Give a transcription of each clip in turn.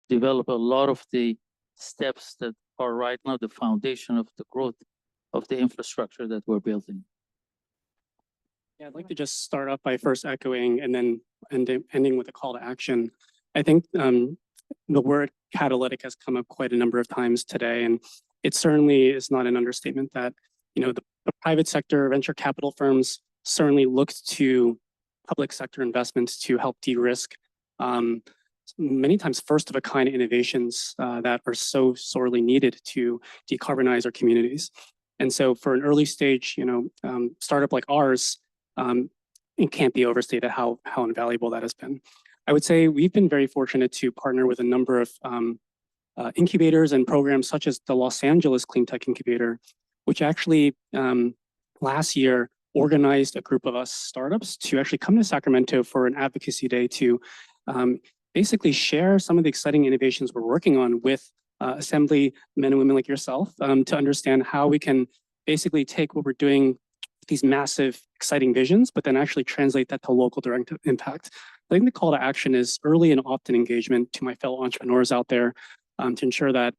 develop a lot of the steps that are right now the foundation of the growth of the infrastructure that we're building. Yeah, I'd like to just start off by first echoing and then ending with a call to action. I think the word catalytic has come up quite a number of times today, and it certainly is not an understatement that the private sector venture capital firms certainly look to public sector investments to help de-risk many times first of a kind innovations that are so sorely needed to decarbonize our communities. And so for an early stage, startup like ours, it can't be overstated how invaluable that has been. I would say we've been very fortunate to partner with a number of incubators and programs such as the Los Angeles Clean Tech Incubator, which actually last year organized a group of us startups to actually come to Sacramento for an advocacy day to basically share some of the exciting innovations we're working on with assembly men and women like yourself to understand how we can basically take what we're doing, these massive, exciting visions, but then actually translate that to local direct impact. I think the call to action is early and often engagement to my fellow entrepreneurs out there to ensure that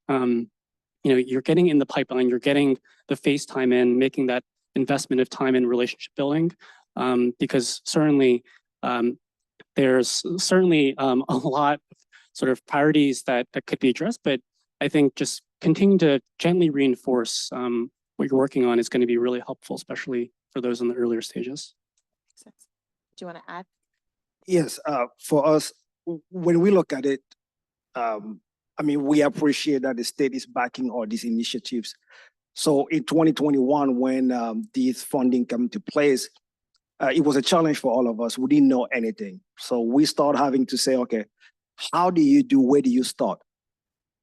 you're getting in the pipeline, you're getting the face time in, making that investment of time in relationship building, because certainly there's certainly a lot of sort of priorities that could be addressed, but I think just continuing to gently reinforce what you're working on is going to be really helpful, especially for those in the earlier stages. Do you want to add? Yes, for us, when we look at it, we appreciate that the state is backing all these initiatives. So in 2021, when these funding come into place, it was a challenge for all of us. We didn't know anything. So we start having to say, okay, how do you do, where do you start?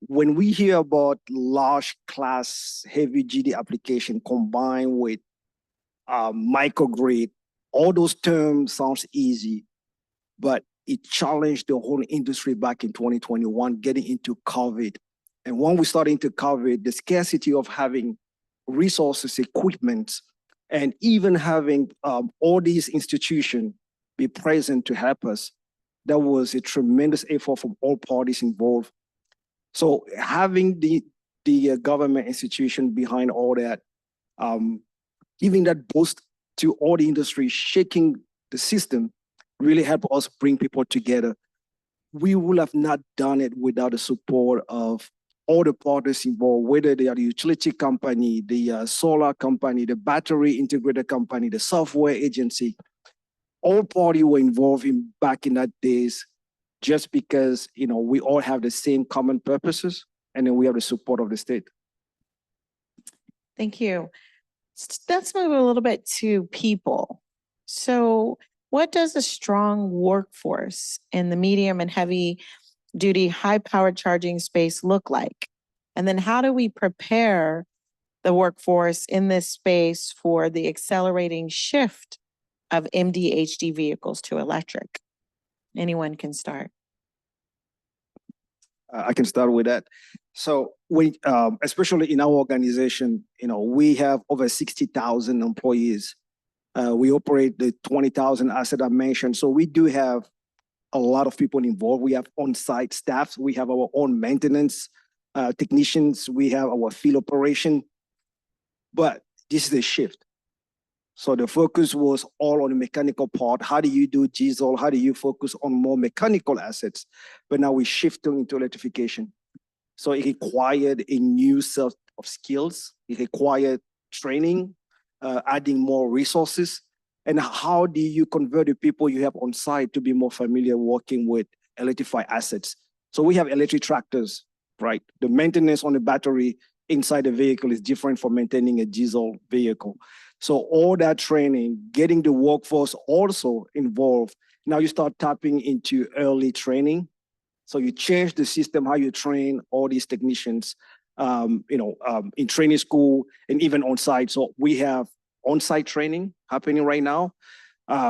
When we hear about large class, heavy duty application combined with microgrid, all those terms sounds easy, but it challenged the whole industry back in 2021, getting into COVID. And when we started into COVID, the scarcity of having resources, equipment, and even having all these institutions be present to help us, that was a tremendous effort from all parties involved. So having the government institution behind all that, giving that boost to all the industry, shaking the system, really helped us bring people together. We would have not done it without the support of all the partners involved, whether they are the utility company, the solar company, the battery integrated company, the software agency. All parties were involved back in that days, just because we all have the same common purposes, and then we have the support of the state. Thank you. Let's move a little bit to people. So what does a strong workforce in the medium and heavy duty, high powered charging space look like? And then how do we prepare the workforce in this space for the accelerating shift of MDHD vehicles to electric? Anyone can start. I can start with that. So we, especially in our organization, we have over 60,000 employees. We operate the 20,000 asset I mentioned. So we do have a lot of people involved. We have on-site staff. We have our own maintenance technicians. We have our field operation. But this is a shift. So the focus was all on the mechanical part. How do you do diesel? How do you focus on more mechanical assets? But now we're shifting into electrification. So it required a new set of skills. It required training, adding more resources. And how do you convert the people you have on site to be more familiar working with electrified assets? So we have electric tractors, right? The maintenance on the battery inside the vehicle is different from maintaining a diesel vehicle. So all that training, getting the workforce also involved. Now you start tapping into early training. So you change the system, how you train all these technicians, in training school and even on site. So we have on-site training happening right now.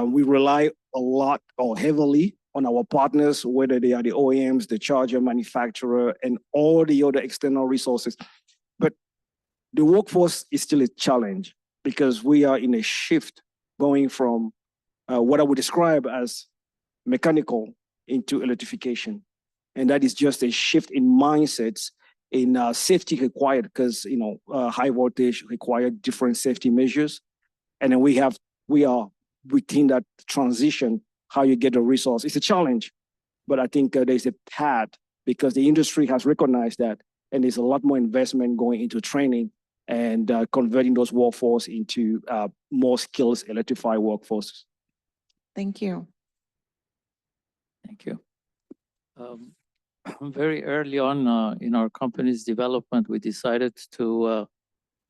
We rely a lot or heavily on our partners, whether they are the OEMs, the charger manufacturer, and all the other external resources. But the workforce is still a challenge because we are in a shift going from what I would describe as mechanical into electrification. And that is just a shift in mindsets in safety required, because high voltage require different safety measures. And then we are within that transition, how you get the resource. It's a challenge, but I think there's a path because the industry has recognized that, and there's a lot more investment going into training and converting those workforce into more skills, electrified workforces. Thank you. Thank you. Very early on in our company's development, we decided to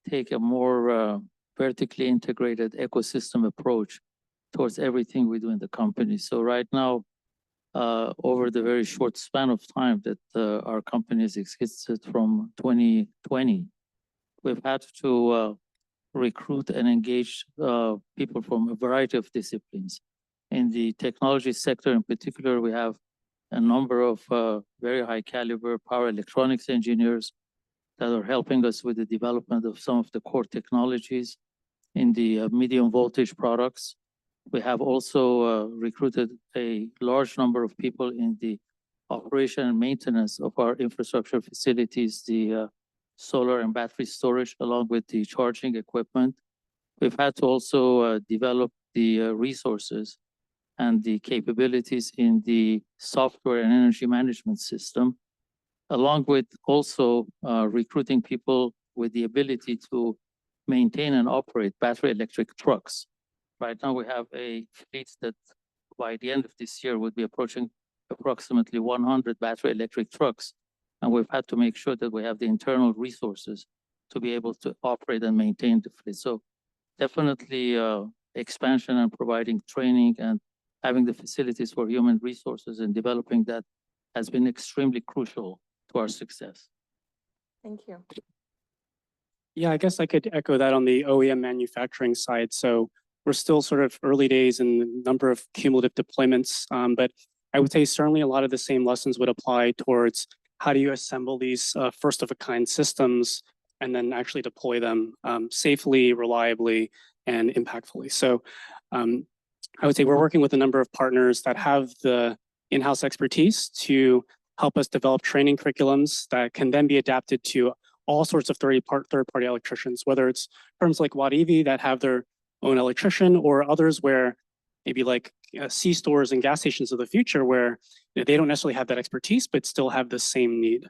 take a more vertically integrated ecosystem approach towards everything we do in the company. So right now, over the very short span of time that our company has existed from 2020, we've had to recruit and engage people from a variety of disciplines. In the technology sector in particular, we have a number of very high caliber power electronics engineers that are helping us with the development of some of the core technologies in the medium voltage products. We have also recruited a large number of people in the operation and maintenance of our infrastructure facilities, the solar and battery storage, along with the charging equipment. We've had to also develop the resources and the capabilities in the software and energy management system, along with also recruiting people with the ability to maintain and operate battery electric trucks. Right now, we have a fleet that by the end of this year would be approaching approximately 100 battery electric trucks. And we've had to make sure that we have the internal resources to be able to operate and maintain the fleet. So definitely expansion and providing training and having the facilities for human resources and developing that has been extremely crucial to our success. Thank you. Yeah, I guess I could echo that on the OEM manufacturing side. So we're still sort of early days in the number of cumulative deployments, but I would say certainly a lot of the same lessons would apply towards how do you assemble these first of a kind systems and then actually deploy them safely, reliably, and impactfully. So I would say we're working with a number of partners that have the in-house expertise to help us develop training curriculums that can then be adapted to all sorts of third-party electricians, whether it's firms like WattEV that have their own electrician, or others where maybe like C-stores and gas stations of the future where they don't necessarily have that expertise, but still have the same need.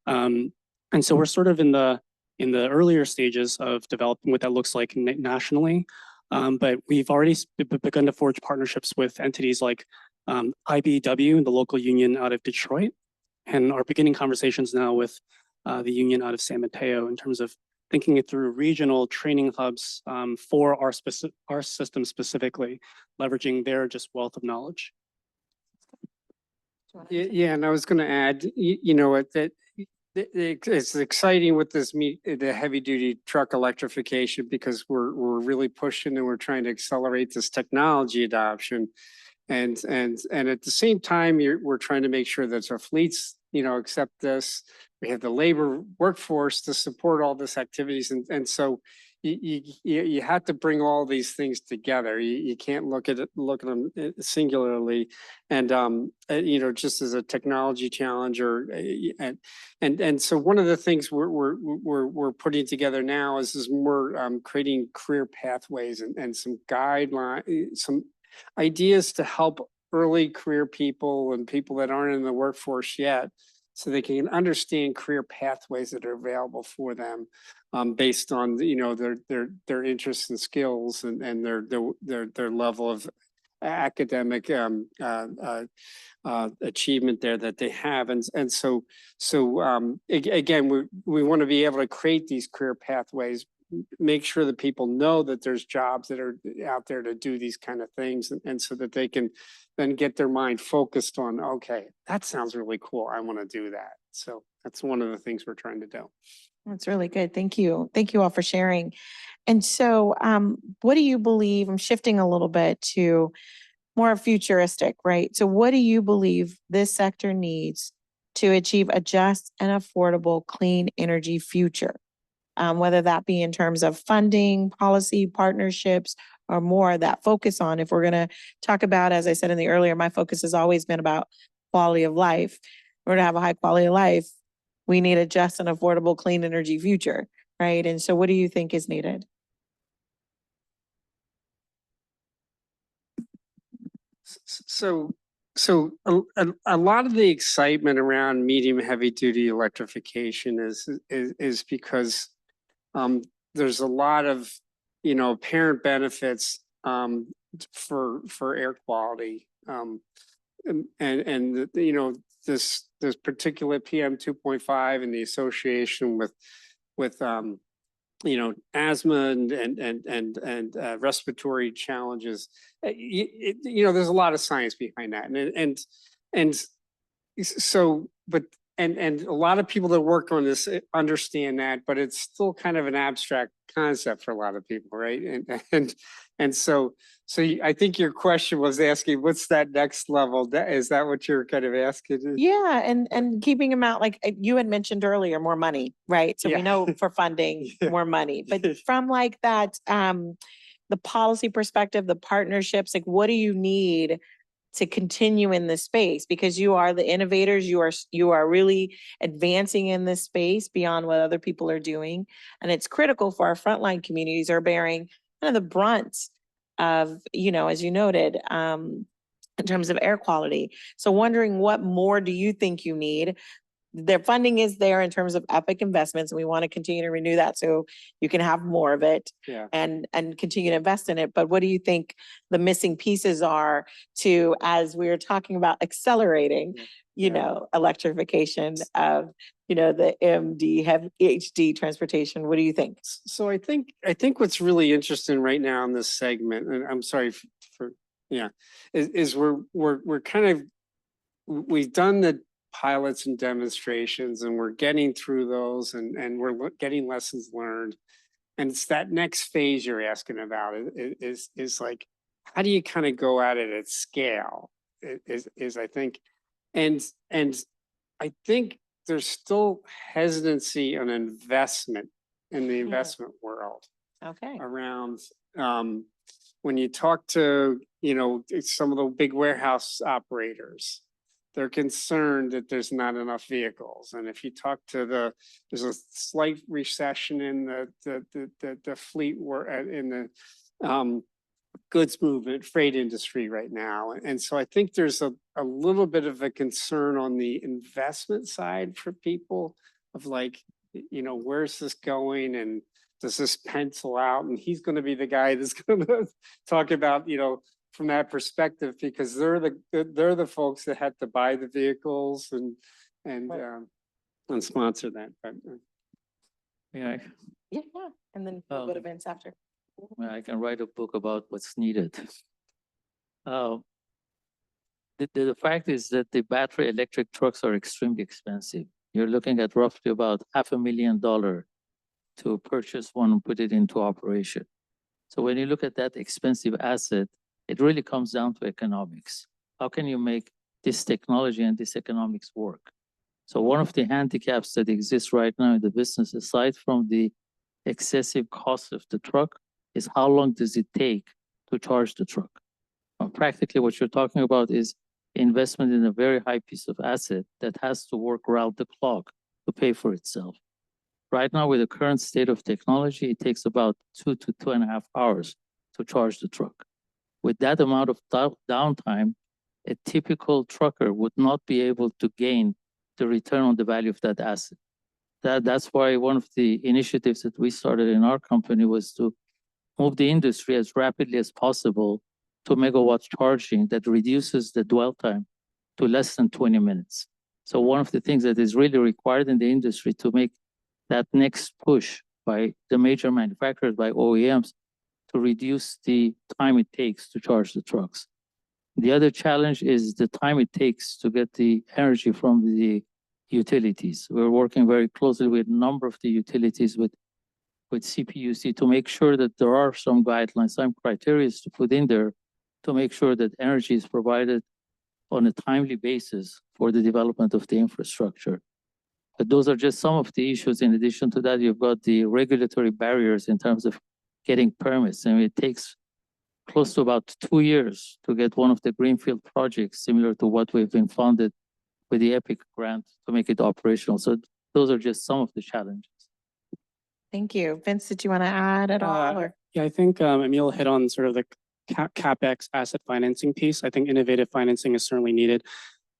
And so we're sort of in the earlier stages of developing what that looks like nationally. But we've already begun to forge partnerships with entities like IBEW, the local union out of Detroit, and are beginning conversations now with the union out of San Mateo in terms of thinking it through regional training hubs for our system specifically, leveraging their just wealth of knowledge. Yeah, and I was going to add, that it's exciting with the heavy duty truck electrification because we're really pushing and we're trying to accelerate this technology adoption, and at the same time we're trying to make sure that our fleets accept this. We have the labor workforce to support all this activities, and so you have to bring all these things together. You can't look at them singularly, and just as a technology challenge, and so one of the things we're putting together now is more creating career pathways and some guidelines, some ideas to help early career people and people that aren't in the workforce yet, so they can understand career pathways that are available for them based on their interests and skills and their level of academic achievement there that they have, and so again we want to be able to create these career pathways, make sure that people know that there's jobs that are out there to do these kind of things, and so that they can then get their mind focused on, okay, that sounds really cool, I want to do that. So that's one of the things we're trying to do. That's really good. Thank you. Thank you all for sharing. And so what do you believe, I'm shifting a little bit to more futuristic, right? So what do you believe this sector needs to achieve a just and affordable clean energy future? Whether that be in terms of funding, policy, partnerships, or more that focus on, if we're going to talk about, as I said in the earlier, my focus has always been about quality of life. order to have a high quality of life, we need a just and affordable clean energy future, right? And so what do you think is needed? So a lot of the excitement around medium heavy duty electrification is because there's a lot of, you know, apparent benefits for air quality. And you know, this particular PM 2.5 and the association with you know, asthma and respiratory challenges. You know, there's a lot of science behind that, and so, but and a lot of people that work on this understand that, but it's still kind of an abstract concept for a lot of people, right? And so I think your question was asking, what's that next level? Is that what you're kind of asking? Yeah, and keeping them out, like you had mentioned earlier, more money, right? So we Yeah. know for funding, Yeah. more money, but from like that, the policy perspective, the partnerships, like what do you need to continue in this space? Because you are the innovators, you are really advancing in this space beyond what other people are doing. And it's critical for our frontline communities are bearing kind of the brunt of, you know, as you noted, in terms of air quality. So wondering what more do you think you need? Their funding is there in terms of EPIC investments, and we want to continue to renew that so you can have more of it. Yeah. And continue to invest in it. But what do you think the missing pieces are to, as we were talking about accelerating, you know, electrification of, you know, the HD transportation? What do you think? So I think what's really interesting right now in this segment, and I'm sorry for is we're kind of, we've done the pilots and demonstrations and we're getting through those and we're getting lessons learned. And it's that next phase you're asking about is like, how do you kind of go at it at scale is I think, and I think there's still hesitancy on investment in the investment world Okay. around, when you talk to, you know, some of the big warehouse operators, they're concerned that there's not enough vehicles. And if you talk to there's a slight recession in the fleet in the goods movement, freight industry right now. And so I think there's a little bit of a concern on the investment side for people of like, you know, where's this going and does this pencil out? And he's going to be the guy that's going to talk about, you know, from that perspective, because they're the folks that had to buy the vehicles and sponsor that. But, Yeah, Yeah. And then we'll go to Vince after. I can write a book about what's needed. The fact is that the battery electric trucks are extremely expensive. You're looking at roughly about $500,000 to purchase one and put it into operation. So when you look at that expensive asset, it really comes down to economics. How can you make this technology and this economics work? So one of the handicaps that exists right now in the business, aside from the excessive cost of the truck, is how long does it take to charge the truck? Practically what you're talking about is investment in a very high piece of asset that has to work around the clock to pay for itself. Right now, with the current state of technology, it takes about 2 to 2.5 hours to charge the truck. With that amount of downtime, a typical trucker would not be able to gain the return on the value of that asset. That's why one of the initiatives that we started in our company was to move the industry as rapidly as possible to megawatt charging that reduces the dwell time to less than 20 minutes. So one of the things that is really required in the industry to make that next push by the major manufacturers, by OEMs, to reduce the time it takes to charge the trucks. The other challenge is the time it takes to get the energy from the utilities. We're working very closely with a number of the utilities with CPUC to make sure that there are some guidelines, some criteria to put in there to make sure that energy is provided on a timely basis for the development of the infrastructure. But those are just some of the issues. In addition to that, you've got the regulatory barriers in terms of getting permits. And it takes close to about 2 years to get one of the greenfield projects similar to what we've been funded with the EPIC grant to make it operational. So those are just some of the challenges. Thank you. Vince, did you want to add at all? Or? Yeah, I think Emil hit on sort of the CapEx asset financing piece. I think innovative financing is certainly needed.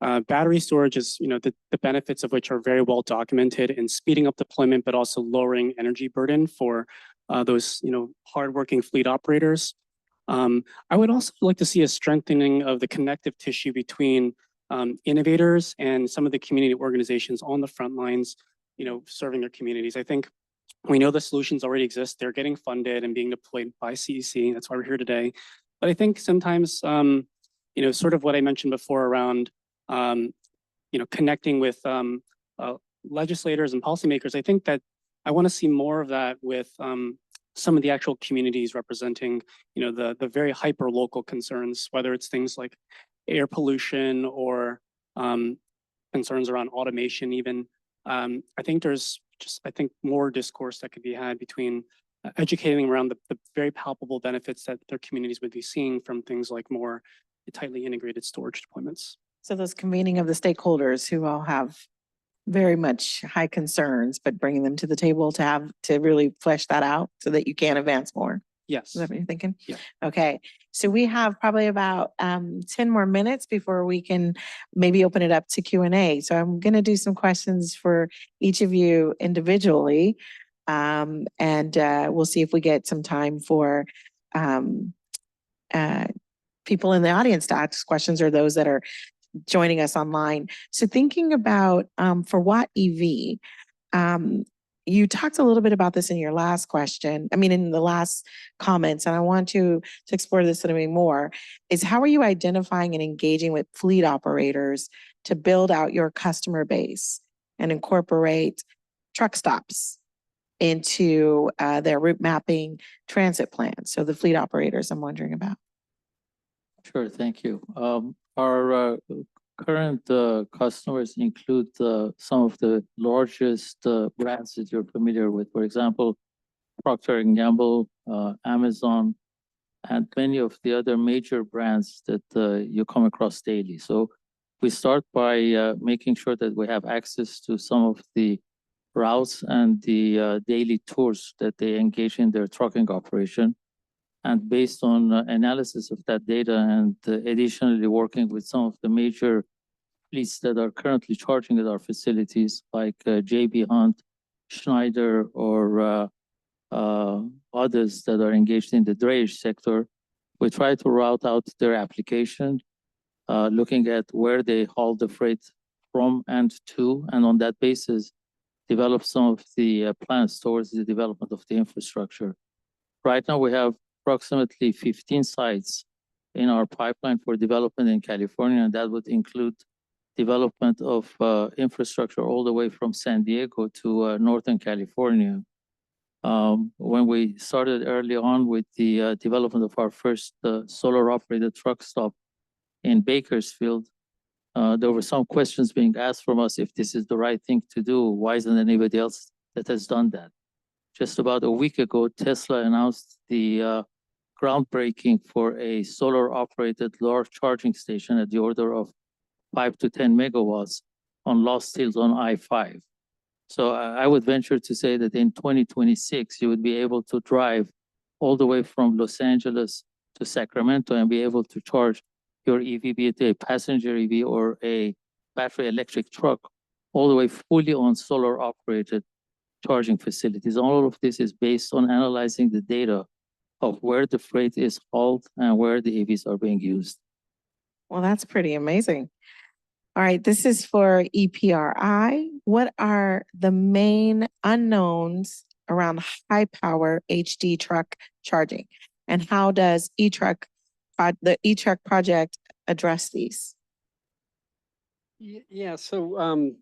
Battery storage is, the benefits of which are very well documented in speeding up deployment, but also lowering energy burden for those, hardworking fleet operators. I would also like to see a strengthening of the connective tissue between innovators and some of the community organizations on the front lines, serving their communities. I think we know the solutions already exist. They're getting funded and being deployed by CEC. That's why we're here today. But I think sometimes, sort of what I mentioned before around, connecting with legislators and policymakers, I think that I want to see more of that with some of the actual communities representing, the very hyper local concerns, whether it's things like air pollution or concerns around automation even. I think there's more discourse that could be had between educating around the very palpable benefits that their communities would be seeing from things like more tightly integrated storage deployments. So those convening of the stakeholders who all have very much high concerns, but bringing them to the table to really flesh that out so that you can advance more. Yes. Is that what you're thinking? Yeah. Okay. So we have probably about 10 more minutes before we can maybe open it up to Q&A. So I'm going to do some questions for each of you individually. And we'll see if we get some time for people in the audience to ask questions or those that are joining us online. So thinking about for Watt EV, you talked a little bit about this in your last question, in the last comments, and I want to explore this a little bit more, is how are you identifying and engaging with fleet operators to build out your customer base and incorporate truck stops into their route mapping transit plans? So the fleet operators I'm wondering about. Sure, thank you. Our current customers include some of the largest brands that you're familiar with. For example, Procter & Gamble, Amazon, and many of the other major brands that you come across daily. So we start by making sure that we have access to some of the routes and the daily tours that they engage in their trucking operation. And based on analysis of that data and additionally working with some of the major fleets that are currently charging at our facilities, like JB Hunt, Schneider, or others that are engaged in the drayage sector, we try to route out their application, looking at where they haul the freight from and to, and on that basis, develop some of the plans towards the development of the infrastructure. Right now, we have approximately 15 sites in our pipeline for development in California, and that would include development of infrastructure all the way from San Diego to Northern California. When we started early on with the development of our first solar-operated truck stop in Bakersfield, there were some questions being asked from us if this is the right thing to do. Why isn't anybody else that has done that? Just about a week ago, Tesla announced the groundbreaking for a solar-operated large charging station at the order of 5 to 10 megawatts on Lost Hills on I-5. So I would venture to say that in 2026, you would be able to drive all the way from Los Angeles to Sacramento and be able to charge your EV, be it a passenger EV or a battery electric truck, all the way fully on solar-operated charging facilities. All of this is based on analyzing the data of where the freight is hauled and where the EVs are being used. Well, that's pretty amazing. All right, this is for EPRI. What are the main unknowns around high power HD truck charging? And how does the e-truck project address these? Yeah, so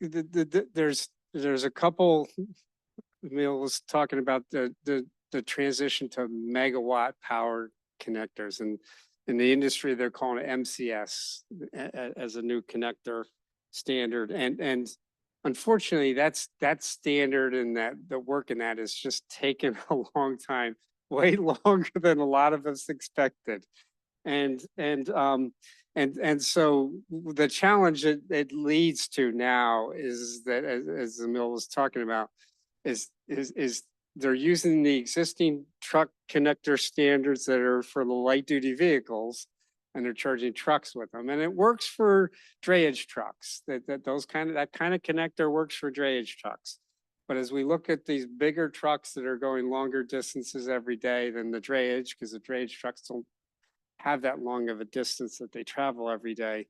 there's a couple. Emil was talking about the transition to megawatt power connectors, and in the industry they're calling it MCS as a new connector standard, and unfortunately that standard and the work in that is just taken a long time, way longer than a lot of us expected, and And so the challenge it leads to now is that, as Emil was talking about, is they're using the existing truck connector standards that are for the light duty vehicles, and they're charging trucks with them. And it works for drayage trucks. That kind of connector works for drayage trucks. But as we look at these bigger trucks that are going longer distances every day than the drayage, because the drayage trucks don't have that long of a distance that they travel every day.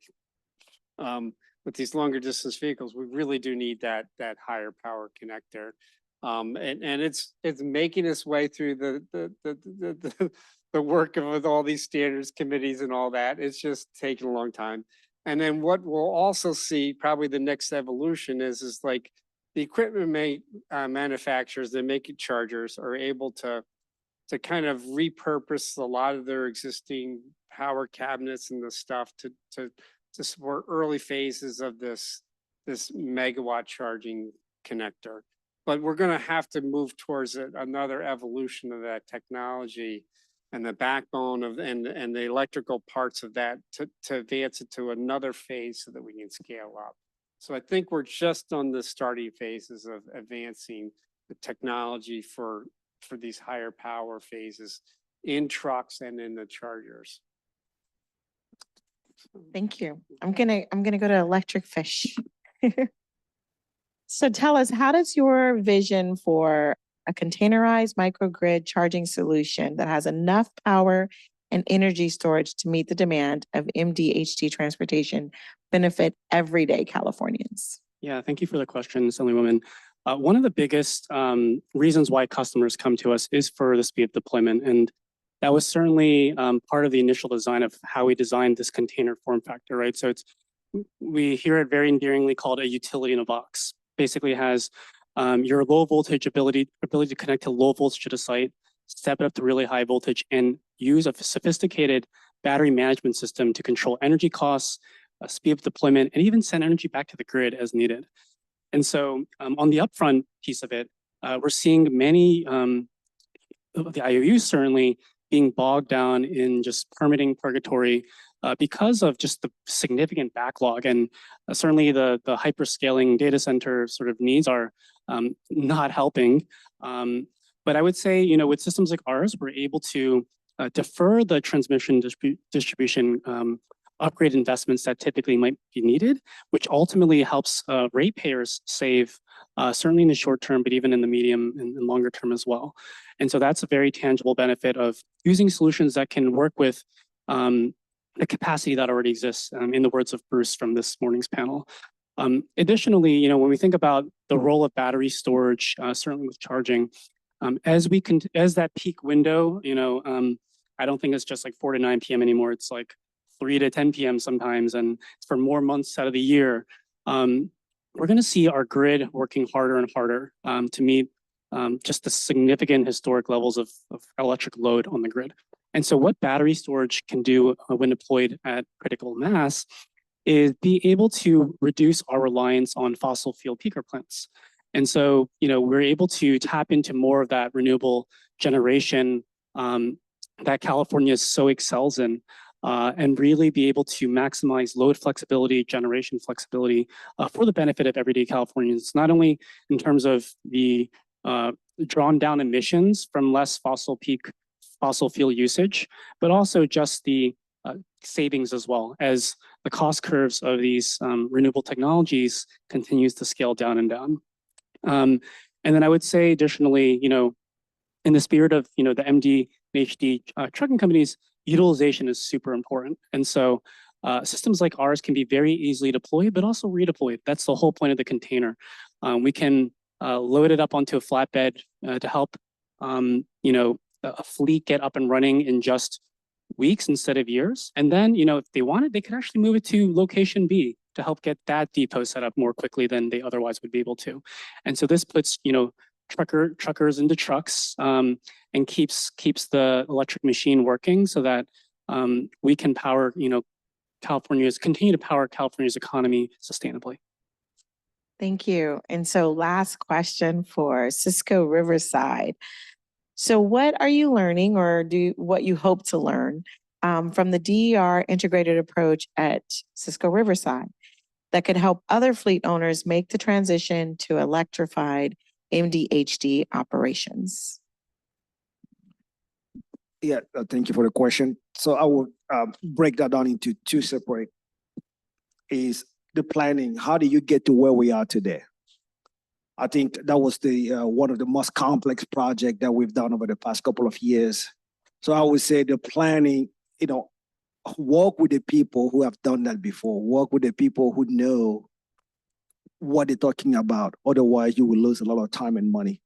With these longer distance vehicles, we really do need that higher power connector. And it's making its way through the work of with all these standards committees and all that. It's just taking a long time. And then what we'll also see, probably the next evolution is like the equipment manufacturers that make chargers are able to kind of repurpose a lot of their existing power cabinets and the stuff to support early phases of this megawatt charging connector. But we're going to have to move towards another evolution of that technology and the backbone of and the electrical parts of that to advance it to another phase so that we can scale up. So I think we're just on the starting phases of advancing the technology for these higher power phases in trucks and in the chargers. Thank you. I'm gonna go to electric fish. So tell us, how does your vision for a containerized microgrid charging solution that has enough power and energy storage to meet the demand of MDHT transportation benefit everyday Californians? Yeah, thank you for the question, Assemblywoman. One of the biggest reasons why customers come to us is for the speed of deployment. And that was certainly part of the initial design of how we designed this container form factor, right? So we hear it very endearingly called a utility in a box. Basically has your low voltage ability to connect to low voltage at a site, step it up to really high voltage, and use a sophisticated battery management system to control energy costs, speed of deployment, and even send energy back to the grid as needed. And so on the upfront piece of it, we're seeing many of the IOUs certainly being bogged down in just permitting purgatory because of just the significant backlog. And certainly the hyperscaling data center sort of needs are not helping. But I would say, you know, with systems like ours, we're able to defer the transmission distribution upgrade investments that typically might be needed, which ultimately helps ratepayers save, certainly in the short term, but even in the medium and longer term as well. And so that's a very tangible benefit of using solutions that can work with the capacity that already exists, in the words of Bruce from this morning's panel. Additionally, you know, when we think about the role of battery storage, certainly with charging, as that peak window, you know, I don't think it's just like 4 to 9 p.m. anymore. It's like 3 to 10 p.m. sometimes, and it's for more months out of the year. We're going to see our grid working harder and harder to meet just the significant historic levels of electric load on the grid. And so what battery storage can do when deployed at critical mass is be able to reduce our reliance on fossil fuel peaker plants. And so, you know, we're able to tap into more of that renewable generation that California so excels in, and really be able to maximize load flexibility, generation flexibility for the benefit of everyday Californians, not only in terms of the drawn down emissions from less fossil fuel usage, but also just the savings as well, as the cost curves of these renewable technologies continues to scale down and down. And then I would say additionally, you know, in the spirit of, you know, the MD and HD trucking companies, utilization is super important. And so systems like ours can be very easily deployed, but also redeployed. That's the whole point of the container. We can load it up onto a flatbed to help, you know, a fleet get up and running in just weeks instead of years. And then, you know, if they wanted, they could actually move it to location B to help get that depot set up more quickly than they otherwise would be able to. And so this puts, you know, truckers into trucks and keeps the electric machine working so that we can power, you know, continue to power California's economy sustainably. Thank you. And so last question for Cisco Riverside. So what are you learning, or what you hope to learn from the DER integrated approach at Cisco Riverside that could help other fleet owners make the transition to electrified MDHD operations? Yeah, thank you for the question. So I will break that down into two separate. Is the planning, how do you get to where we are today? I think that was the one of the most complex projects that we've done over the past couple of years. So I would say the planning, work with the people who have done that before, work with the people who know what they're talking about. Otherwise, you will lose a lot of time and money.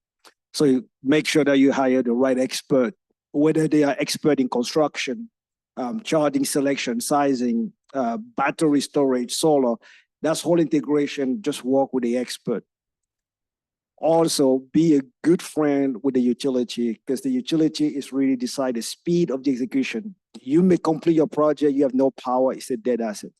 So you make sure that you hire the right expert, whether they are expert in construction, charging selection, sizing, battery storage, solar. That's whole integration. Just work with the expert. Also, be a good friend with the utility, because the utility is really decide the speed of the execution. You may complete your project, you have no power, it's a dead asset.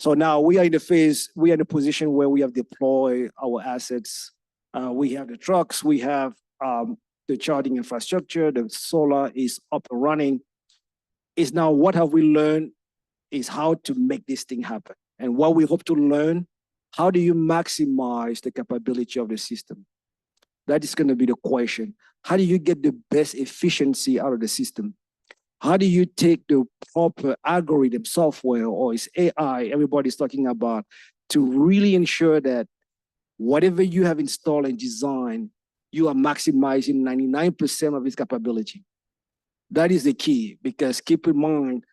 So now we are in the position where we have deployed our assets. We have the trucks, we have the charging infrastructure, the solar is up and running. Is now what have we learned is how to make this thing happen. And what we hope to learn, how do you maximize the capability of the system? That is going to be the question. How do you get the best efficiency out of the system? How do you take the proper algorithm software, or is AI, everybody's talking about, to really ensure that whatever you have installed and designed, you are maximizing 99% of its capability? That is the key, because keep in mind,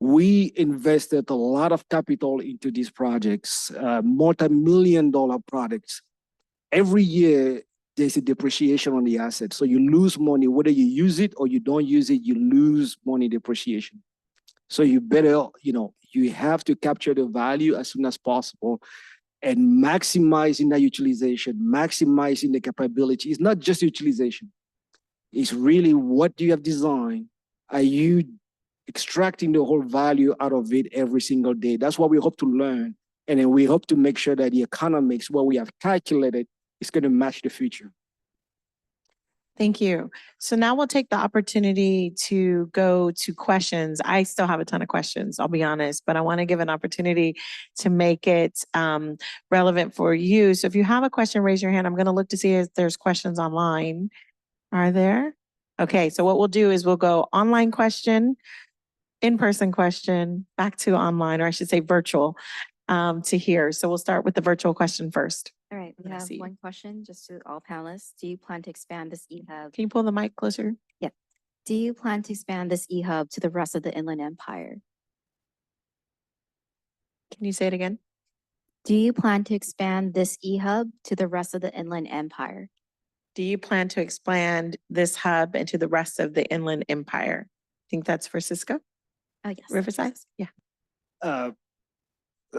we invested a lot of capital into these projects, multi-million-dollar projects. Every year, there's a depreciation on the asset. So you lose money, whether you use it or you don't use it, you lose money depreciation. So you better, you have to capture the value as soon as possible, and maximizing that utilization, maximizing the capability. It's not just utilization. It's really what you have designed. Are you extracting the whole value out of it every single day? That's what we hope to learn. And then we hope to make sure that the economics, what we have calculated, is going to match the future. Thank you. So now we'll take the opportunity to go to questions. I still have a ton of questions, I'll be honest, but I want to give an opportunity to make it relevant for you. So if you have a question, raise your hand. I'm going to look to see if there's questions online. Are there? Okay, so what we'll do is we'll go online question, in-person question, back to online, or I should say virtual, to here. So we'll start with the virtual question first. All right, we I have see. one question just to all panelists. Do you plan to expand this eHub? Can you pull the mic closer? Do you plan to expand this eHub to the rest of the Inland Empire? Can you say it again? Do you plan to expand this eHub to the rest of the Inland Empire? Do you plan to expand this hub into the rest of the Inland Empire? I think that's for Cisco, Oh, yes. Riverside? Yeah.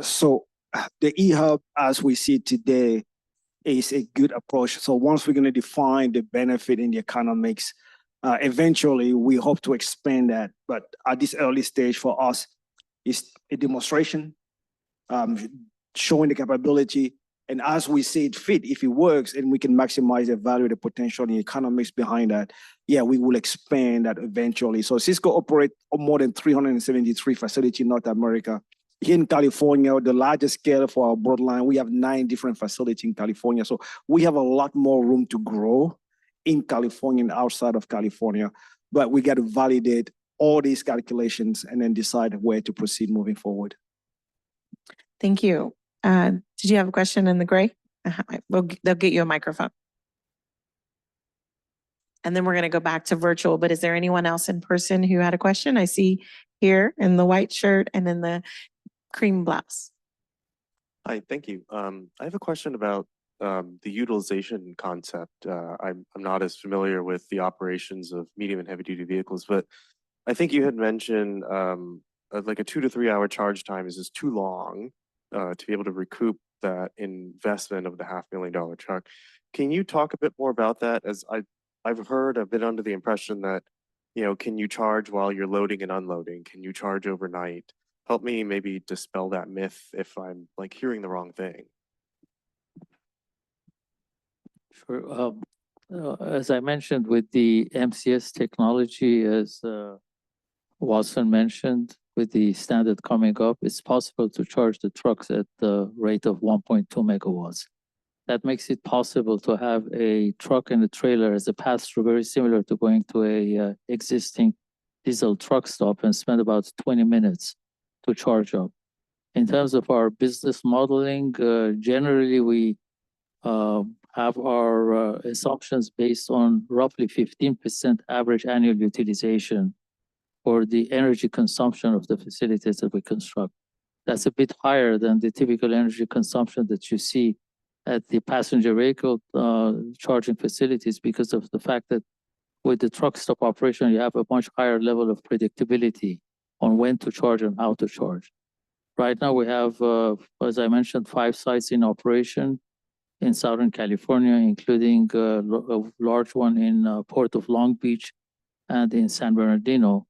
So the eHub, as we see today, is a good approach. So once we're going to define the benefit in the economics, eventually we hope to expand that. But at this early stage for us, it's a demonstration, showing the capability. And as we see it fit, if it works and we can maximize the value, the potential, and the economics behind that, yeah, we will expand that eventually. So Cisco operates more than 373 facilities in North America. Here in California, the largest scale for our broadline, we have 9 different facilities in California. So we have a lot more room to grow in California and outside of California. But we got to validate all these calculations and then decide where to proceed moving forward. Thank you. Did you have a question in the gray? They'll get you a microphone. And then we're going to go back to virtual, but is there anyone else in person who had a question? I see here in the white shirt and in the cream blouse. Hi, thank you. I have a question about the utilization concept. I'm not as familiar with the operations of medium and heavy duty vehicles, but I think you had mentioned like a 2 to 3 hour charge time is just too long to be able to recoup that investment of the $500,000 truck. Can you talk a bit more about that? As I've been under the impression that, can you charge while you're loading and unloading? Can you charge overnight? Help me maybe dispel that myth if I'm like hearing the wrong thing. Sure. As I mentioned, with the MCS technology as Watson mentioned, with the standard coming up, it's possible to charge the trucks at the rate of 1.2 megawatts. That makes it possible to have a truck and a trailer as a pass-through, very similar to going to a existing diesel truck stop and spend about 20 minutes to charge up. In terms of our business modeling, generally we have our assumptions based on roughly 15% average annual utilization for the energy consumption of the facilities that we construct. That's a bit higher than the typical energy consumption that you see at the passenger vehicle charging facilities, because of the fact that with the truck stop operation, you have a much higher level of predictability on when to charge and how to charge. Right now, we have, as I mentioned, 5 sites in operation in Southern California, including a large one in Port of Long Beach and in San Bernardino.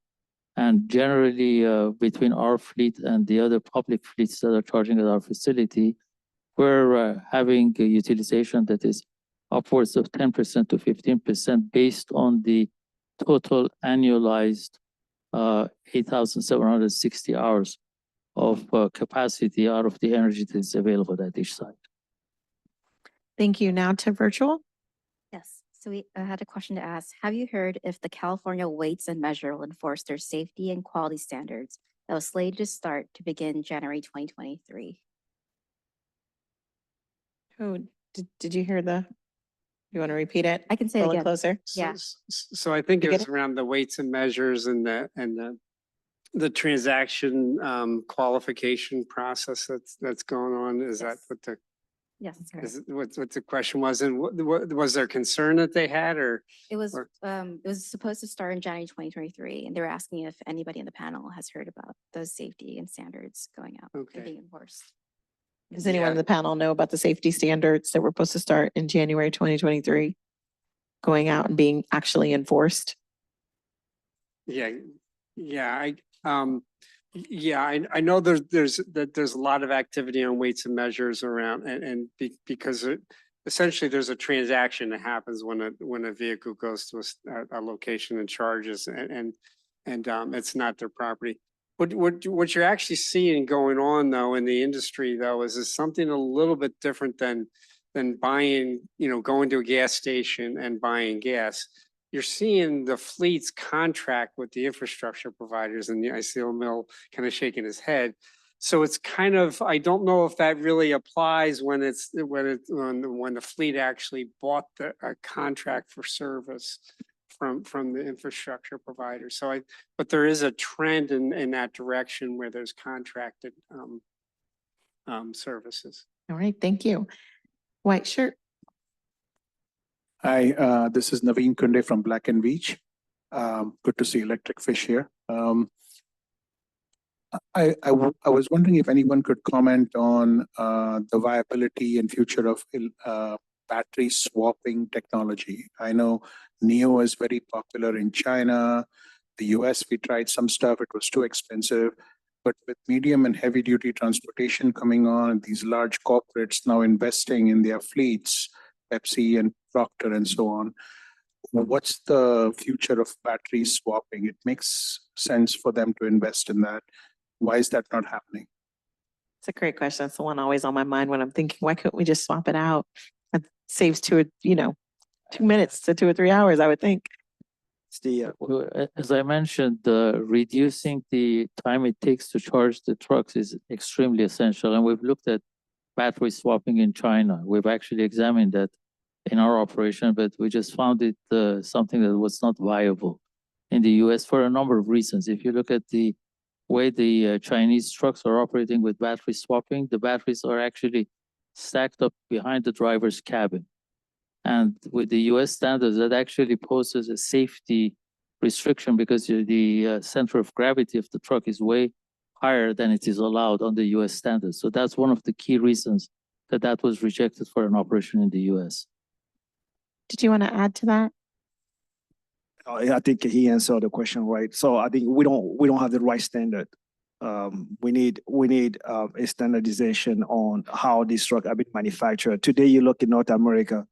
And generally, between our fleet and the other public fleets that are charging at our facility, we're having a utilization that is upwards of 10% to 15% based on the total annualized 8,760 hours of capacity out of the energy that is available at each site. Thank you. Now to virtual. Yes, so we had a question to ask. Have you heard if the California Weights and Measure will enforce their safety and quality standards that was slated to start to begin January 2023? Oh, did you hear you want to repeat it? I can say A it little again. closer. Yeah. So I think You it get was it? around the weights and measures and the transaction qualification process that's going on. Is that Yes. what the Yes, that's correct. what the question was? And what was there concern that they had, or? It was or- supposed to start in January 2023, and they were asking if anybody in the panel has heard about those safety and standards going out and Okay. being enforced. Does anyone Yeah. in the panel know about the safety standards that were supposed to start in January 2023 going out and being actually enforced? Yeah, I know there's a lot of activity on weights and measures around because essentially there's a transaction that happens when a vehicle goes to a location and charges and it's not their property. What you're actually seeing going on though in the industry though is something a little bit different than buying, going to a gas station and buying gas. You're seeing the fleets contract with the infrastructure providers, and I see Emil kind of shaking his head. So it's kind of, I don't know if that really applies when the fleet actually bought a contract for service from the infrastructure provider. But there is a trend in that direction where there's contracted services. All right, thank you. White shirt. Hi, this is Naveen Kunde from Black and Beach. Good to see Electric Fish here. I was wondering if anyone could comment on the viability and future of battery swapping technology. I know NEO is very popular in China. The US, we tried some stuff, it was too expensive. But with medium and heavy duty transportation coming on, these large corporates now investing in their fleets, Pepsi and Procter and so on. What's the future of battery swapping? It makes sense for them to invest in that. Why is that not happening? It's a great question. That's the one always on my mind when I'm thinking, why couldn't we just swap it out? It saves 2 minutes to 2 or 3 hours, I would think. As I mentioned, reducing the time it takes to charge the trucks is extremely essential. And we've looked at battery swapping in China. We've actually examined that in our operation, but we just found it something that was not viable in the US for a number of reasons. If you look at the way the Chinese trucks are operating with battery swapping, the batteries are actually stacked up behind the driver's cabin. And with the US standards, that actually poses a safety restriction because the center of gravity of the truck is way higher than it is allowed on the US standards. So that's one of the key reasons that was rejected for an operation in the US. Did you want to add to that? I think he answered the question right. So I think we don't have the right standard. We need a standardization on how these trucks are being manufactured. Today, you look in North America,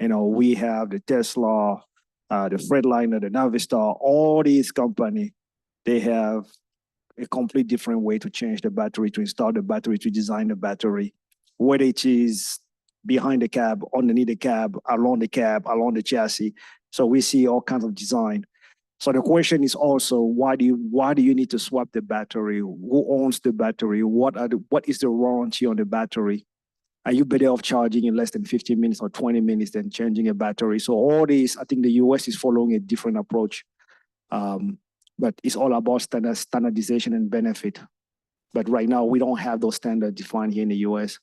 we have the Tesla, the Freightliner, the Navistar, all these companies They have a complete different way to change the battery, to install the battery, to design the battery, whether it is behind the cab, underneath the cab, along the chassis. So we see all kinds of design. So the question is also, why do you need to swap the battery? Who owns the battery? What is the warranty on the battery? Are you better off charging in less than 15 minutes or 20 minutes than changing a battery? So all this, I think the US is following a different approach. But it's all about standardization and benefit. But right now, we don't have those standards defined here in the US.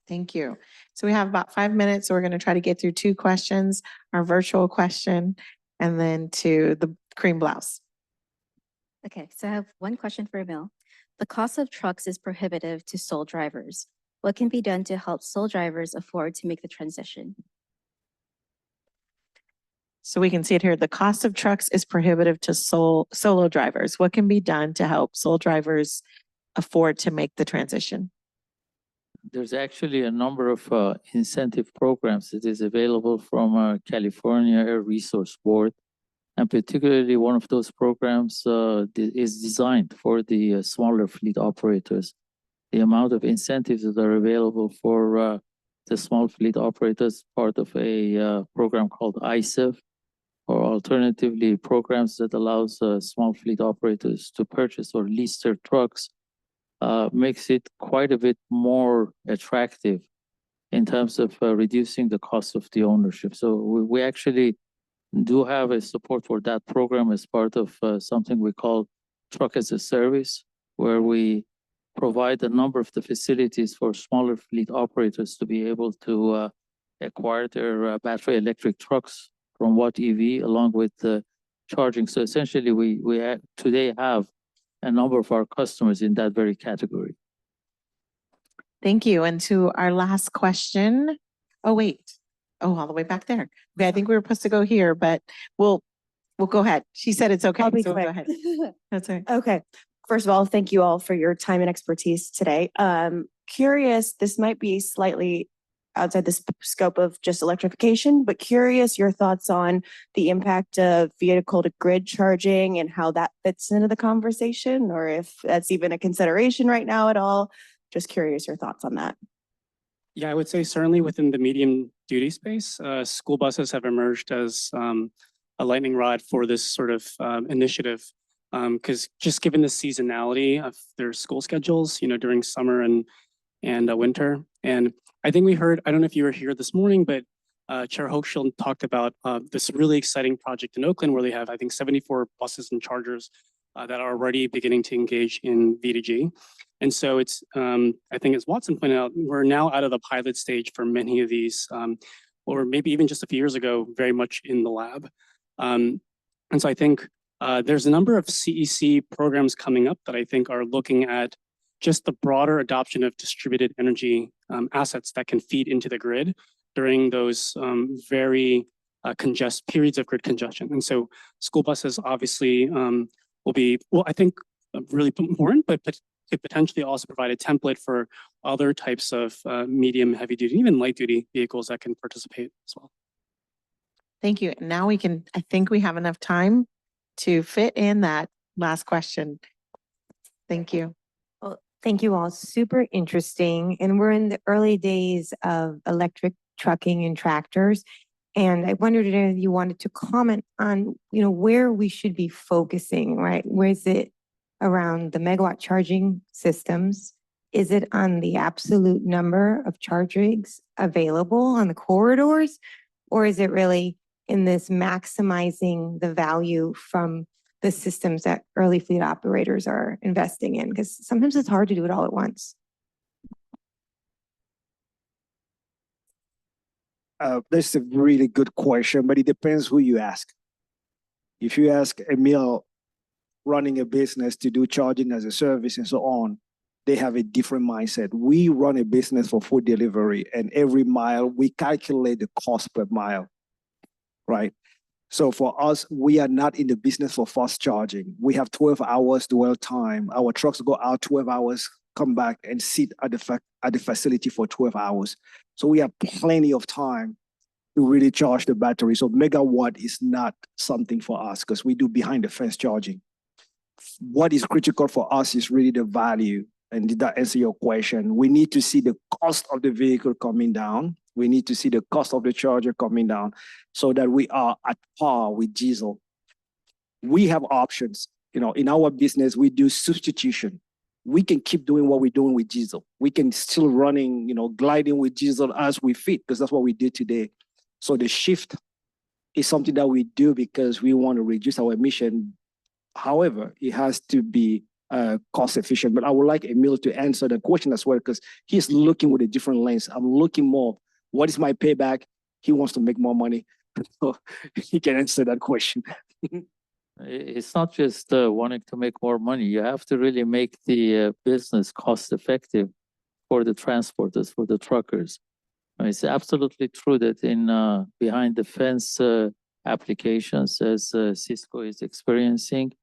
Thank you. So we have about 5 minutes. So we're going to try to get through 2 questions, our virtual question, and then to the cream blouse. Okay, so I have one question for Emil. The cost of trucks is prohibitive to sole drivers. What can be done to help sole drivers afford to make the transition? So we can see it here. The cost of trucks is prohibitive to solo drivers. What can be done to help sole drivers afford to make the transition? There's actually a number of incentive programs that is available from California Air Resource Board. And particularly one of those programs is designed for the smaller fleet operators. The amount of incentives that are available for the small fleet operators, part of a program called ISEV, or alternatively programs that allows small fleet operators to purchase or lease their trucks, makes it quite a bit more attractive in terms of reducing the cost of the ownership. So we actually do have a support for that program as part of something we call Truck as a Service, where we provide a number of the facilities for smaller fleet operators to be able to acquire their battery electric trucks from Watt EV along with the charging. So essentially, we today have a number of our customers in that very category. Thank you. And to our last question. Oh, wait. Oh, all the way back there. Okay, I think we were supposed to go here, but we'll go ahead. She said it's okay. I'll be So quick. go ahead. That's right. Okay. First of all, thank you all for your time and expertise today. Curious, this might be slightly outside the scope of just electrification, but curious your thoughts on the impact of vehicle to grid charging and how that fits into the conversation, or if that's even a consideration right now at all. Just curious your thoughts on that. Yeah, I would say certainly within the medium duty space, school buses have emerged as a lightning rod for this sort of initiative. Because just given the seasonality of their school schedules, during summer and winter. And I think we heard, I don't know if you were here this morning, but Chair Hochschild talked about this really exciting project in Oakland where they have, I think, 74 buses and chargers that are already beginning to engage in V2G. And so it's, I think as Watson pointed out, we're now out of the pilot stage for many of these, or maybe even just a few years ago, very much in the lab. And so I think there's a number of CEC programs coming up that I think are looking at just the broader adoption of distributed energy assets that can feed into the grid during those very periods of grid congestion. And so school buses obviously will be, well, I think really important, but could potentially also provide a template for other types of medium, heavy duty, even light duty vehicles that can participate as well. Thank you. Now I think we have enough time to fit in that last question. Thank you. Well, thank you all. Super interesting. And we're in the early days of electric trucking and tractors. And I wondered if you wanted to comment on, where we should be focusing, right? Where is it around the megawatt charging systems? Is it on the absolute number of charge rigs available on the corridors? Or is it really in this maximizing the value from the systems that early fleet operators are investing in? Because sometimes it's hard to do it all at once. That's a really good question, but it depends who you ask. If you ask Emil running a business to do charging as a service and so on, they have a different mindset. We run a business for food delivery, and every mile we calculate the cost per mile, right? So for us, we are not in the business for fast charging. We have 12 hours dwell time. Our trucks go out 12 hours, come back and sit at the facility for 12 hours. So we have plenty of time to really charge the battery. So megawatt is not something for us because we do behind the fence charging. what is critical for us is really the value. And did that answer your question? We need to see the cost of the vehicle coming down. We need to see the cost of the charger coming down so that we are at par with diesel. We have options. You know, in our business, we do substitution. We can keep doing what we're doing with diesel. We can still running, you know, gliding with diesel as we fit, because that's what we did today. So the shift is something that we do because we want to reduce our emission. However, it has to be cost efficient. But I would like Emil to answer the question as well, because he's looking with a different lens. I'm looking more, what is my payback? He wants to make more money. So he can answer that question. It's not just wanting to make more money. You have to really make the business cost effective for the transporters, for the truckers. It's absolutely true that in behind the fence applications, as Cisco is experiencing,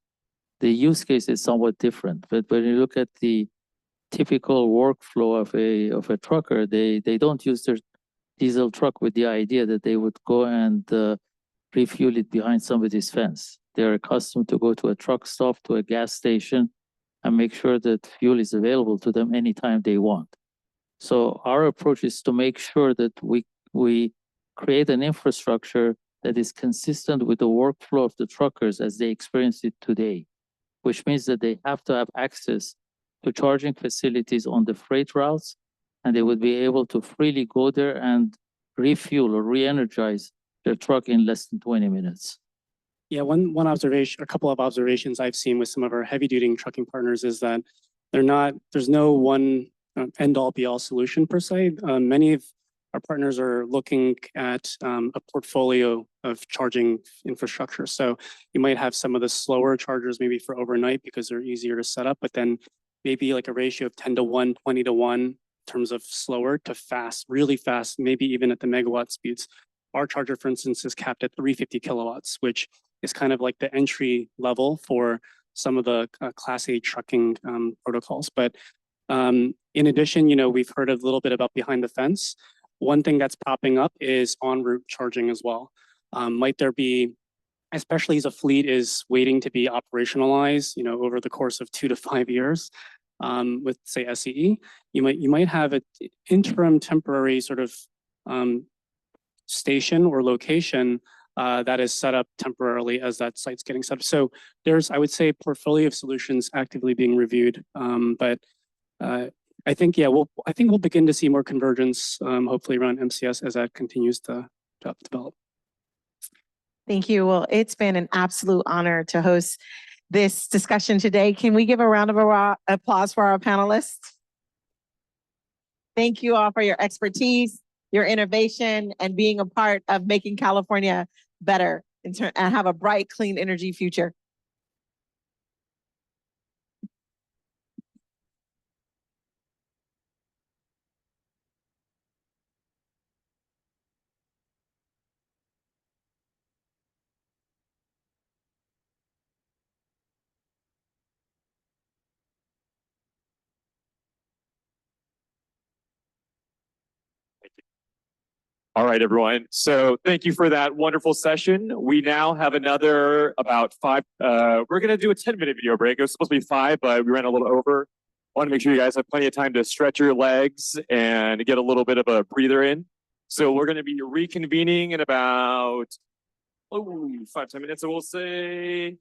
the use case is somewhat different. But when you look at the typical workflow of a trucker, they don't use their diesel truck with the idea that they would go and refuel it behind somebody's fence. They're accustomed to go to a truck stop, to a gas station, and make sure that fuel is available to them anytime they want. So our approach is to make sure that we create an infrastructure that is consistent with the workflow of the truckers as they experience it today, which means that they have to have access to charging facilities on the freight routes, and they would be able to freely go there and refuel or re-energize their truck in less than 20 minutes. Yeah, one observation, a couple of observations I've seen with some of our heavy duty trucking partners is that there's no one end all be all solution per se. Many of our partners are looking at a portfolio of charging infrastructure. So you might have some of the slower chargers maybe for overnight because they're easier to set up, but then maybe like a ratio of 10 to 1, 20 to 1 in terms of slower to fast, really fast, maybe even at the megawatt speeds. Our charger, for instance, is capped at 350 kilowatts, which is kind of like the entry level for some of the Class A trucking protocols. But in addition, we've heard a little bit about behind the fence. One thing that's popping up is en route charging as well. Might there be, especially as a fleet is waiting to be operationalized, over the course of 2 to 5 years, with say SCE, you might have an interim temporary sort of station or location that is set up temporarily as that site's getting set up. So there's, I would say, a portfolio of solutions actively being reviewed. But I think, we'll begin to see more convergence, hopefully around MCS as that continues to develop. Thank you. Well, it's been an absolute honor to host this discussion today. Can we give a round of applause for our panelists? Thank you all for your expertise, your innovation, and being a part of making California better and have a bright, clean energy future. All right, everyone. So thank you for that wonderful session. We now have another about 5. We're going to do a 10-minute video break. It was supposed to be 5, but we ran a little over. I want to make sure you guys have plenty of time to stretch your legs and get a little bit of a breather in. So we're going to be reconvening in about 5-10 minutes. So we'll say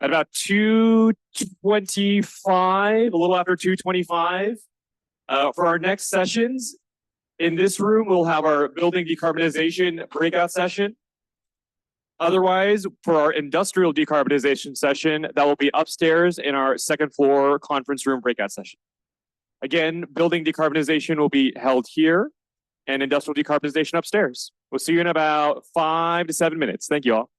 at about 2:25, a little after 2:25, for our next sessions. In this room, we'll have our building decarbonization breakout session. Otherwise, for our industrial decarbonization session, that will be upstairs in our second floor conference room breakout session. Again, building decarbonization will be held here and industrial decarbonization upstairs. We'll see you in about 5 to 7 minutes. Thank you all.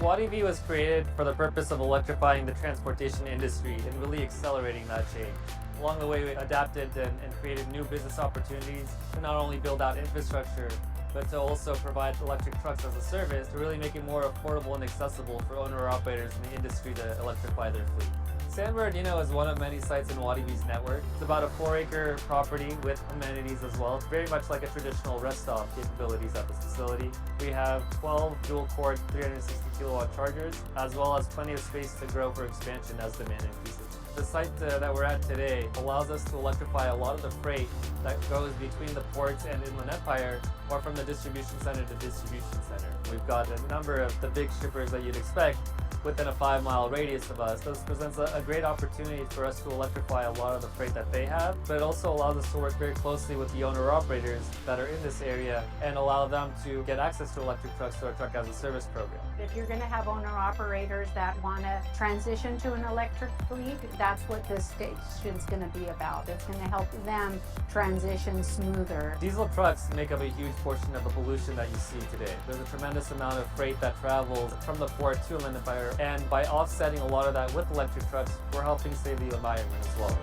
WattEV was created for the purpose of electrifying the transportation industry and really accelerating that change. Along the way, we adapted and created new business opportunities to not only build out infrastructure, but to also provide electric trucks as a service to really make it more affordable and accessible for owner-operators in the industry to electrify their fleet. San Bernardino is one of many sites in Wadi B's network. It's about a 4-acre property with amenities as well. It's very much like a traditional rest stop capabilities at this facility. We have 12 dual-core 360 kilowatt chargers, as well as plenty of space to grow for expansion as demand increases. The site that we're at today allows us to electrify a lot of the freight that goes between the ports and Inland Empire, or from the distribution center to distribution center. We've got a number of the big shippers that you'd expect within a 5-mile radius of us. This presents a great opportunity for us to electrify a lot of the freight that they have, but it also allows us to work very closely with the owner-operators that are in this area and allow them to get access to electric trucks through our Truck as a Service program. If you're going to have owner-operators that want to transition to an electric fleet, that's what this station's going to be about. It's going to help them transition smoother. Diesel trucks make up a huge portion of the pollution that you see today. There's a tremendous amount of freight that travels from the port to Inland Empire, and by offsetting a lot of that with electric trucks, we're helping save the environment as well.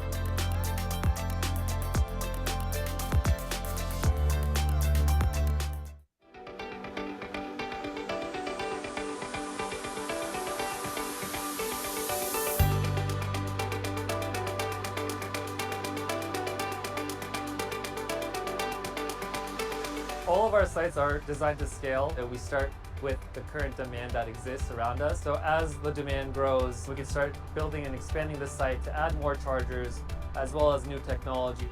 All of our sites are designed to scale. We start with the current demand that exists around us. So as the demand grows, we can start building and expanding the site to add more chargers, as well as new technology.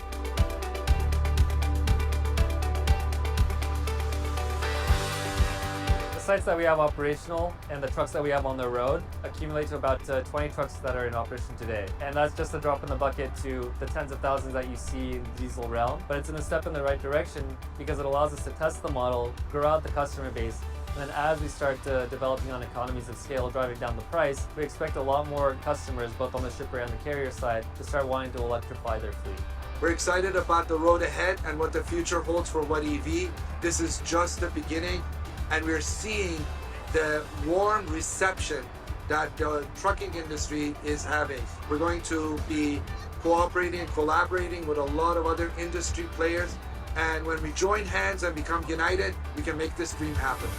The sites that we have operational and the trucks that we have on the road accumulate to about 20 trucks that are in operation today. And that's just a drop in the bucket to the tens of thousands that you see in the diesel realm. But it's in a step in the right direction because it allows us to test the model, grow out the customer base, and then as we start developing on economies of scale, driving down the price, we expect a lot more customers, both on the shipper and the carrier side, to start wanting to electrify their fleet. We're excited about the road ahead and what the future holds for Wadi EV. This is just the beginning, and we're seeing the warm reception that the trucking industry is having. We're going to be cooperating and collaborating with a lot of other industry players, and when we join hands and become united, we can make this dream happen.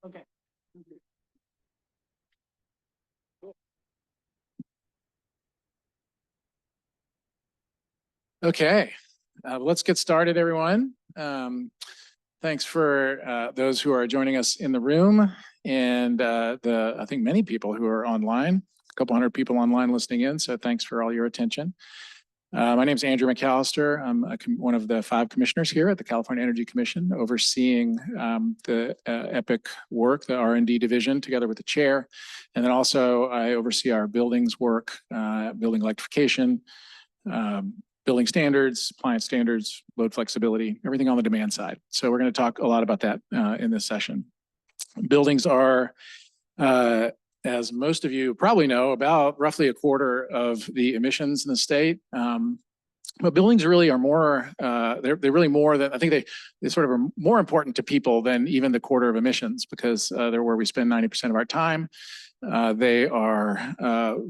Okay. Okay, let's get started, everyone. Thanks for those who are joining us in the room and I think many people who are online, a couple hundred people online listening in. So thanks for all your attention. My name is Andrew McAllister. I'm one of the 5 commissioners here at the California Energy Commission, overseeing the EPIC work, the R&D division, together with the chair. And then also I oversee our buildings work, building electrification, building standards, appliance standards, load flexibility, everything on the demand side. So we're going to talk a lot about that in this session. Buildings are, as most of you probably know, about roughly a quarter of the emissions in the state. But buildings really are more, they're really more than, I think they sort of are more important to people than even the quarter of emissions, because they're where we spend 90% of our time. They are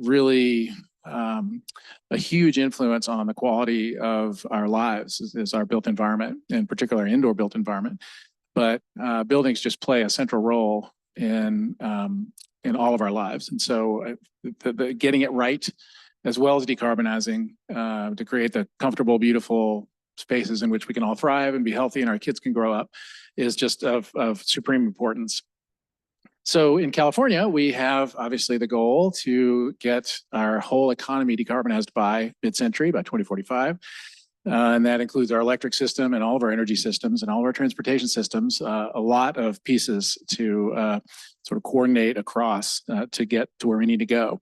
really a huge influence on the quality of our lives, is our built environment, in particular indoor built environment. But buildings just play a central role in all of our lives. And so getting it right, as well as decarbonizing, to create the comfortable, beautiful spaces in which we can all thrive and be healthy and our kids can grow up, is just of supreme importance. So in California, we have obviously the goal to get our whole economy decarbonized by mid-century, by 2045. And that includes our electric system and all of our energy systems and all of our transportation systems, a lot of pieces to sort of coordinate across to get to where we need to go.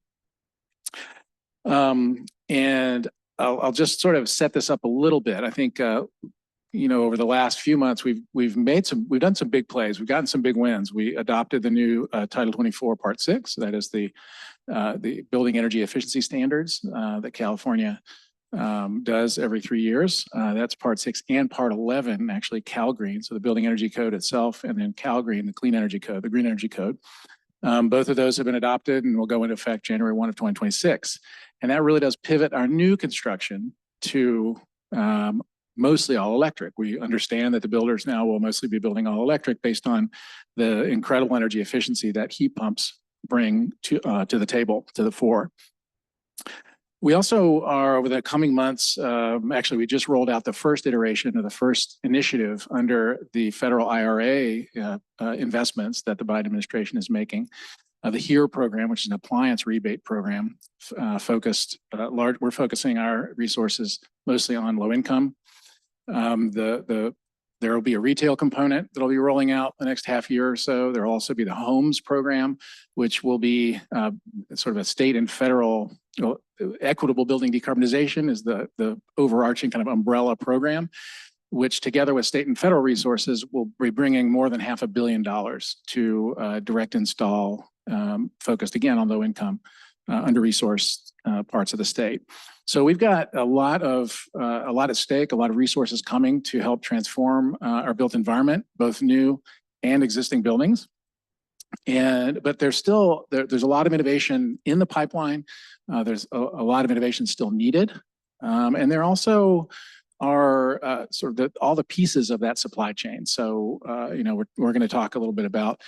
And I'll just sort of set this up a little bit. I think over the last few months, we've done some big plays. We've gotten some big wins. We adopted the new Title 24 Part 6. That is the building energy efficiency standards that California does every 3 years. That's Part 6 and Part 11, actually Cal Green. So the Building Energy Code itself, and then Cal Green, the Clean Energy Code, the Green Energy Code. Both of those have been adopted and will go into effect January 1 of 2026. And that really does pivot our new construction to mostly all electric. We understand that the builders now will mostly be building all electric based on the incredible energy efficiency that heat pumps bring to the table, to the fore. We also are, over the coming months, actually, we just rolled out the first iteration of the first initiative under the federal IRA investments that the Biden administration is making. The HERE program, which is an appliance rebate program, we're focusing our resources mostly on low income. There will be a retail component that'll be rolling out the next half year or so. There will also be the homes program, which will be sort of a state and federal equitable building decarbonization is the overarching kind of umbrella program, which together with state and federal resources will be bringing more than $500 million to direct install, focused again on low income, under-resourced parts of the state. So we've got a lot at stake, a lot of resources coming to help transform our built environment, both new and existing buildings. But there's a lot of innovation in the pipeline. There's a lot of innovation still needed. And there also are all the pieces of that supply chain. So, we're going to talk a little bit about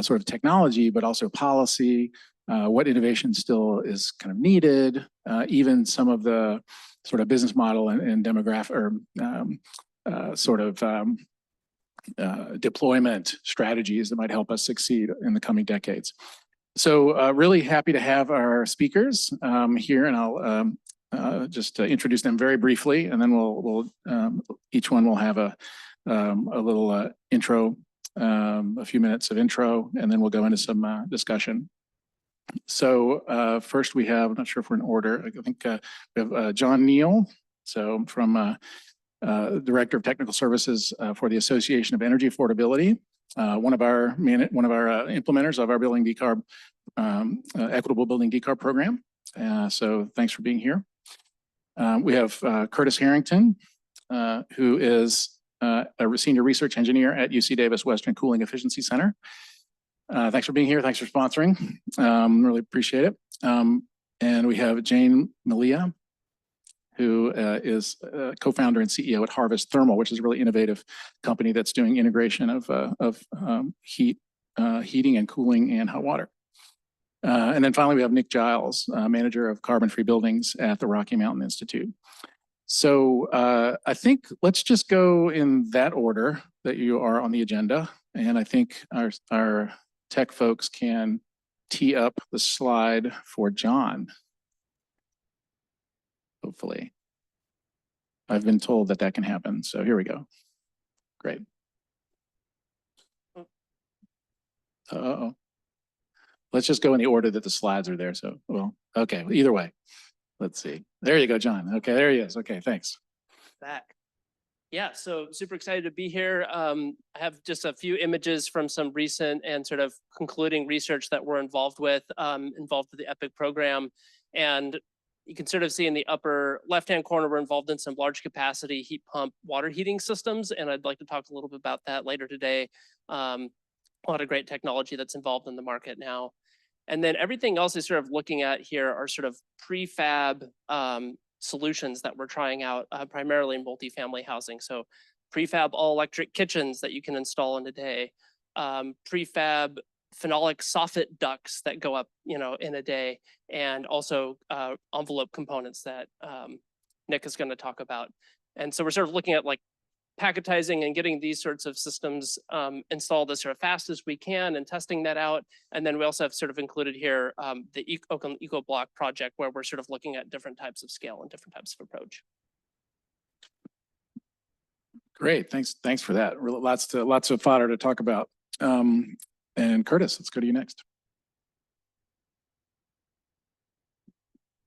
sort of technology, but also policy, what innovation still is kind of needed, even some of the sort of business model and demographic or deployment strategies that might help us succeed in the coming decades. So really happy to have our speakers here, and I'll just introduce them very briefly, and then we'll each one will have a little intro, a few minutes of intro, and then we'll go into some discussion. So first we have, I'm not sure if we're in order, I think we have John Neal, so from Director of Technical Services for the Association of Energy Affordability, one of our implementers of our building decarb, equitable building decarb program. So thanks for being here. We have Curtis Harrington, who is a senior research engineer at UC Davis Western Cooling Efficiency Center. Thanks for being here. Thanks for sponsoring. Really appreciate it. And we have Jane Malia, who is co-founder and CEO at Harvest Thermal, which is a really innovative company that's doing integration of heating and cooling and hot water. And then finally, we have Nick Giles, manager of carbon-free buildings at the Rocky Mountain Institute. So I think let's just go in that order that you are on the agenda. And I think our tech folks can tee up the slide for John. Hopefully. I've been told that that can happen. So here we go. Great. Uh-oh. Let's just go in the order that the slides are there. So, well, okay, either way. Let's see. There you go, John. Okay, there he is. Okay, thanks. Back. Yeah, so super excited to be here. I have just a few images from some recent and sort of concluding research that we're involved with the EPIC program. And you can sort of see in the upper left-hand corner, we're involved in some large capacity heat pump water heating systems. And I'd like to talk a little bit about that later today. A lot of great technology that's involved in the market now. And then everything else is sort of looking at here are sort of prefab solutions that we're trying out primarily in multifamily housing. So prefab all electric kitchens that you can install in a day, prefab phenolic soffit ducts that go up, in a day, and also envelope components that Nick is going to talk about. And so we're sort of looking at like packetizing and getting these sorts of systems installed as sort of fast as we can and testing that out. And then we also have sort of included here the Oakland Eco Block project, where we're sort of looking at different types of scale and different types of approach. Great, thanks for that. Lots of fodder to talk about. And Curtis, let's go to you next.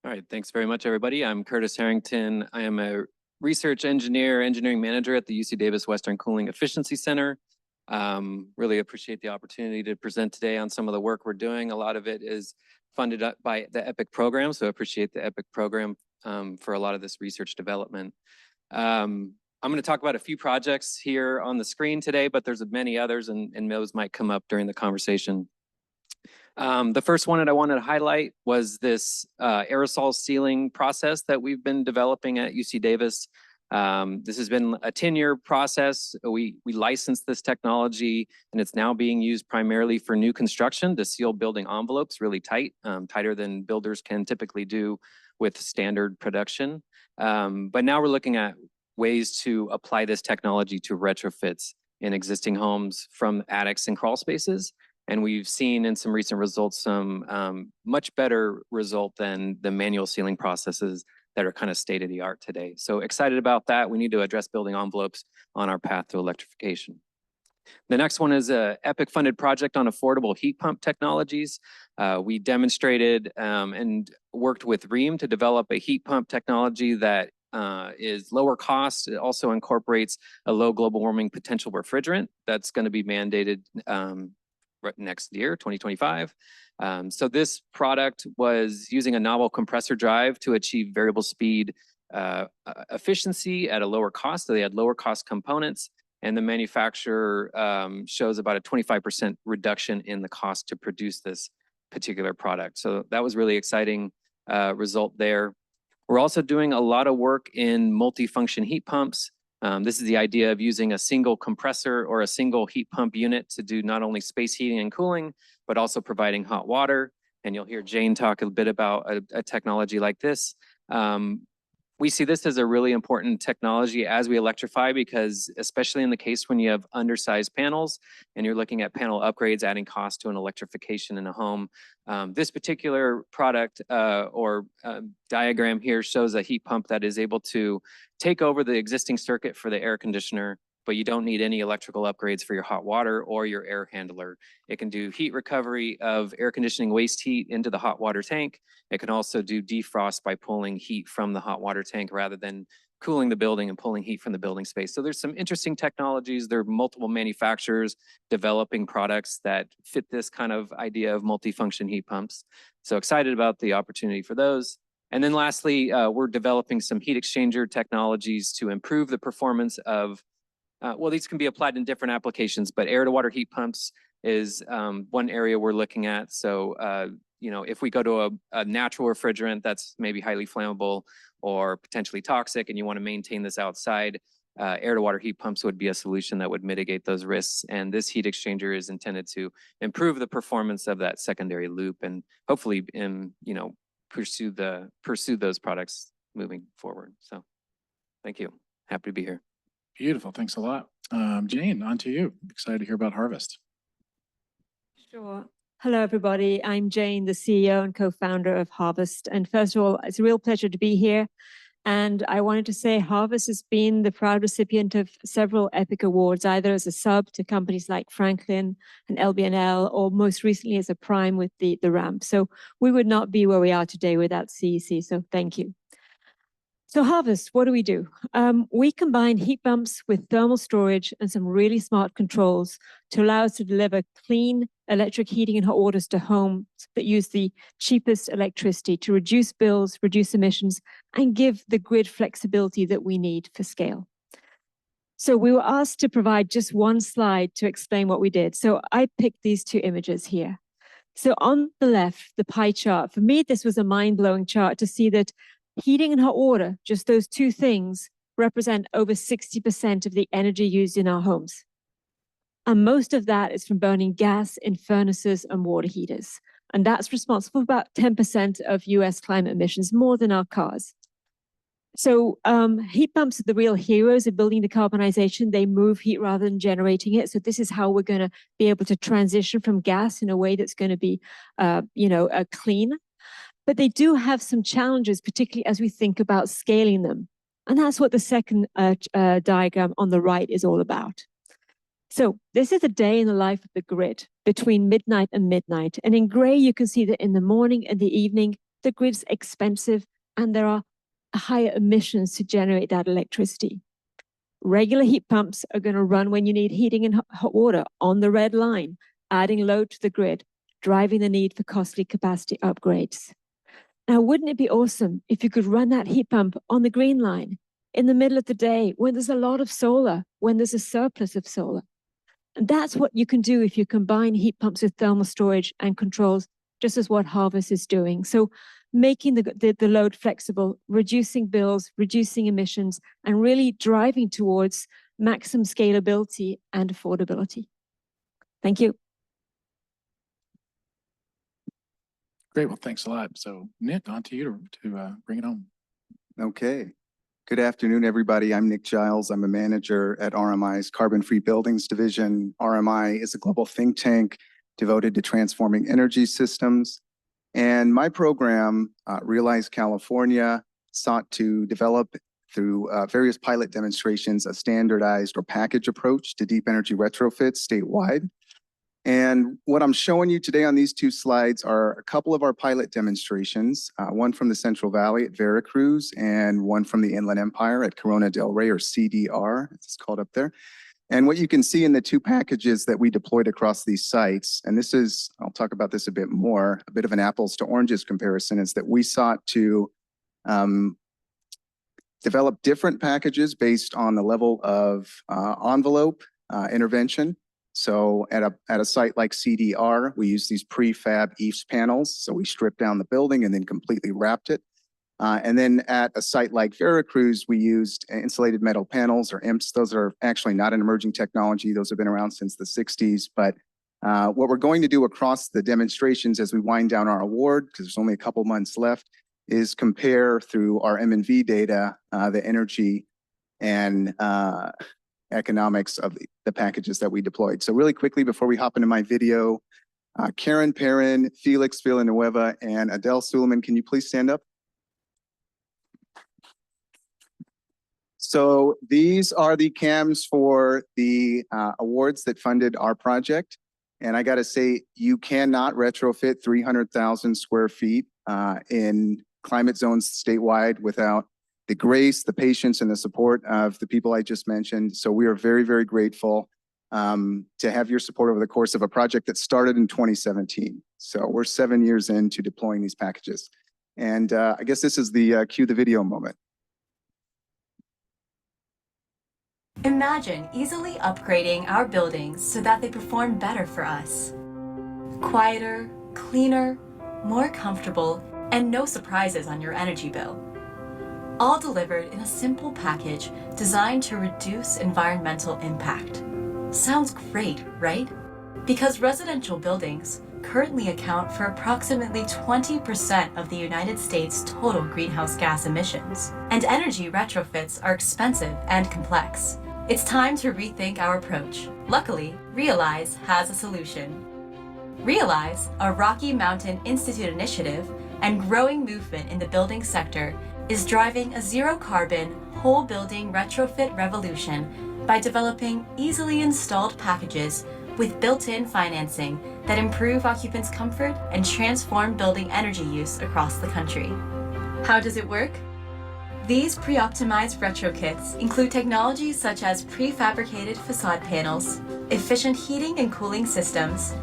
All right, thanks very much, everybody. I'm Curtis Harrington. I am a research engineering manager at the UC Davis Western Cooling Efficiency Center. Really appreciate the opportunity to present today on some of the work we're doing. A lot of it is funded up by the EPIC program, so appreciate the EPIC program for a lot of this research development. I'm going to talk about a few projects here on the screen today, but there's many others, and those might come up during the conversation. The first one that I wanted to highlight was this aerosol sealing process that we've been developing at UC Davis. This has been a 10-year process. We licensed this technology, and it's now being used primarily for new construction to seal building envelopes really tight, tighter than builders can typically do with standard production. But now we're looking at ways to apply this technology to retrofits in existing homes from attics and crawl spaces. And we've seen in some recent results some much better result than the manual sealing processes that are kind of state of the art today. So excited about that. We need to address building envelopes on our path to electrification. The next one is a EPIC funded project on affordable heat pump technologies. We demonstrated and worked with Rheem to develop a heat pump technology that is lower cost. It also incorporates a low global warming potential refrigerant that's going to be mandated next year, 2025. So this product was using a novel compressor drive to achieve variable speed efficiency at a lower cost. So they had lower cost components, and the manufacturer shows about a 25% reduction in the cost to produce this particular product. So that was really exciting result there. We're also doing a lot of work in multifunction heat pumps. This is the idea of using a single compressor or a single heat pump unit to do not only space heating and cooling, but also providing hot water. And you'll hear Jane talk a bit about a technology like this. We see this as a really important technology as we electrify, because especially in the case when you have undersized panels and you're looking at panel upgrades, adding cost to an electrification in a home. This particular product or diagram here shows a heat pump that is able to take over the existing circuit for the air conditioner, but you don't need any electrical upgrades for your hot water or your air handler. It can do heat recovery of air conditioning waste heat into the hot water tank. It can also do defrost by pulling heat from the hot water tank rather than cooling the building and pulling heat from the building space. So there's some interesting technologies. There are multiple manufacturers developing products that fit this kind of idea of multifunction heat pumps. So excited about the opportunity for those. And then lastly, we're developing some heat exchanger technologies to improve the performance of well, these can be applied in different applications, but air to water heat pumps is one area we're looking at. So, if we go to a natural refrigerant that's maybe highly flammable or potentially toxic and you want to maintain this outside, air to water heat pumps would be a solution that would mitigate those risks. And this heat exchanger is intended to improve the performance of that secondary loop and hopefully, pursue those products moving forward. So thank you. Happy to be here. Beautiful. Thanks a lot. Jane, on to you. Excited to hear about Harvest. Sure. Hello, everybody. I'm Jane, the CEO and co-founder of Harvest. And first of all, it's a real pleasure to be here. And I wanted to say Harvest has been the proud recipient of several EPIC awards, either as a sub to companies like Franklin and LBNL, or most recently as a prime with the ramp. So we would not be where we are today without CEC. So thank you. So Harvest, what do? We combine heat pumps with thermal storage and some really smart controls to allow us to deliver clean electric heating and hot waters to homes that use the cheapest electricity to reduce bills, reduce emissions, and give the grid flexibility that we need for scale. So we were asked to provide just one slide to explain what we did. So I picked these two images here. So on the left, the pie chart, for me, this was a mind-blowing chart to see that heating and hot water, just those two things, represent over 60% of the energy used in our homes. And most of that is from burning gas in furnaces and water heaters. And that's responsible for about 10% of US climate emissions, more than our cars. So heat pumps are the real heroes of building decarbonization. They move heat rather than generating it. So this is how we're going to be able to transition from gas in a way that's going to be, clean. But they do have some challenges, particularly as we think about scaling them. And that's what the second diagram on the right is all about. So this is a day in the life of the grid between midnight and midnight. And in gray, you can see that in the morning and the evening, the grid's expensive and there are higher emissions to generate that electricity. Regular heat pumps are going to run when you need heating and hot water on the red line, adding load to the grid, driving the need for costly capacity upgrades. Now, wouldn't it be awesome if you could run that heat pump on the green line in the middle of the day when there's a lot of solar, when there's a surplus of solar? And that's what you can do if you combine heat pumps with thermal storage and controls, just as what Harvest is doing. So making the load flexible, reducing bills, reducing emissions, and really driving towards maximum scalability and affordability. Thank you. Great. Well, thanks a lot. So Nick, on to you to bring it home. Okay. Good afternoon, everybody. I'm Nick Giles. I'm a manager at RMI's Carbon Free Buildings Division. RMI is a global think tank devoted to transforming energy systems. And my program, Realize California, sought to develop through various pilot demonstrations a standardized or package approach to deep energy retrofits statewide. And what I'm showing you today on these two slides are a couple of our pilot demonstrations, one from the Central Valley at Veracruz and one from the Inland Empire at Corona del Rey, or CDR, it's called up there. And what you can see in the two packages that we deployed across these sites, and this is, I'll talk about this a bit more, a bit of an apples to oranges comparison, is that we sought to develop different packages based on the level of envelope intervention. So at a site like CDR, we use these prefab EIFS panels. So we stripped down the building and then completely wrapped it. And then at a site like Veracruz, we used insulated metal panels, or IMPs. Those are actually not an emerging technology. Those have been around since the 60s. But what we're going to do across the demonstrations as we wind down our award, because there's only a couple months left, is compare through our M&V data, the energy and economics of the packages that we deployed. So really quickly, before we hop into my video, Karen Perrin, Felix Villanueva, and Adele Suleiman, can you please stand up? So these are the CAMs for the awards that funded our project. And I gotta say, you cannot retrofit 300,000 square feet in climate zones statewide without the grace, the patience, and the support of the people I just mentioned. So we are very, very grateful to have your support over the course of a project that started in 2017. So we're 7 years into deploying these packages. And I guess this is the cue the video moment. Imagine easily upgrading our buildings so that they perform better for us. Quieter, cleaner, more comfortable, and no surprises on your energy bill. All delivered in a simple package designed to reduce environmental impact. Sounds great, right? Because residential buildings currently account for approximately 20% of the United States' total greenhouse gas emissions, and energy retrofits are expensive and complex. It's time to rethink our approach. Luckily, Realize has a solution. Realize, a Rocky Mountain Institute initiative and growing movement in the building sector, is driving a zero-carbon, whole building retrofit revolution by developing easily installed packages with built-in financing that improve occupants' comfort and transform building energy use across the country. How does it work? These pre-optimized retro kits include technologies such as prefabricated facade panels, efficient heating and cooling systems,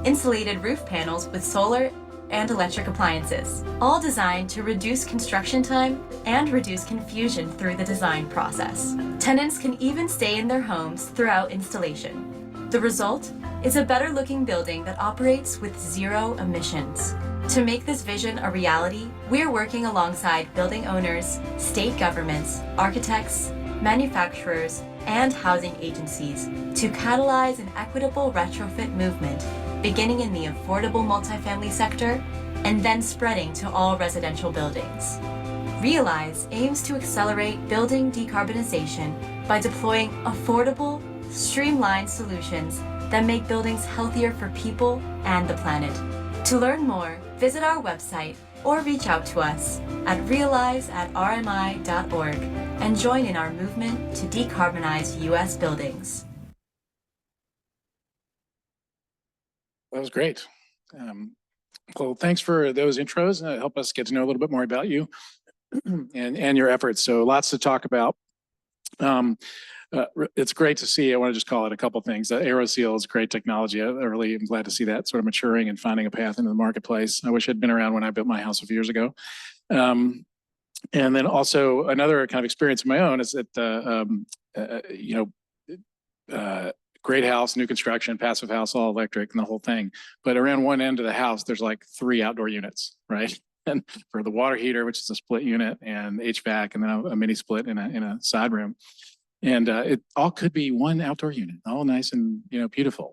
insulated roof panels with solar and electric appliances, all designed to reduce construction time and reduce confusion through the design process. Tenants can even stay in their homes throughout installation. The result is a better-looking building that operates with zero emissions. To make this vision a reality, we're working alongside building owners, state governments, architects, manufacturers, and housing agencies to catalyze an equitable retrofit movement, beginning in the affordable multifamily sector and then spreading to all residential buildings. Realize aims to accelerate building decarbonization by deploying affordable, streamlined solutions that make buildings healthier for people and the planet. To learn more, visit our website or reach out to us at realize@rmi.org and join in our movement to decarbonize U.S. buildings. That was great. Well, thanks for those intros. Help us get to know a little bit more about you and your efforts. So lots to talk about. It's great to see. I want to just call it a couple things. AeroSeal is great technology. I really am glad to see that sort of maturing and finding a path into the marketplace. I wish I'd been around when I built my house a few years ago. And then also another kind of experience of my own is that, great house, new construction, passive house, all electric and the whole thing. But around one end of the house, there's like 3 outdoor units, right? And for the water heater, which is a split unit, and HVAC, and then a mini split in a side room. And it all could be one outdoor unit, all nice and beautiful,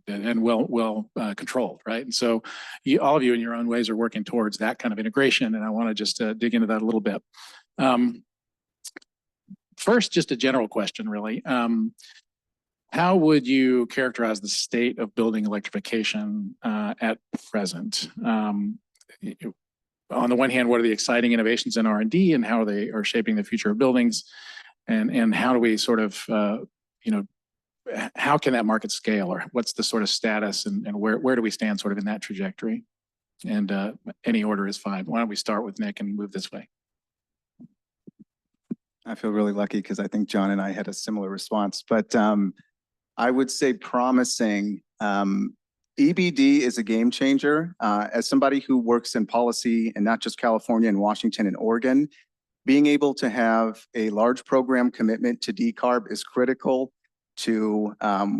and well controlled, right? And so all of you in your own ways are working towards that kind of integration, and I want to just dig into that a little bit. First, just a general question, really. How would you characterize the state of building electrification at present? On the one hand, what are the exciting innovations in R&D, and how they are shaping the future of buildings? And how do we sort of, how can that market scale, or what's the sort of status, and where do we stand sort of in that trajectory? And any order is fine. Why don't we start with Nick and move this way? I feel really lucky because I think John and I had a similar response, but I would say promising. EBD is a game changer. As somebody who works in policy in not just California and Washington and Oregon, being able to have a large program commitment to decarb is critical to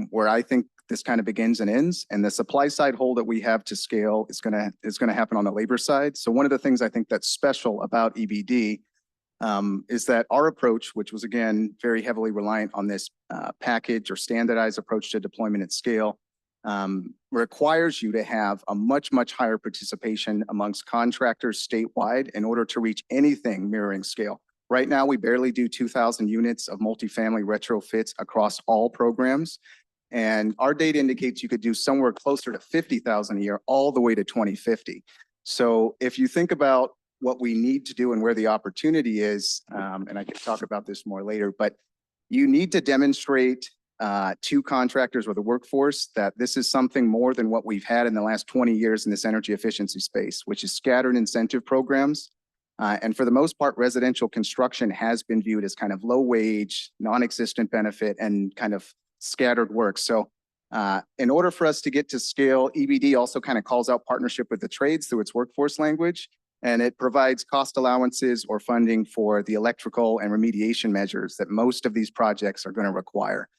where I think this kind of begins and ends. And the supply side hole that we have to scale is going to happen on the labor side. So one of the things I think that's special about EBD is that our approach, which was again very heavily reliant on this package or standardized approach to deployment at scale, requires you to have a much higher participation amongst contractors statewide in order to reach anything mirroring scale. Right now, we barely do 2,000 units of multifamily retrofits across all programs. And our data indicates you could do somewhere closer to 50,000 a year all the way to 2050. So if you think about what we need to do and where the opportunity is, and I can talk about this more later, but you need to demonstrate to contractors or the workforce that this is something more than what we've had in the last 20 years in this energy efficiency space, which is scattered incentive programs. And for the most part, residential construction has been viewed as kind of low wage, non-existent benefit, and kind of scattered work. So in order for us to get to scale, EBD also kind of calls out partnership with the trades through its workforce language. And it provides cost allowances or funding for the electrical and remediation measures that most of these projects are going to require.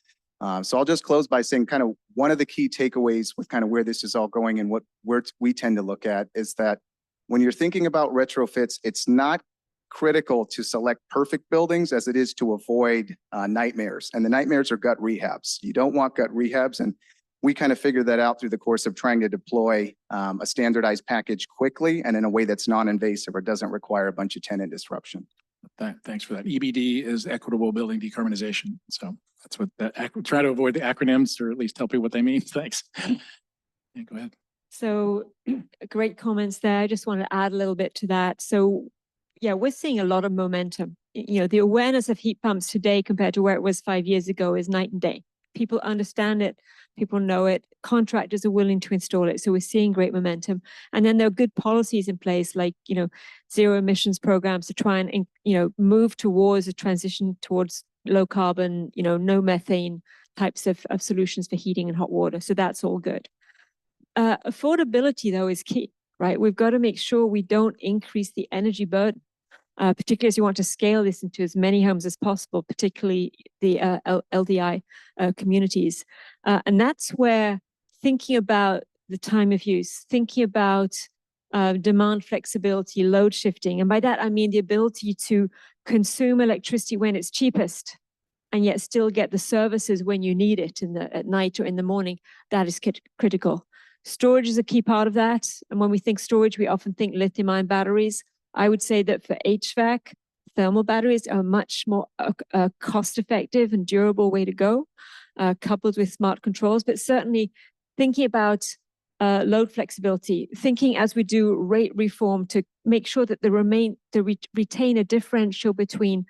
So I'll just close by saying kind of one of the key takeaways with kind of where this is all going and what we tend to look at is that when you're thinking about retrofits, it's not critical to select perfect buildings as it is to avoid nightmares. And the nightmares are gut rehabs. You don't want gut rehabs. And we kind of figured that out through the course of trying to deploy a standardized package quickly and in a way that's non-invasive or doesn't require a bunch of tenant disruption. Thanks for that. EBD is equitable building decarbonization. So that's what try to avoid the acronyms or at least tell people what they mean. Thanks. Yeah, go ahead. So great comments there. I just want to add a little bit to that. So yeah, we're seeing a lot of momentum. You know, the awareness of heat pumps today compared to where it was 5 years ago is night and day. People understand it. People know it. Contractors are willing to install it. So we're seeing great momentum. And then there are good policies in place, like, you know, zero emissions programs to try and, you know, move towards a transition towards low carbon, you know, no methane types of solutions for heating and hot water. So that's all good. Affordability, though, is key, right? We've got to make sure we don't increase the energy burden, particularly as you want to scale this into as many homes as possible, particularly the LDI communities. And that's where thinking about the time of use, thinking about demand flexibility, load shifting, and by that I mean the ability to consume electricity when it's cheapest and yet still get the services when you need it at night or in the morning, that is critical. Storage is a key part of that. And when we think storage, we often think lithium-ion batteries. I would say that for HVAC, thermal batteries are a much more cost-effective and durable way to go, coupled with smart controls. But certainly thinking about load flexibility, thinking as we do rate reform to make sure that retain a differential between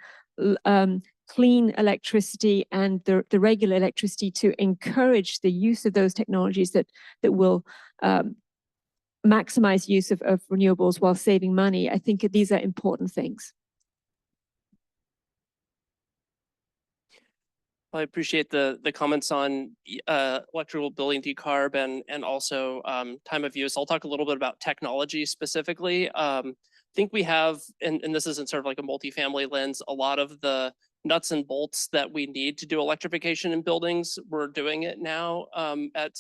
clean electricity and the regular electricity to encourage the use of those technologies that will maximize use of renewables while saving money. I think these are important things. I appreciate the comments on electrical building decarb and also time of use. I'll talk a little bit about technology specifically. I think we have, and this isn't sort of like a multifamily lens, a lot of the nuts and bolts that we need to do electrification in buildings. We're doing it now at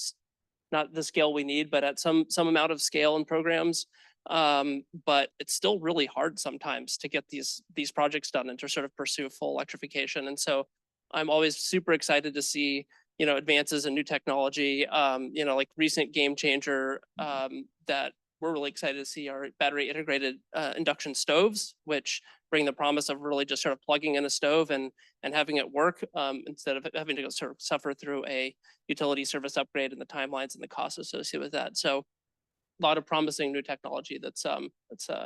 not the scale we need, but at some amount of scale and programs. But it's still really hard sometimes to get these projects done and to sort of pursue full electrification. And so I'm always super excited to see, you know, advances in new technology, you know, like recent game changer that we're really excited to see are battery integrated induction stoves, which bring the promise of really just sort of plugging in a stove and having it work instead of having to go sort of suffer through a utility service upgrade and the timelines and the costs associated with that. So a lot of promising new technology that's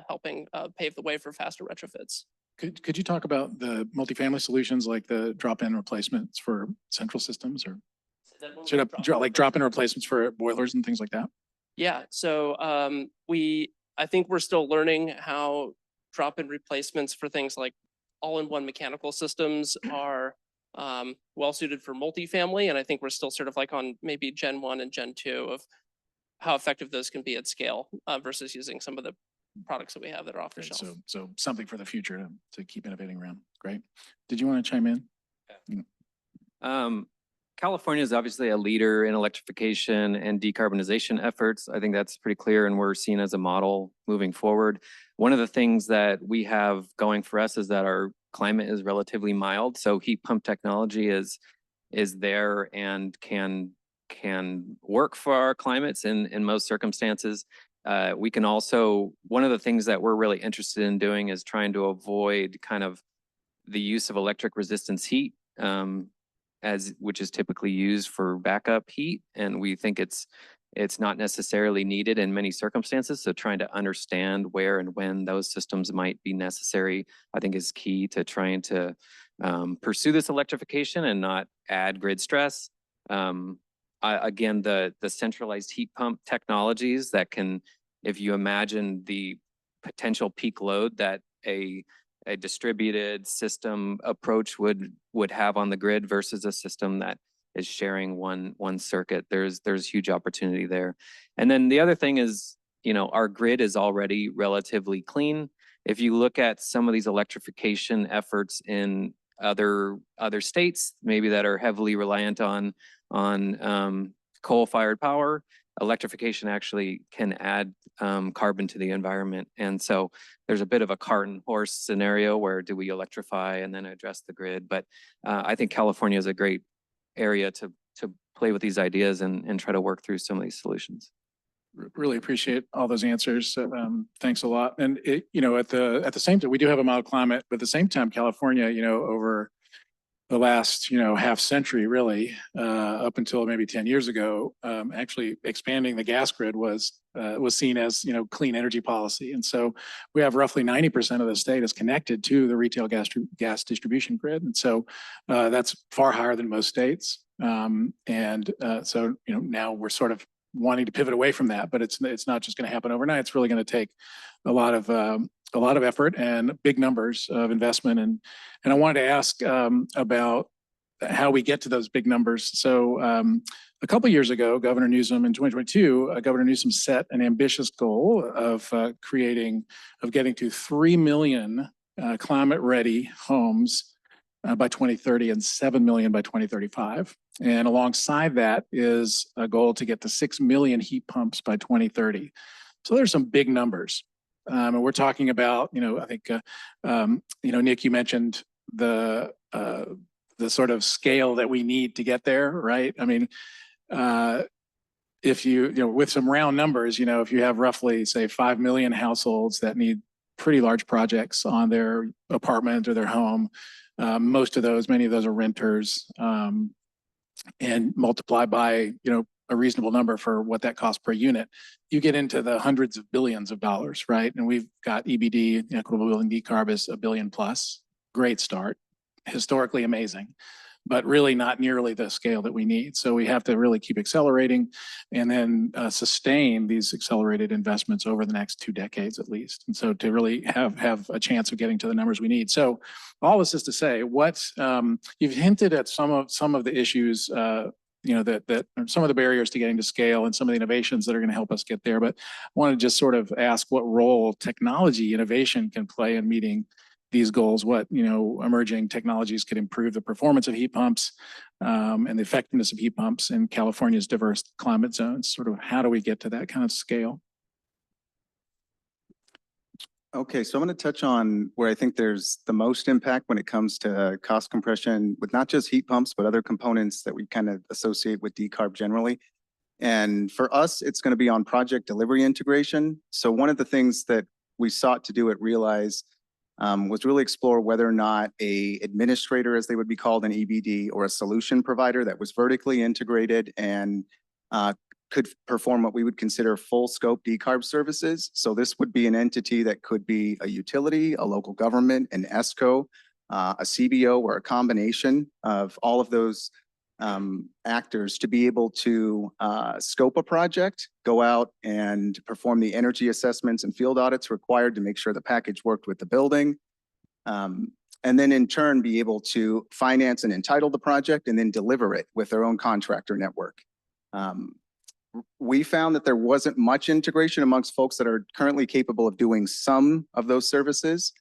helping pave the way for faster retrofits. Could you talk about the multifamily solutions like the drop-in replacements for central systems or like drop-in replacements for boilers and things like that? Yeah, so I think we're still learning how drop-in replacements for things like all-in-one mechanical systems are well suited for multifamily. And I think we're still sort of like on maybe Gen 1 and Gen 2 of how effective those can be at scale versus using some of the products that we have that are off the shelf. So something for the future to keep innovating around. Great. Did you want to chime in? California is obviously a leader in electrification and decarbonization efforts. I think that's pretty clear, and we're seen as a model moving forward. One of the things that we have going for us is that our climate is relatively mild, so heat pump technology is there and can work for our climates in most circumstances. We can also, one of the things that we're really interested in doing is trying to avoid kind of the use of electric resistance heat, which is typically used for backup heat, and we think it's not necessarily needed in many circumstances. So trying to understand where and when those systems might be necessary, I think is key to trying to pursue this electrification and not add grid stress. Again, the centralized heat pump technologies that can, if you imagine the potential peak load that a distributed system approach would have on the grid versus a system that is sharing one circuit, there's huge opportunity there. And then the other thing is our grid is already relatively clean. If you look at some of these electrification efforts in other states, maybe that are heavily reliant on coal-fired power, electrification actually can add carbon to the environment. And so there's a bit of a cart and horse scenario where do we electrify and then address the grid? But I think California is a great area to play with these ideas and try to work through some of these solutions. Really appreciate all those answers. Thanks a lot. And at the same time, we do have a mild climate, but at the same time, California, over the last, half century, really, up until maybe 10 years ago, actually expanding the gas grid was seen as, clean energy policy. And so we have roughly 90% of the state is connected to the retail gas distribution grid. And so that's far higher than most states. So now we're sort of wanting to pivot away from that, but it's not just going to happen overnight. It's really going to take a lot of effort and big numbers of investment. And I wanted to ask about how we get to those big numbers. So a couple of years ago, Governor Newsom in 2022, Governor Newsom set an ambitious goal of getting to 3 million climate-ready homes by 2030 and 7 million by 2035. And alongside that is a goal to get to 6 million heat pumps by 2030. So there's some big numbers. And we're talking about, I think, Nick, you mentioned the sort of scale that we need to get there, right? I mean, if with some round numbers, if you have roughly, say, 5 million households that need pretty large projects on their apartment or their home, many of those are renters, and multiply by, a reasonable number for what that costs per unit, you get into the hundreds of billions of dollars, right? And we've got EBD, equitable building decarb, is $1 billion plus. Great start, historically amazing, but really not nearly the scale that we need. So we have to really keep accelerating and then sustain these accelerated investments over the next 2 decades at least. And so to really have a chance of getting to the numbers we need. So all this is to say, you've hinted at some of the issues, that some of the barriers to getting to scale and some of the innovations that are going to help us get there. But I want to just sort of ask what role technology innovation can play in meeting these goals, what emerging technologies could improve the performance of heat pumps and the effectiveness of heat pumps in California's diverse climate zones. Sort of how do we get to that kind of scale? Okay, so I'm going to touch on where I think there's the most impact when it comes to cost compression with not just heat pumps, but other components that we kind of associate with decarb generally. And for us, it's going to be on project delivery integration. So one of the things that we sought to do at Realize was really explore whether or not a administrator, as they would be called in EBD, or a solution provider that was vertically integrated and could perform what we would consider full scope decarb services. So this would be an entity that could be a utility, a local government, an ESCO, a CBO, or a combination of all of those actors to be able to scope a project, go out and perform the energy assessments and field audits required to make sure the package worked with the building. And then in turn be able to finance and entitle the project and then deliver it with their own contractor network. We found that there wasn't much integration amongst folks that are currently capable of doing some of those services.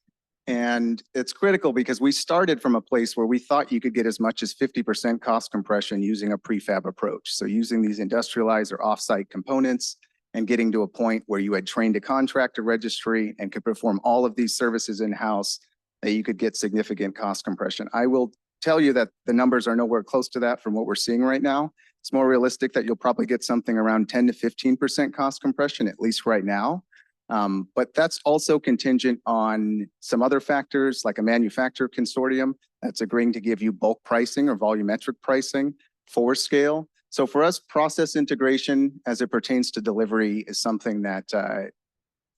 And it's critical because we started from a place where we thought you could get as much as 50% cost compression using a prefab approach. So using these industrialized or offsite components and getting to a point where you had trained a contractor registry and could perform all of these services in-house, that you could get significant cost compression. I will tell you that the numbers are nowhere close to that from what we're seeing right now. It's more realistic that you'll probably get something around 10 to 15% cost compression, at least right now. But that's also contingent on some other factors like a manufacturer consortium that's agreeing to give you bulk pricing or volumetric pricing for scale. So for us, process integration as it pertains to delivery is something that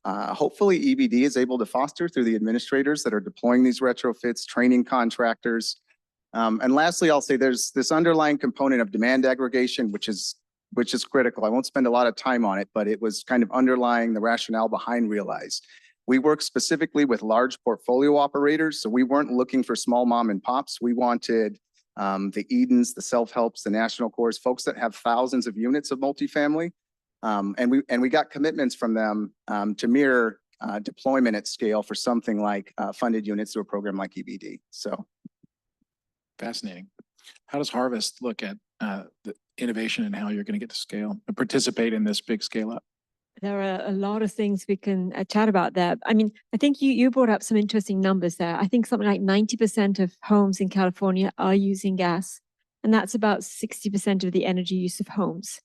hopefully EBD is able to foster through the administrators that are deploying these retrofits, training contractors. And lastly, I'll say there's this underlying component of demand aggregation, which is critical. I won't spend a lot of time on it, but it was kind of underlying the rationale behind Realize. We work specifically with large portfolio operators, so we weren't looking for small mom and pops. We wanted the Edens, the Self-Helps, the National Cores, folks that have thousands of units of multifamily. And we got commitments from them to mirror deployment at scale for something like funded units through a program like EBD. So Fascinating. How does Harvest look at the innovation and how you're going to get to scale and participate in this big scale up? There are a lot of things we can chat about there. I mean, I think you brought up some interesting numbers there. I think something like 90% of homes in California are using gas, and that's about 60% of the energy use of homes.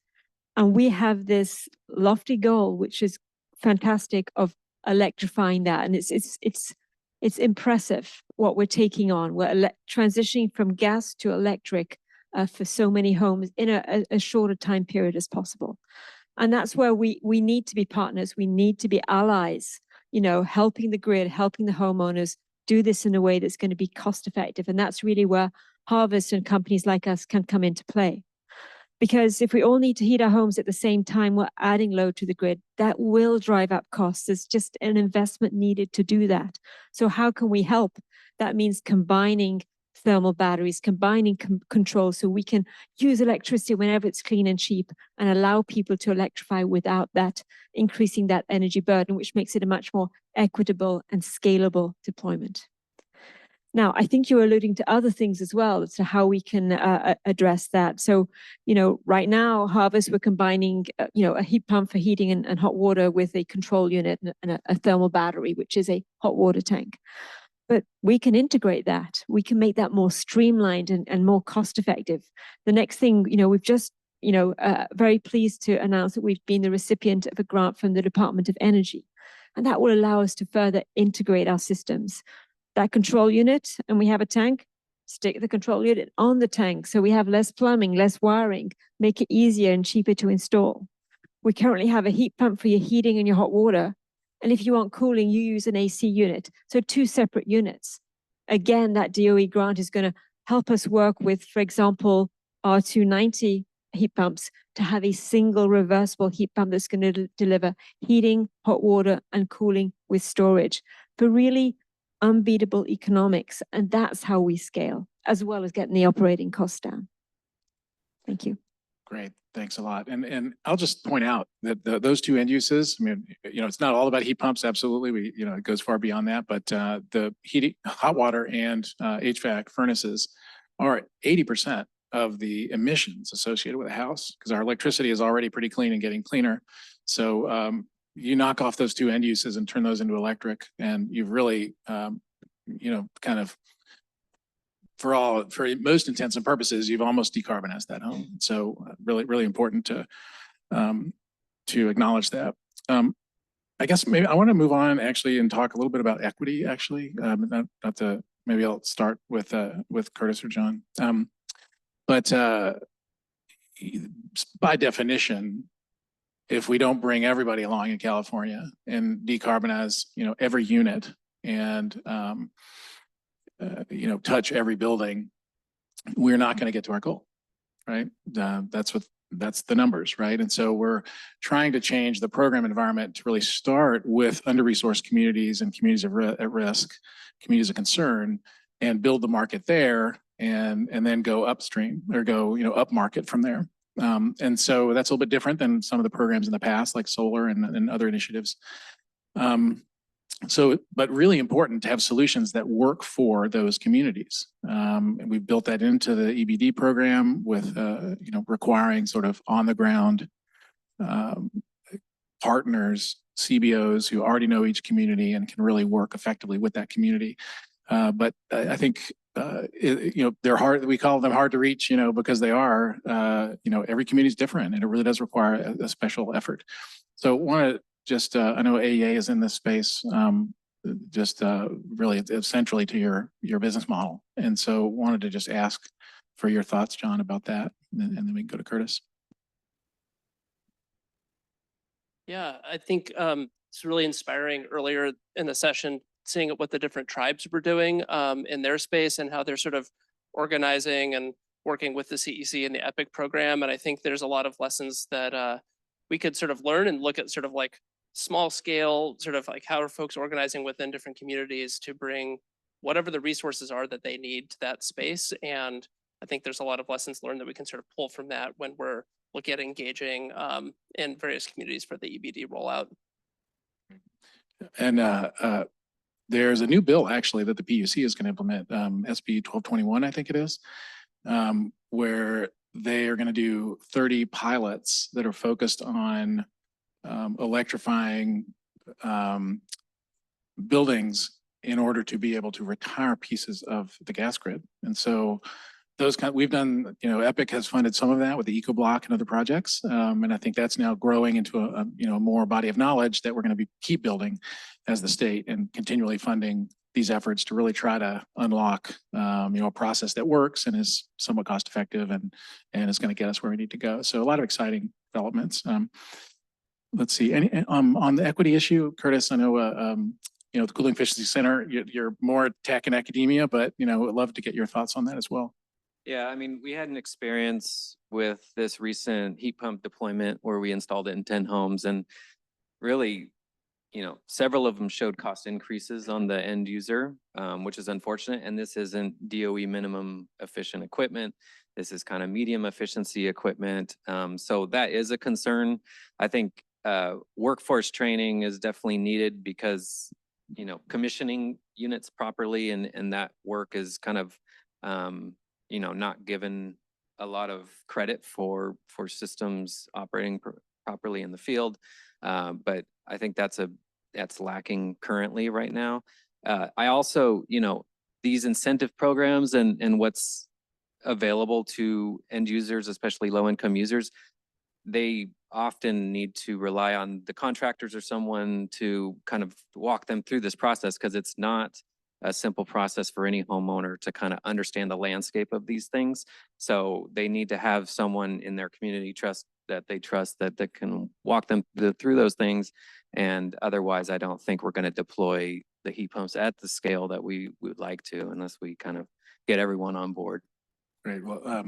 And we have this lofty goal, which is fantastic, of electrifying that. And it's impressive what we're taking on. We're transitioning from gas to electric for so many homes in a shorter time period as possible. And that's where we need to be partners. We need to be allies, you know, helping the grid, helping the homeowners do this in a way that's going to be cost effective. And that's really where Harvest and companies like us can come into play. Because if we all need to heat our homes at the same time, we're adding load to the grid. That will drive up costs. There's just an investment needed to do that. So how can we help? That means combining thermal batteries, combining control so we can use electricity whenever it's clean and cheap and allow people to electrify without that increasing that energy burden, which makes it a much more equitable and scalable deployment. Now, I think you're alluding to other things as well as to how we can address that. So, you know, right now, Harvest, we're combining, you know, a heat pump for heating and hot water with a control unit and a thermal battery, which is a hot water tank. But we can integrate that. We can make that more streamlined and more cost effective. The next thing, you know, we've just, you know, very pleased to announce that we've been the recipient of a grant from the Department of Energy. And that will allow us to further integrate our systems. That control unit, and we have a tank, stick the control unit on the tank. So we have less plumbing, less wiring, make it easier and cheaper to install. We currently have a heat pump for your heating and your hot water. And if you want cooling, you use an AC unit. So 2 separate units. Again, that DOE grant is going to help us work with, for example, R290 heat pumps to have a single reversible heat pump that's going to deliver heating, hot water, and cooling with storage for really unbeatable economics. And that's how we scale, as well as getting the operating costs down. Thank you. Great. Thanks a lot. And I'll just point out that those 2 end uses, I mean, you know, it's not all about heat pumps. Absolutely. You know, it goes far beyond that, but the heating, hot water and HVAC furnaces are 80% of the emissions associated with a house because our electricity is already pretty clean and getting cleaner. So you knock off those 2 end uses and turn those into electric, and you've really, you know, kind of, for most intents and purposes, you've almost decarbonized that home. So really, really important to acknowledge that. I guess maybe I want to move on actually and talk a little bit about equity. Actually, maybe I'll start with Curtis or John. But by definition, if we don't bring everybody along in California and decarbonize, you know, every unit and you know, touch every building, we're not going to get to our goal, right? That's the numbers, right? And so we're trying to change the program environment to really start with under-resourced communities and communities at risk, communities of concern, and build the market there, and then go upstream or go, you know, up market from there. And so that's a little bit different than some of the programs in the past, like solar and other initiatives. But really important to have solutions that work for those communities. And we've built that into the EBD program with, you know, requiring sort of on the ground partners, CBOs who already know each community and can really work effectively with that community. But I think, you know, they're hard, we call them hard to reach, you know, because they are, you know, every community is different and it really does require a special effort. So want to just, I know AEA is in this space, just really centrally to your business model. And so wanted to just ask for your thoughts, John, about that. And then we can go to Curtis. Yeah, I think it's really inspiring earlier in the session, seeing what the different tribes were doing in their space and how they're sort of organizing and working with the CEC and the EPIC program. And I think there's a lot of lessons that we could sort of learn and look at sort of like small scale, sort of like how are folks organizing within different communities to bring whatever the resources are that they need to that space. And I think there's a lot of lessons learned that we can sort of pull from that when we're look at engaging in various communities for the EBD rollout. And there's a new bill actually that the PUC is going to implement, SB 1221, I think it is, where they are going to do 30 pilots that are focused on electrifying buildings in order to be able to retire pieces of the gas grid. And so we've done, EPIC has funded some of that with the Eco Block and other projects. And I think that's now growing into a more body of knowledge that we're going to keep building as the state and continually funding these efforts to really try to unlock, a process that works and is somewhat cost effective and is going to get us where we need to go. So a lot of exciting developments. Let's see, on the equity issue, Curtis, I know, the Cooling Efficiency Center, you're more tech and academia, but, I'd love to get your thoughts on that as well. Yeah, I mean, we had an experience with this recent heat pump deployment where we installed it in 10 homes, and really, several of them showed cost increases on the end user, which is unfortunate. And this isn't DOE minimum efficient equipment. This is kind of medium efficiency equipment. So that is a concern. I think workforce training is definitely needed because, commissioning units properly and that work is kind of, not given a lot of credit for systems operating properly in the field. But I think that's lacking currently right now. I also, these incentive programs and what's available to end users, especially low income users, they often need to rely on the contractors or someone to kind of walk them through this process, because it's not a simple process for any homeowner to kind of understand the landscape of these things. So they need to have someone in their community that they trust that can walk them through those things. And otherwise, I don't think we're going to deploy the heat pumps at the scale that we would like to, unless we kind of get everyone on board. Great. Well,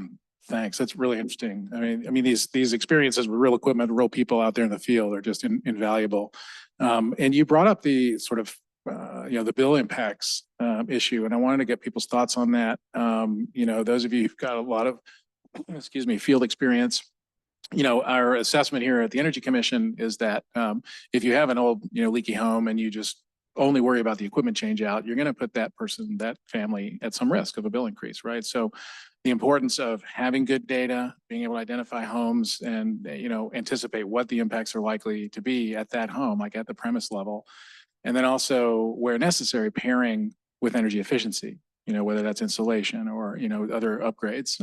thanks. That's really interesting. I mean, these experiences with real equipment, real people out there in the field are just invaluable. And you brought up the sort of, the bill impacts issue, and I wanted to get people's thoughts on that. Those of you who've got a lot of, field experience, our assessment here at the Energy Commission is that if you have an old, leaky home and you just only worry about the equipment change out, you're going to put that person, that family at some risk of a bill increase, right? So the importance of having good data, being able to identify homes and, anticipate what the impacts are likely to be at that home, like at the premise level. And then also where necessary, pairing with energy efficiency, whether that's insulation or, other upgrades.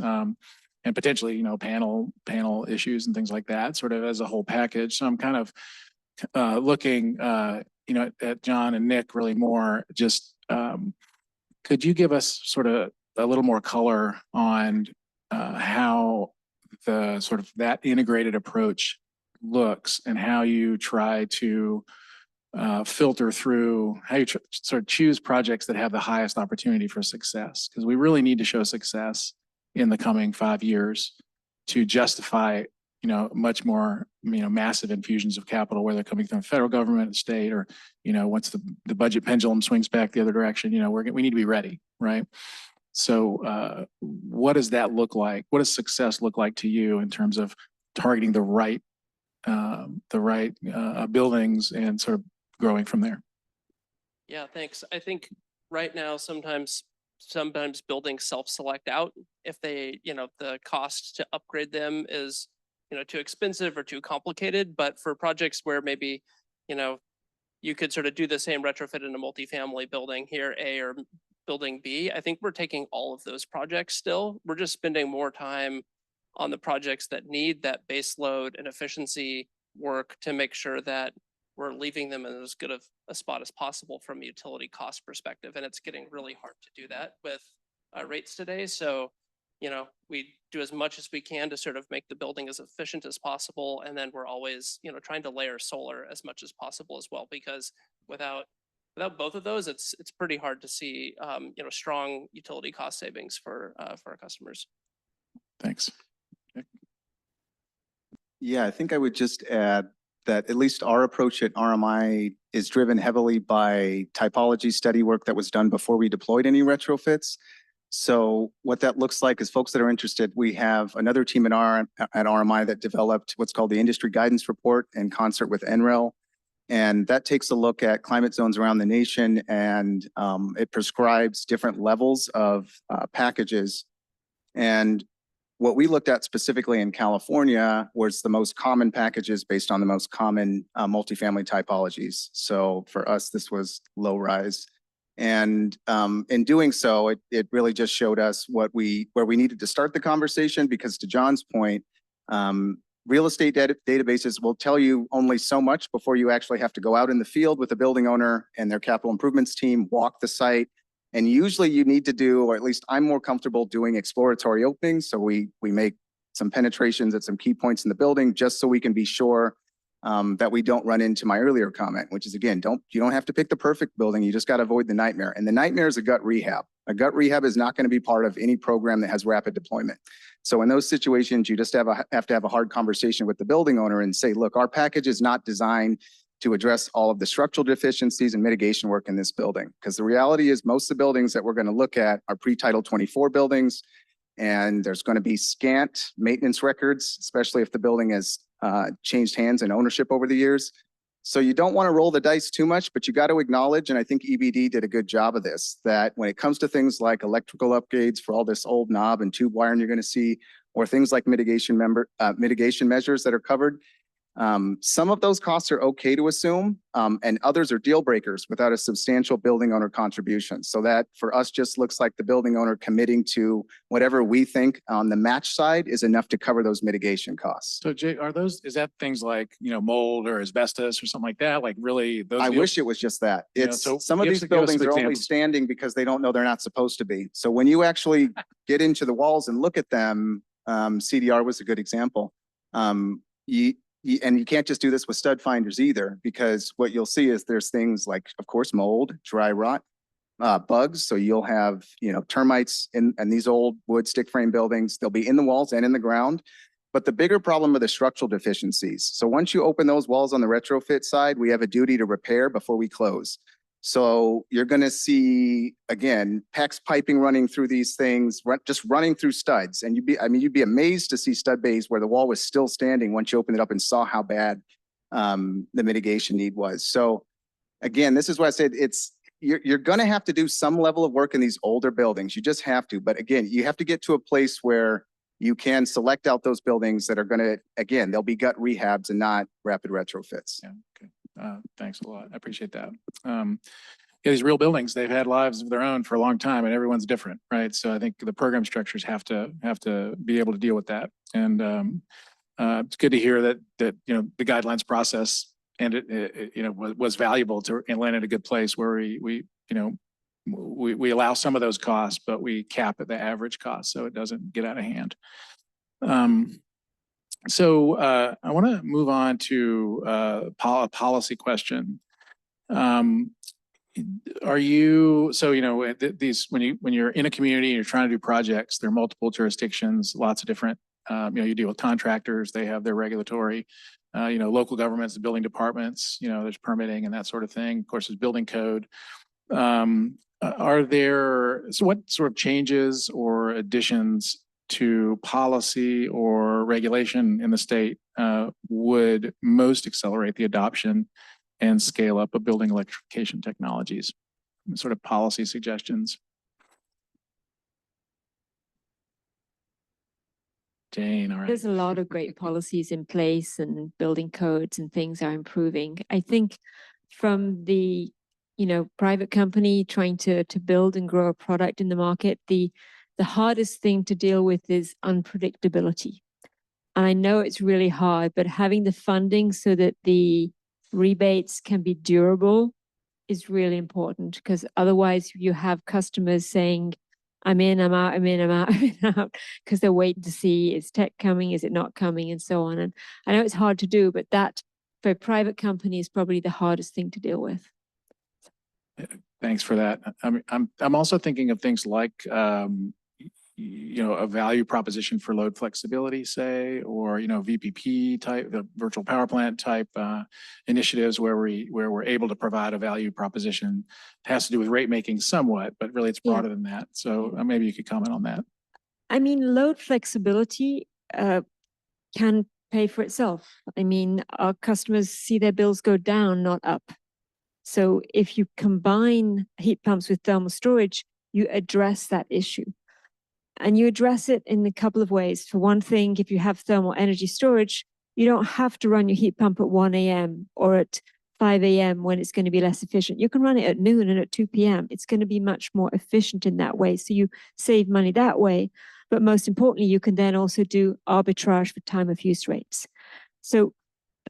And potentially, panel issues and things like that, sort of as a whole package. So I'm kind of looking, at John and Nick really more. Just could you give us sort of a little more color on how the sort of that integrated approach looks and how you try to filter through, how you sort of choose projects that have the highest opportunity for success? Because we really need to show success in the coming 5 years to justify, much more, massive infusions of capital, whether coming from the federal government, the state, or, once the budget pendulum swings back the other direction, we need to be ready, right? So what does that look like? What does success look like to you in terms of targeting the right buildings and sort of growing from there? Yeah, thanks. I think right now, sometimes buildings self-select out if they, the cost to upgrade them is, too expensive or too complicated. But for projects where maybe, you could sort of do the same retrofit in a multifamily building here, A, or building B, I think we're taking all of those projects still. We're just spending more time on the projects that need that base load and efficiency work to make sure that we're leaving them in as good of a spot as possible from a utility cost perspective. And it's getting really hard to do that with rates today. So, we do as much as we can to sort of make the building as efficient as possible. And then we're always, trying to layer solar as much as possible as well, because without both of those, it's pretty hard to see, strong utility cost savings for our customers. Thanks. Yeah, I think I would just add that at least our approach at RMI is driven heavily by typology study work that was done before we deployed any retrofits. So what that looks like is folks that are interested, we have another team at RMI that developed what's called the Industry Guidance Report in concert with NREL. And that takes a look at climate zones around the nation, and it prescribes different levels of packages. And what we looked at specifically in California was the most common packages based on the most common multifamily typologies. So for us, this was low rise. And in doing so, it really just showed us where we needed to start the conversation, because to John's point, real estate databases will tell you only so much before you actually have to go out in the field with the building owner and their capital improvements team, walk the site. And usually you need to do, or at least I'm more comfortable doing exploratory openings. So we make some penetrations at some key points in the building just so we can be sure that we don't run into my earlier comment, which is, again, you don't have to pick the perfect building. You just got to avoid the nightmare. And the nightmare is a gut rehab. A gut rehab is not going to be part of any program that has rapid deployment. So in those situations, you just have to have a hard conversation with the building owner and say, look, our package is not designed to address all of the structural deficiencies and mitigation work in this building. Because the reality is most of the buildings that we're going to look at are pre-Title 24 buildings, and there's going to be scant maintenance records, especially if the building has changed hands and ownership over the years. So you don't want to roll the dice too much, but you got to acknowledge, and I think EBD did a good job of this, that when it comes to things like electrical upgrades for all this old knob and tube wiring you're going to see, or things like mitigation measures that are covered, some of those costs are okay to assume, and others are deal breakers without a substantial building owner contribution. So that for us just looks like the building owner committing to whatever we think on the match side is enough to cover those mitigation costs. So Jay, is that things like, mold or asbestos or something like that? Like really those? I wish it was just that. It's so some of give these us buildings some are only examples. standing because they don't know they're not supposed to be. So when you actually get into the walls and look at them, CDR was a good example. And you can't just do this with stud finders either, because what you'll see is there's things like, of course, mold, dry rot, bugs. So you'll have, termites in these old wood stick frame buildings. They'll be in the walls and in the ground. But the bigger problem are the structural deficiencies. So once you open those walls on the retrofit side, we have a duty to repair before we close. So you're going to see, again, PEX piping running through these things, just running through studs. And you'd be amazed to see stud bays where the wall was still standing once you opened it up and saw how bad the mitigation need was. So again, this is why I said you're going to have to do some level of work in these older buildings. You just have to. But again, you have to get to a place where you can select out those buildings that are going to, again, they'll be gut rehabs and not rapid retrofits. Yeah, okay. Thanks a lot. I appreciate that. These real buildings, they've had lives of their own for a long time, and everyone's different, right? So I think the program structures have to be able to deal with that. And it's good to hear that the guidelines process and it was valuable and land in a good place where we allow some of those costs, but we cap at the average cost so it doesn't get out of hand. So I want to move on to a policy question. Are you, these, when you're in a community and you're trying to do projects, there are multiple jurisdictions, lots of different, you deal with contractors, they have their regulatory, local governments, the building departments, there's permitting and that sort of thing. Of course, there's building code. So what sort of changes or additions to policy or regulation in the state would most accelerate the adoption and scale up of building electrification technologies? Sort of policy suggestions. Jane, all right. There's a lot of great policies in place and building codes and things are improving. I think from the private company trying to build and grow a product in the market, the hardest thing to deal with is unpredictability. And I know it's really hard, but having the funding so that the rebates can be durable is really important, because otherwise you have customers saying, I'm in, I'm out, I'm in, I'm out, I'm in, I'm out, because they're waiting to see, is tech coming, is it not coming, and so on. And I know it's hard to do, but that for a private company is probably the hardest thing to deal with. Thanks for that. I'm also thinking of things like a value proposition for load flexibility, say, or, VPP type, the virtual power plant type initiatives where we're able to provide a value proposition. It has to do with rate making somewhat, but really it's broader than that. So maybe you could comment on that. I mean, load flexibility can pay for itself. I mean, our customers see their bills go down, not up. So if you combine heat pumps with thermal storage, you address that issue. And you address it in a couple of ways. For one thing, if you have thermal energy storage, you don't have to run your heat pump at 1 a.m. or at 5 a.m. when it's going to be less efficient. You can run it at noon and at 2 p.m. It's going to be much more efficient in that way. So you save money that way. But most importantly, you can then also do arbitrage for time of use rates. So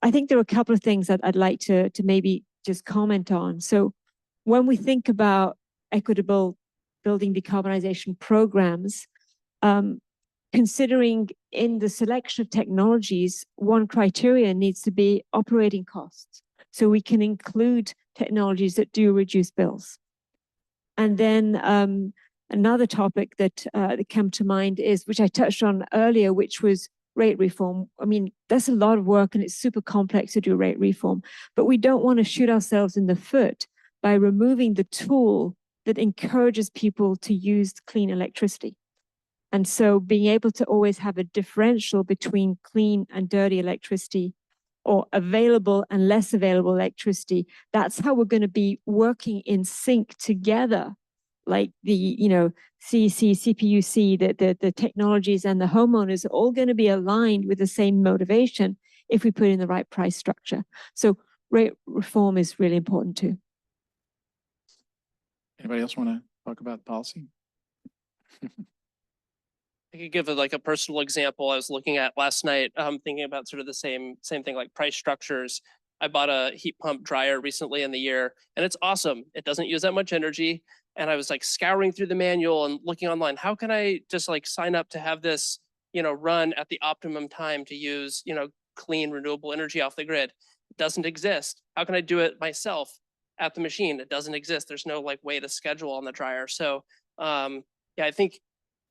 I think there are a couple of things that I'd like to maybe just comment on. So when we think about equitable building decarbonization programs, considering in the selection of technologies, one criteria needs to be operating costs. So we can include technologies that do reduce bills. And then another topic that came to mind is, which I touched on earlier, which was rate reform. I mean, that's a lot of work and it's super complex to do rate reform, but we don't want to shoot ourselves in the foot by removing the tool that encourages people to use clean electricity. And so being able to always have a differential between clean and dirty electricity, or available and less available electricity, that's how we're going to be working in sync together. Like the, CEC, CPUC, the technologies and the homeowners are all going to be aligned with the same motivation if we put in the right price structure. So rate reform is really important too. Anybody else want to talk about policy? I could give a personal example I was looking at last night, thinking about sort of the same thing, like price structures. I bought a heat pump dryer recently in the year, and it's awesome. It doesn't use that much energy. And I was scouring through the manual and looking online. How can I just sign up to have this, run at the optimum time to use, clean renewable energy off the grid? It doesn't exist. How can I do it myself at the machine? It doesn't exist. There's no way to schedule on the dryer. So yeah, I think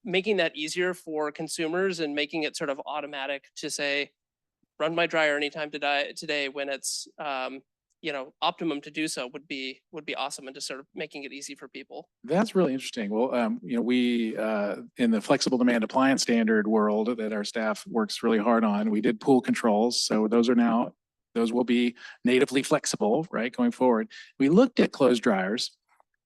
making that easier for consumers and making it sort of automatic to say, run my dryer anytime today when it's optimum to do so would be awesome, and just sort of making it easy for people. That's really interesting. Well, we in the flexible demand appliance standard world that our staff works really hard on, we did pool controls. So those will be natively flexible, right, going forward. We looked at clothes dryers.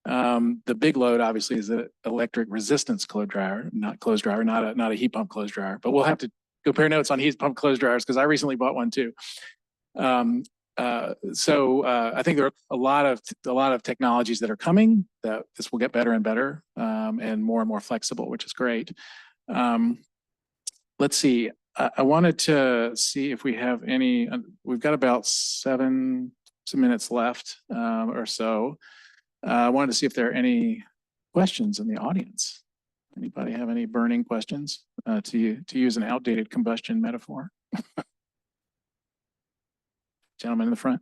The big load obviously is the electric resistance clothes dryer, not a heat pump clothes dryer. But we'll have to compare notes on heat pump clothes dryers because I recently bought one too. So I think there are a lot of technologies that are coming that this will get better and better and more flexible, which is great. Let's see. I wanted to see if we have any. We've got about some minutes left or so. I wanted to see if there are any questions in the audience. Anybody have any burning questions to use an outdated combustion metaphor? Gentleman in the front.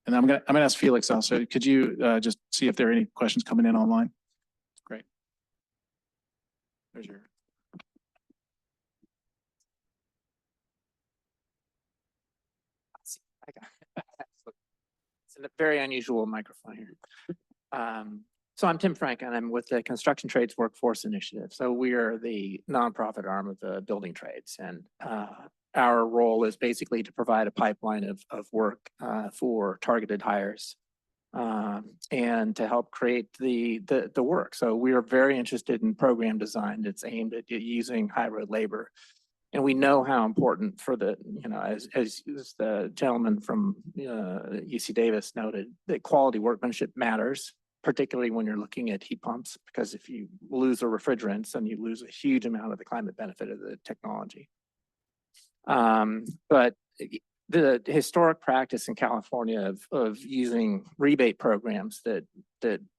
And I'm gonna ask Felix also. Could you just see if there are any questions coming in online? Great. There's your. It's a very unusual microphone here. So I'm Tim Frank, and I'm with the Construction Trades Workforce Initiative. So we are the nonprofit arm of the building trades, and our role is basically to provide a pipeline of work for targeted hires and to help create the work. So we are very interested in program design that's aimed at using high road labor. And we know how important for the, as the gentleman from UC Davis noted, that quality workmanship matters, particularly when you're looking at heat pumps, because if you lose the refrigerants, then you lose a huge amount of the climate benefit of the technology. But the historic practice in California of using rebate programs that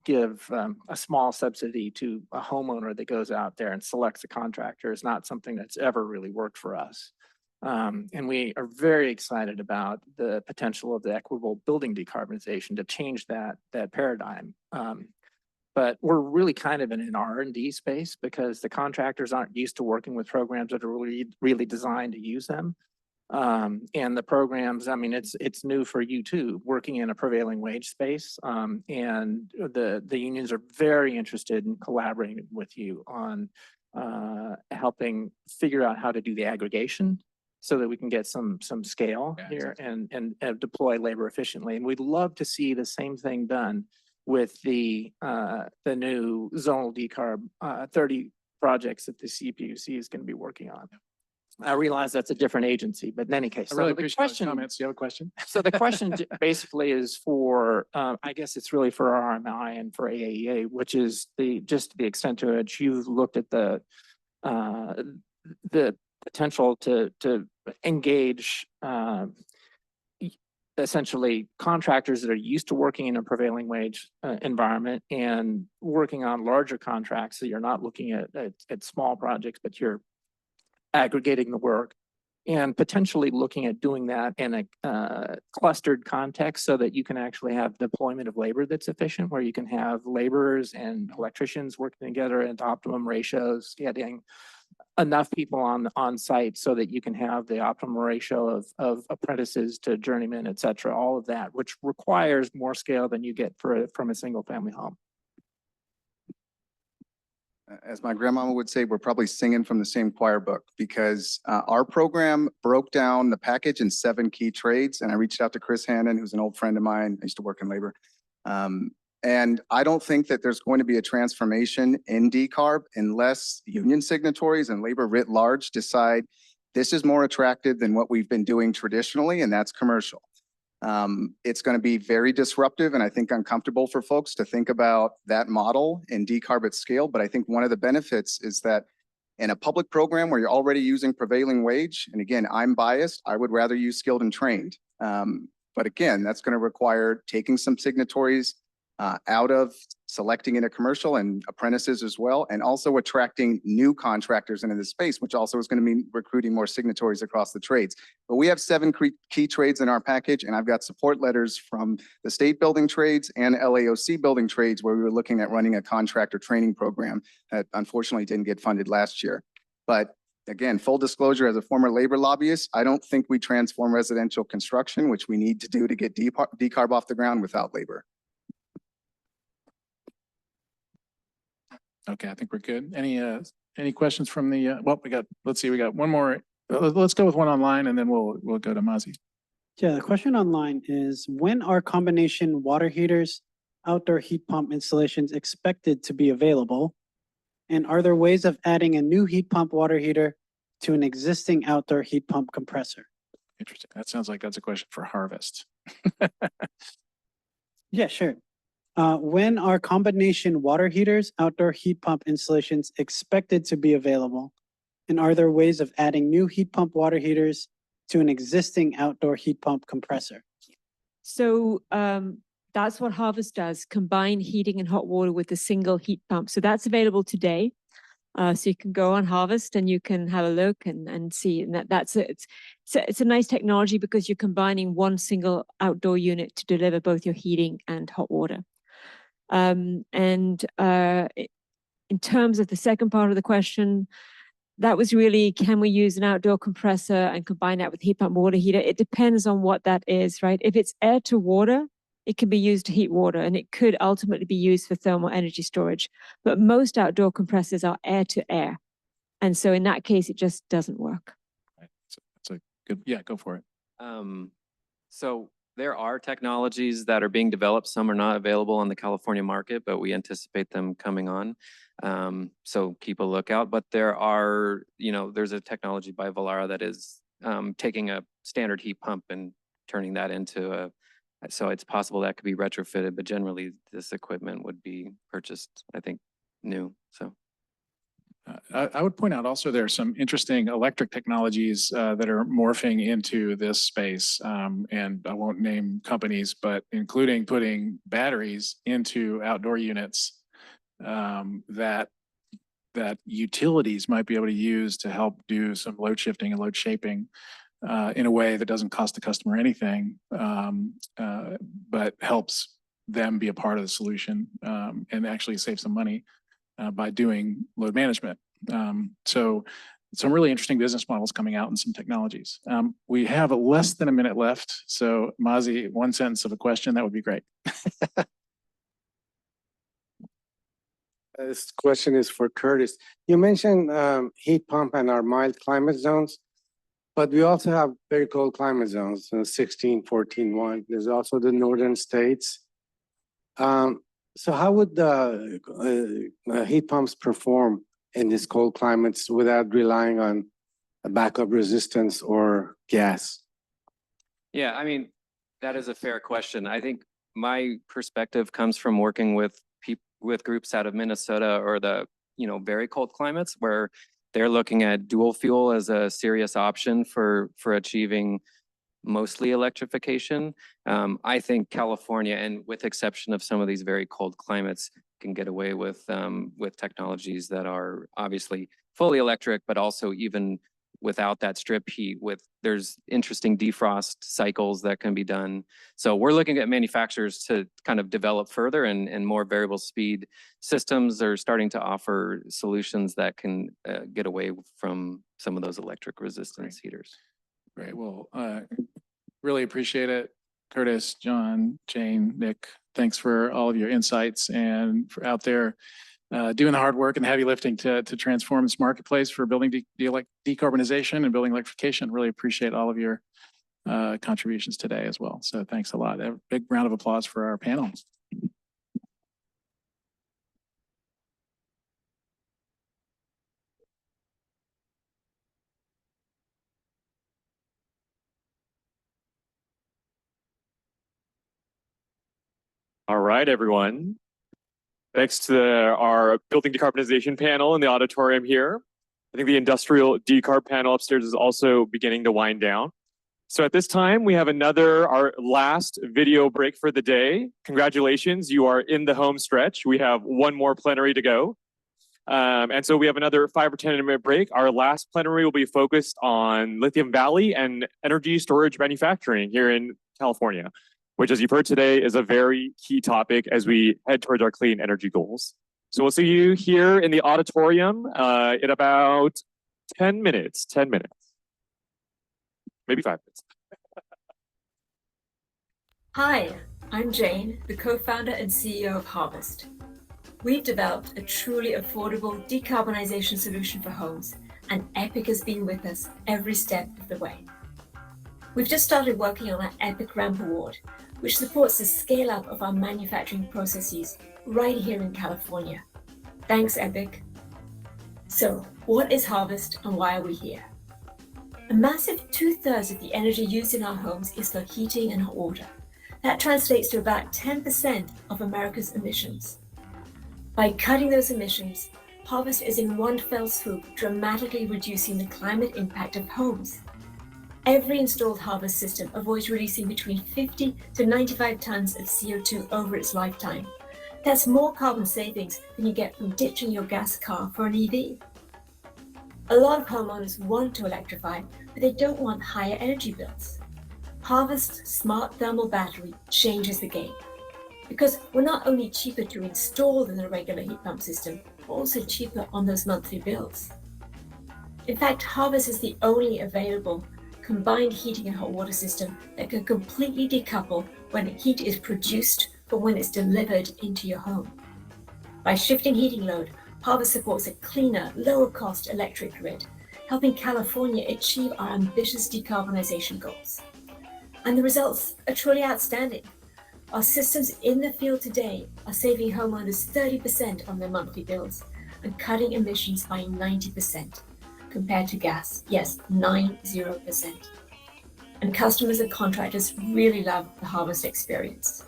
give a small subsidy to a homeowner that goes out there and selects a contractor is not something that's ever really worked for us. And we are very excited about the potential of the equitable building decarbonization to change that paradigm. But we're really kind of in an R&D space because the contractors aren't used to working with programs that are really designed to use them. And the programs, I mean, it's new for you too, working in a prevailing wage space. And the unions are very interested in collaborating with you on helping figure out how to do the aggregation so that we can get some scale here and deploy labor efficiently. And we'd love to see the same thing done with the new zonal decarb 30 projects that the CPUC is going to be working on. I realize that's a different agency, but in any case, I really so the appreciate question, those comments. Do you have a question? so the question basically is for, I guess it's really for RMI and for AAEA, which is just to the extent to which you've looked at the potential to engage essentially contractors that are used to working in a prevailing wage environment and working on larger contracts. So you're not looking at small projects, but you're aggregating the work and potentially looking at doing that in a clustered context so that you can actually have deployment of labor that's efficient, where you can have laborers and electricians working together at optimum ratios, getting enough people on site so that you can have the optimal ratio of apprentices to journeymen, et cetera, all of that, which requires more scale than you get from a single family home. As my grandmama would say, we're probably singing from the same choir book because our program broke down the package in 7 key trades. And I reached out to Chris Hannon, who's an old friend of mine. I used to work in labor. And I don't think that there's going to be a transformation in decarb unless union signatories and labor writ large decide this is more attractive than what we've been doing traditionally, and that's commercial. It's going to be very disruptive and I think uncomfortable for folks to think about that model in decarb at scale. But I think one of the benefits is that in a public program where you're already using prevailing wage, and again, I'm biased, I would rather use skilled and trained. But again, that's going to require taking some signatories out of selecting in a commercial and apprentices as well, and also attracting new contractors into the space, which also is going to mean recruiting more signatories across the trades. But we have 7 key trades in our package, and I've got support letters from the state building trades and LAOC building trades where we were looking at running a contractor training program that unfortunately didn't get funded last year. But again, full disclosure, as a former labor lobbyist, I don't think we transform residential construction, which we need to do to get decarb off the ground, without labor. Okay, I think we're good. Any questions from the, well, let's see, we got one more. Let's go with one online and then we'll go to Mazi. Yeah, the question online is, when are combination water heaters, outdoor heat pump installations expected to be available? And are there ways of adding a new heat pump water heater to an existing outdoor heat pump compressor? Interesting. That sounds like that's a question for Harvest. Yeah, sure. When are combination water heaters, outdoor heat pump installations expected to be available? And are there ways of adding new heat pump water heaters to an existing outdoor heat pump compressor? So that's what Harvest does, combine heating and hot water with a single heat pump. So that's available today. So you can go on Harvest and you can have a look and see. And it's a nice technology because you're combining one single outdoor unit to deliver both your heating and hot water. In terms of the second part of the question, that was really, can we use an outdoor compressor and combine that with heat pump water heater? It depends on what that is, right? If it's air to water, it can be used to heat water, and it could ultimately be used for thermal energy storage. But most outdoor compressors are air to air. And so in that case, it just doesn't work. Right. So that's a good, yeah, go for it. So there are technologies that are being developed. Some are not available on the California market, but we anticipate them coming on. So keep a lookout. But there are, there's a technology by Velara that is taking a standard heat pump and turning that into so it's possible that could be retrofitted, but generally this equipment would be purchased, I think, new. So. I would point out also there are some interesting electric technologies that are morphing into this space. And I won't name companies, but including putting batteries into outdoor units that utilities might be able to use to help do some load shifting and load shaping in a way that doesn't cost the customer anything, but helps them be a part of the solution and actually save some money by doing load management. So some really interesting business models coming out and some technologies. We have less than a minute left. So Mazi, one sentence of a question, that would be great. This question is for Curtis. You mentioned heat pump and our mild climate zones, but we also have very cold climate zones, 16, 14, 1. There's also the northern states. So how would the heat pumps perform in these cold climates without relying on a backup resistance or gas? Yeah, I mean, that is a fair question. I think my perspective comes from working with groups out of Minnesota or the, very cold climates where they're looking at dual fuel as a serious option for achieving mostly electrification. I think California, and with exception of some of these very cold climates, can get away with technologies that are obviously fully electric, but also even without that strip heat, there's interesting defrost cycles that can be done. So we're looking at manufacturers to kind of develop further, and more variable speed systems are starting to offer solutions that can get away from some of those electric resistance heaters. Great. Well, really appreciate it. Curtis, John, Jane, Nick, thanks for all of your insights and for out there doing the hard work and the heavy lifting to transform this marketplace for building decarbonization and building electrification. Really appreciate all of your contributions today as well. So thanks a lot. A big round of applause for our panel. All right, everyone. Thanks to our building decarbonization panel in the auditorium here. I think the industrial decarb panel upstairs is also beginning to wind down. So at this time, we have our last video break for the day. Congratulations, you are in the home stretch. We have one more plenary to go. And so we have another 5 or 10-minute break. Our last plenary will be focused on Lithium Valley and energy storage manufacturing here in California, which, as you've heard today, is a very key topic as we head towards our clean energy goals. So we'll see you here in the auditorium in about 10 minutes, maybe 5 minutes. Hi, I'm Jane, the co-founder and CEO of Harvest. We've developed a truly affordable decarbonization solution for homes, and EPIC has been with us every step of the way. We've just started working on our EPIC Ramp Award, which supports the scale-up of our manufacturing processes right here in California. Thanks, EPIC. So, what is Harvest and why are we here? A massive 2/3 of the energy used in our homes is for heating and hot water. That translates to about 10% of America's emissions. By cutting those emissions, Harvest is in one fell swoop dramatically reducing the climate impact of homes. Every installed Harvest system avoids releasing between 50 to 95 tons of CO2 over its lifetime. That's more carbon savings than you get from ditching your gas car for an EV. A lot of homeowners want to electrify, but they don't want higher energy bills. Harvest's smart thermal battery changes the game, because we're not only cheaper to install than a regular heat pump system, but also cheaper on those monthly bills. In fact, Harvest is the only available combined heating and hot water system that can completely decouple when heat is produced from when it's delivered into your home. By shifting heating load, Harvest supports a cleaner, lower cost electric grid, helping California achieve our ambitious decarbonization goals. And the results are truly outstanding. Our systems in the field today are saving homeowners 30% on their monthly bills and cutting emissions by 90%. Compared to gas, yes, 90%. And customers and contractors really love the Harvest experience.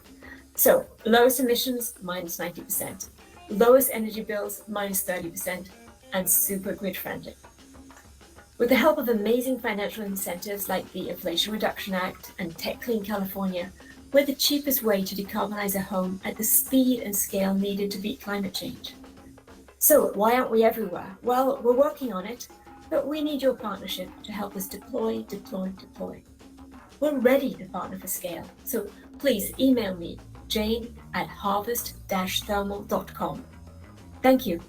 So, lowest emissions, minus 90%. Lowest energy bills, minus 30%. And super grid friendly. With the help of amazing financial incentives like the Inflation Reduction Act and Tech Clean California, we're the cheapest way to decarbonize a home at the speed and scale needed to beat climate change. So, why aren't we everywhere? Well, we're working on it. But we need your partnership to help us deploy. We're ready to partner for scale. So please email me, jane@harvest-thermal.com. Thank you.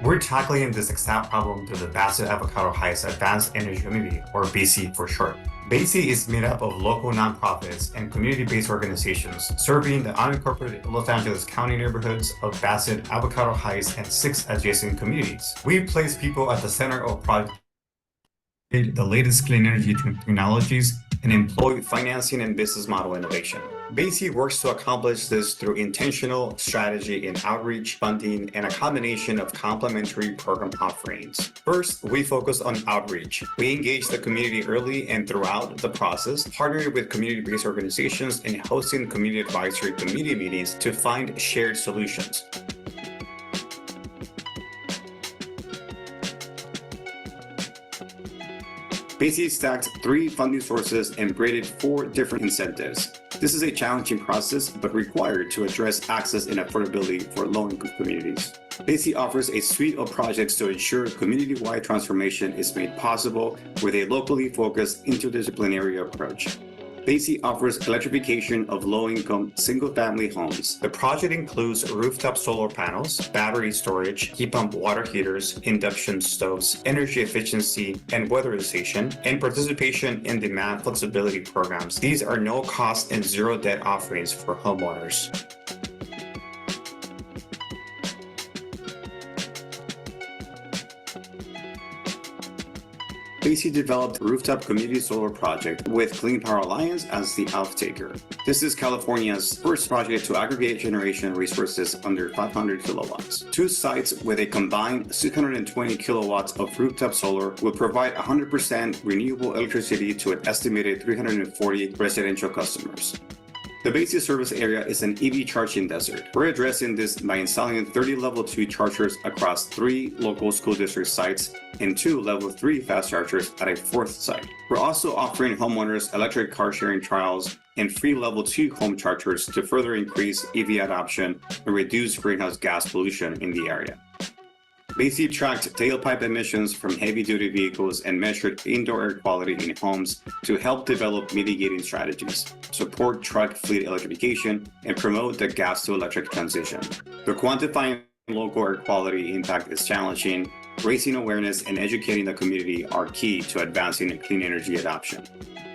We're tackling this exact problem through the Bassett Avocado Heights Advanced Energy Community, or BASE for short. BASE is made up of local nonprofits and community-based organizations serving the unincorporated Los Angeles County neighborhoods of Bassett, Avocado Heights, and 6 adjacent communities. We place people at the center of project, the latest clean energy technologies, and employ financing and business model innovation. BASE works to accomplish this through intentional strategy in outreach, funding, and a combination of complementary program offerings. First, we focus on outreach. We engage the community early and throughout the process, partnering with community-based organizations and hosting community advisory committee meetings to find shared solutions. BASE stacked 3 funding sources and graded 4 different incentives. This is a challenging process, but required to address access and affordability for low-income communities. BASE offers a suite of projects to ensure community-wide transformation is made possible with a locally focused interdisciplinary approach. BASE offers electrification of low-income single-family homes. The project includes rooftop solar panels, battery storage, heat pump water heaters, induction stoves, energy efficiency and weatherization, and participation in demand flexibility programs. These are no-cost and zero-debt offerings for homeowners. BASE developed a rooftop community solar project with Clean Power Alliance as the off-taker. This is California's first project to aggregate generation resources under 500 kilowatts. 2 sites with a combined 620 kilowatts of rooftop solar will provide 100% renewable electricity to an estimated 340 residential customers. The BASE service area is an EV charging desert. We're addressing this by installing 30 level 2 chargers across 3 local school district sites and 2 level 3 fast chargers at a 4th site. We're also offering homeowners electric car sharing trials and free level 2 home chargers to further increase EV adoption and reduce greenhouse gas pollution in the area. BASE tracked tailpipe emissions from heavy-duty vehicles and measured indoor air quality in homes to help develop mitigating strategies, support truck fleet electrification, and promote the gas-to-electric transition. The quantifying local air quality impact is challenging. Raising awareness and educating the community are key to advancing clean energy adoption.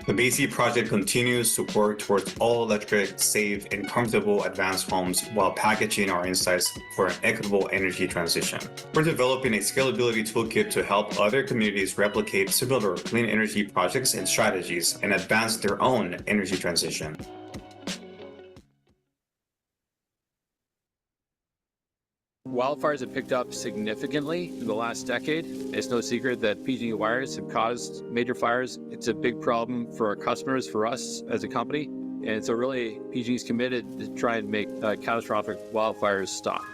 The BASE project continues to work towards all-electric, safe, and comfortable advanced homes while packaging our insights for an equitable energy transition. We're developing a scalability toolkit to help other communities replicate similar clean energy projects and strategies and advance their own energy transition. Wildfires have picked up significantly in the last decade. It's no secret that PG&E wires have caused major fires. It's a big problem for our customers, for us as a company. And so really, PG&E is committed to try and make catastrophic wildfires stop.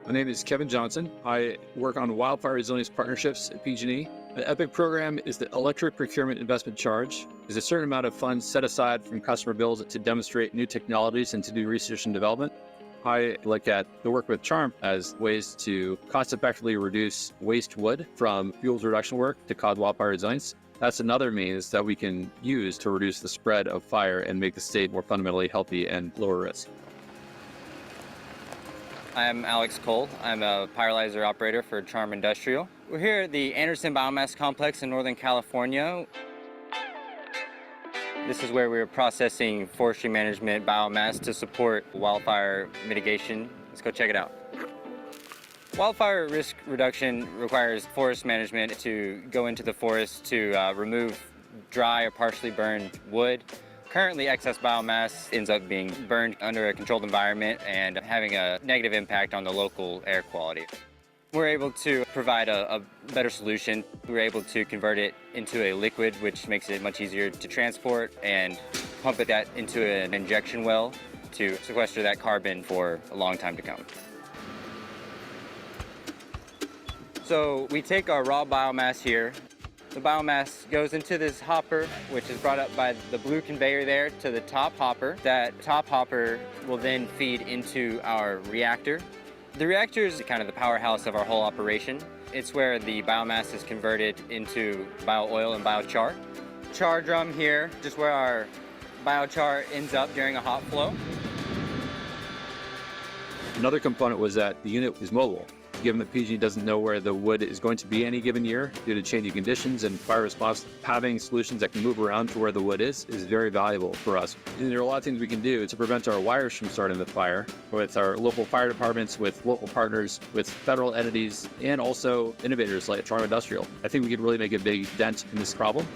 My name is Kevin Johnson. I work on wildfire resilience partnerships at PG&E. The EPIC program is the Electric Procurement Investment Charge. There's a certain amount of funds set aside from customer bills to demonstrate new technologies and to do research and development. I look at the work with CHARM as ways to cost-effectively reduce waste wood from fuels reduction work to cause wildfire resilience. That's another means that we can use to reduce the spread of fire and make the state more fundamentally healthy and lower risk. I'm Alex Cole. I'm a pyrolyzer operator for CHARM Industrial. We're here at the Anderson Biomass Complex in Northern California. This is where we're processing forestry management biomass to support wildfire mitigation. Let's go check it out. Wildfire risk reduction requires forest management to go into the forest to remove dry or partially burned wood. Currently, excess biomass ends up being burned under a controlled environment and having a negative impact on the local air quality. We're able to provide a better solution. We're able to convert it into a liquid, which makes it much easier to transport, and pump that into an injection well to sequester that carbon for a long time to come. So we take our raw biomass here, The biomass goes into this hopper, which is brought up by the blue conveyor there to the top hopper. That top hopper will then feed into our reactor. The reactor is kind of the powerhouse of our whole operation. It's where the biomass is converted into bio-oil and biochar. Char drum here, just where our biochar ends up during a hot flow. Another component was that the unit is mobile. Given that PG doesn't know where the wood is going to be any given year due to changing conditions and fire response, having solutions that can move around to where the wood is very valuable for us. And there are a lot of things we can do to prevent our wires from starting the fire with our local fire departments, with local partners, with federal entities, and also innovators like Toronto Industrial. I think we could really make a big dent in this problem.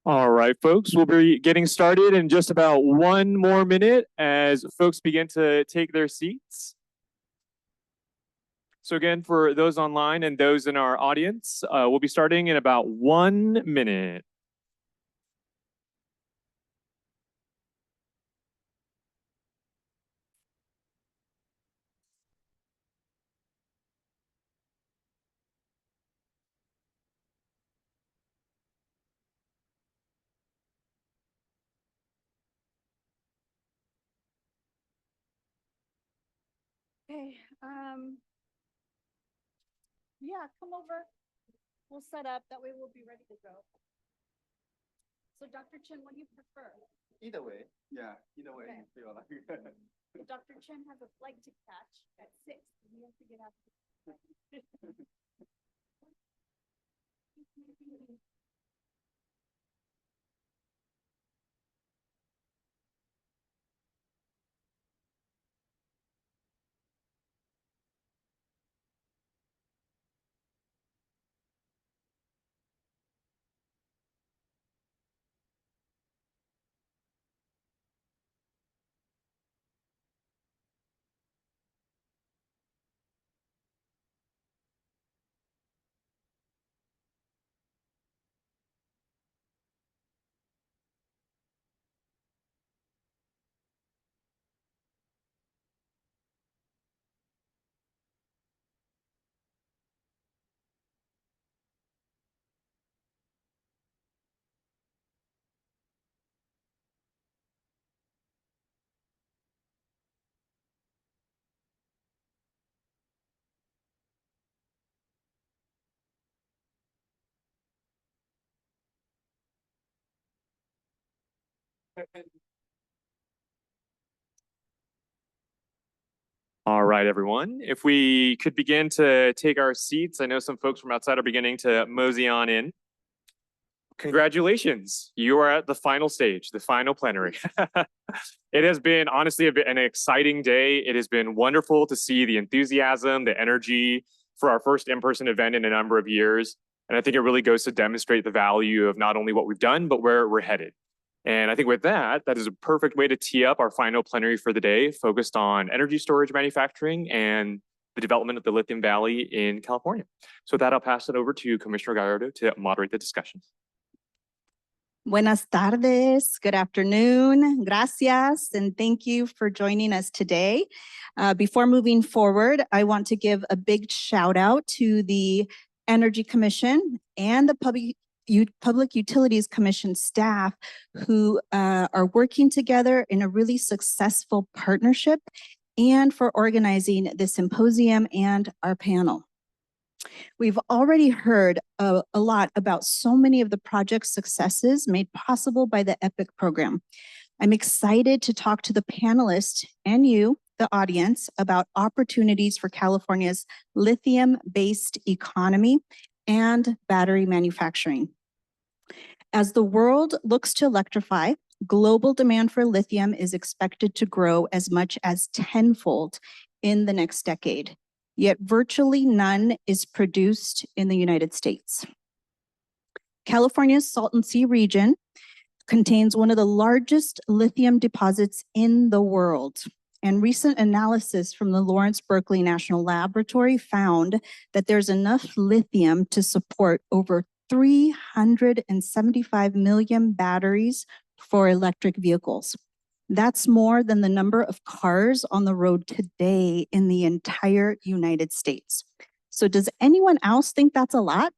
All right, folks, we'll be getting started in just about 1 more minute as folks begin to take their seats. So again, for those online and those in our audience, we'll be starting in about 1 minute. Okay, yeah, come over. We'll set up, that way we'll be ready to go. So Dr. Chen, what do you prefer? Either way, yeah, either way. Okay. You feel like. Dr. Chen has a flight to catch at 6. We have to get out. All right, everyone. If we could begin to take our seats. I know some folks from outside are beginning to mosey on in. Congratulations. You are at the final stage, the final plenary. It has been honestly an exciting day. It has been wonderful to see the enthusiasm, the energy for our first in-person event in a number of years. And I think it really goes to demonstrate the value of not only what we've done, but where we're headed. And I think with that, that is a perfect way to tee up our final plenary for the day, focused on energy storage manufacturing and the development of the Lithium Valley in California. So with that, I'll pass it over to Commissioner Gallardo to moderate the discussion. Buenas tardes, good afternoon, gracias, and thank you for joining us today. Before moving forward, I want to give a big shout out to the Energy Commission and the Public Utilities Commission staff who are working together in a really successful partnership and for organizing this symposium and our panel. We've already heard a lot about so many of the project successes made possible by the EPIC program. I'm excited to talk to the panelists and you, the audience, about opportunities for California's lithium-based economy and battery manufacturing. As the world looks to electrify, global demand for lithium is expected to grow as much as tenfold in the next decade. Yet virtually none is produced in the United States. California's Salton Sea region contains one of the largest lithium deposits in the world. And recent analysis from the Lawrence Berkeley National Laboratory found that there's enough lithium to support over 375 million batteries for electric vehicles. That's more than the number of cars on the road today in the entire United States. So does anyone else think that's a lot?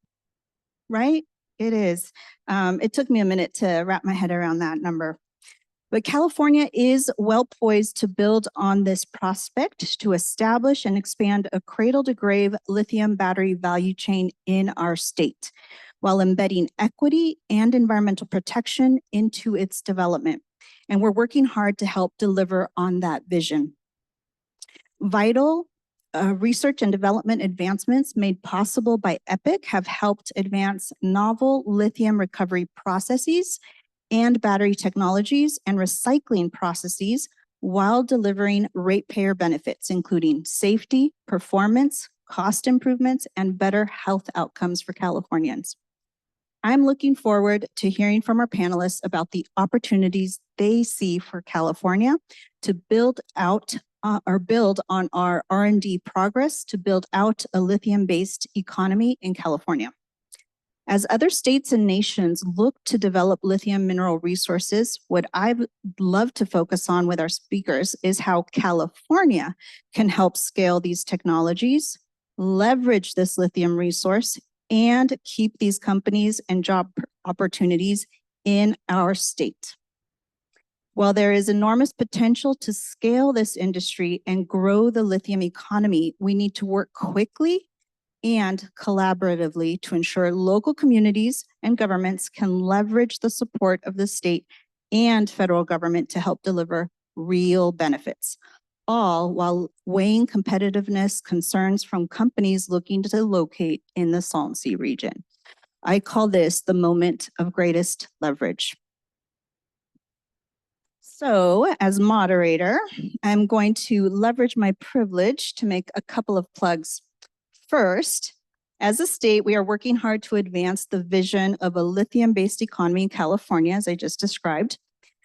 Right? It is. It took me a minute to wrap my head around that number. But California is well poised to build on this prospect to establish and expand a cradle-to-grave lithium battery value chain in our state, while embedding equity and environmental protection into its development. And we're working hard to help deliver on that vision. Vital research and development advancements made possible by EPIC have helped advance novel lithium recovery processes and battery technologies and recycling processes while delivering ratepayer benefits, including safety, performance, cost improvements, and better health outcomes for Californians. I'm looking forward to hearing from our panelists about the opportunities they see for California to build out or build on our R&D progress to build out a lithium-based economy in California. As other states and nations look to develop lithium mineral resources, what I'd love to focus on with our speakers is how California can help scale these technologies, leverage this lithium resource, and keep these companies and job opportunities in our state. While there is enormous potential to scale this industry and grow the lithium economy, we need to work quickly and collaboratively to ensure local communities and governments can leverage the support of the state and federal government to help deliver real benefits, all while weighing competitiveness concerns from companies looking to locate in the Salton Sea region. I call this the moment of greatest leverage. So as moderator, I'm going to leverage my privilege to make a couple of plugs. First, as a state, we are working hard to advance the vision of a lithium-based economy in California, as I just described.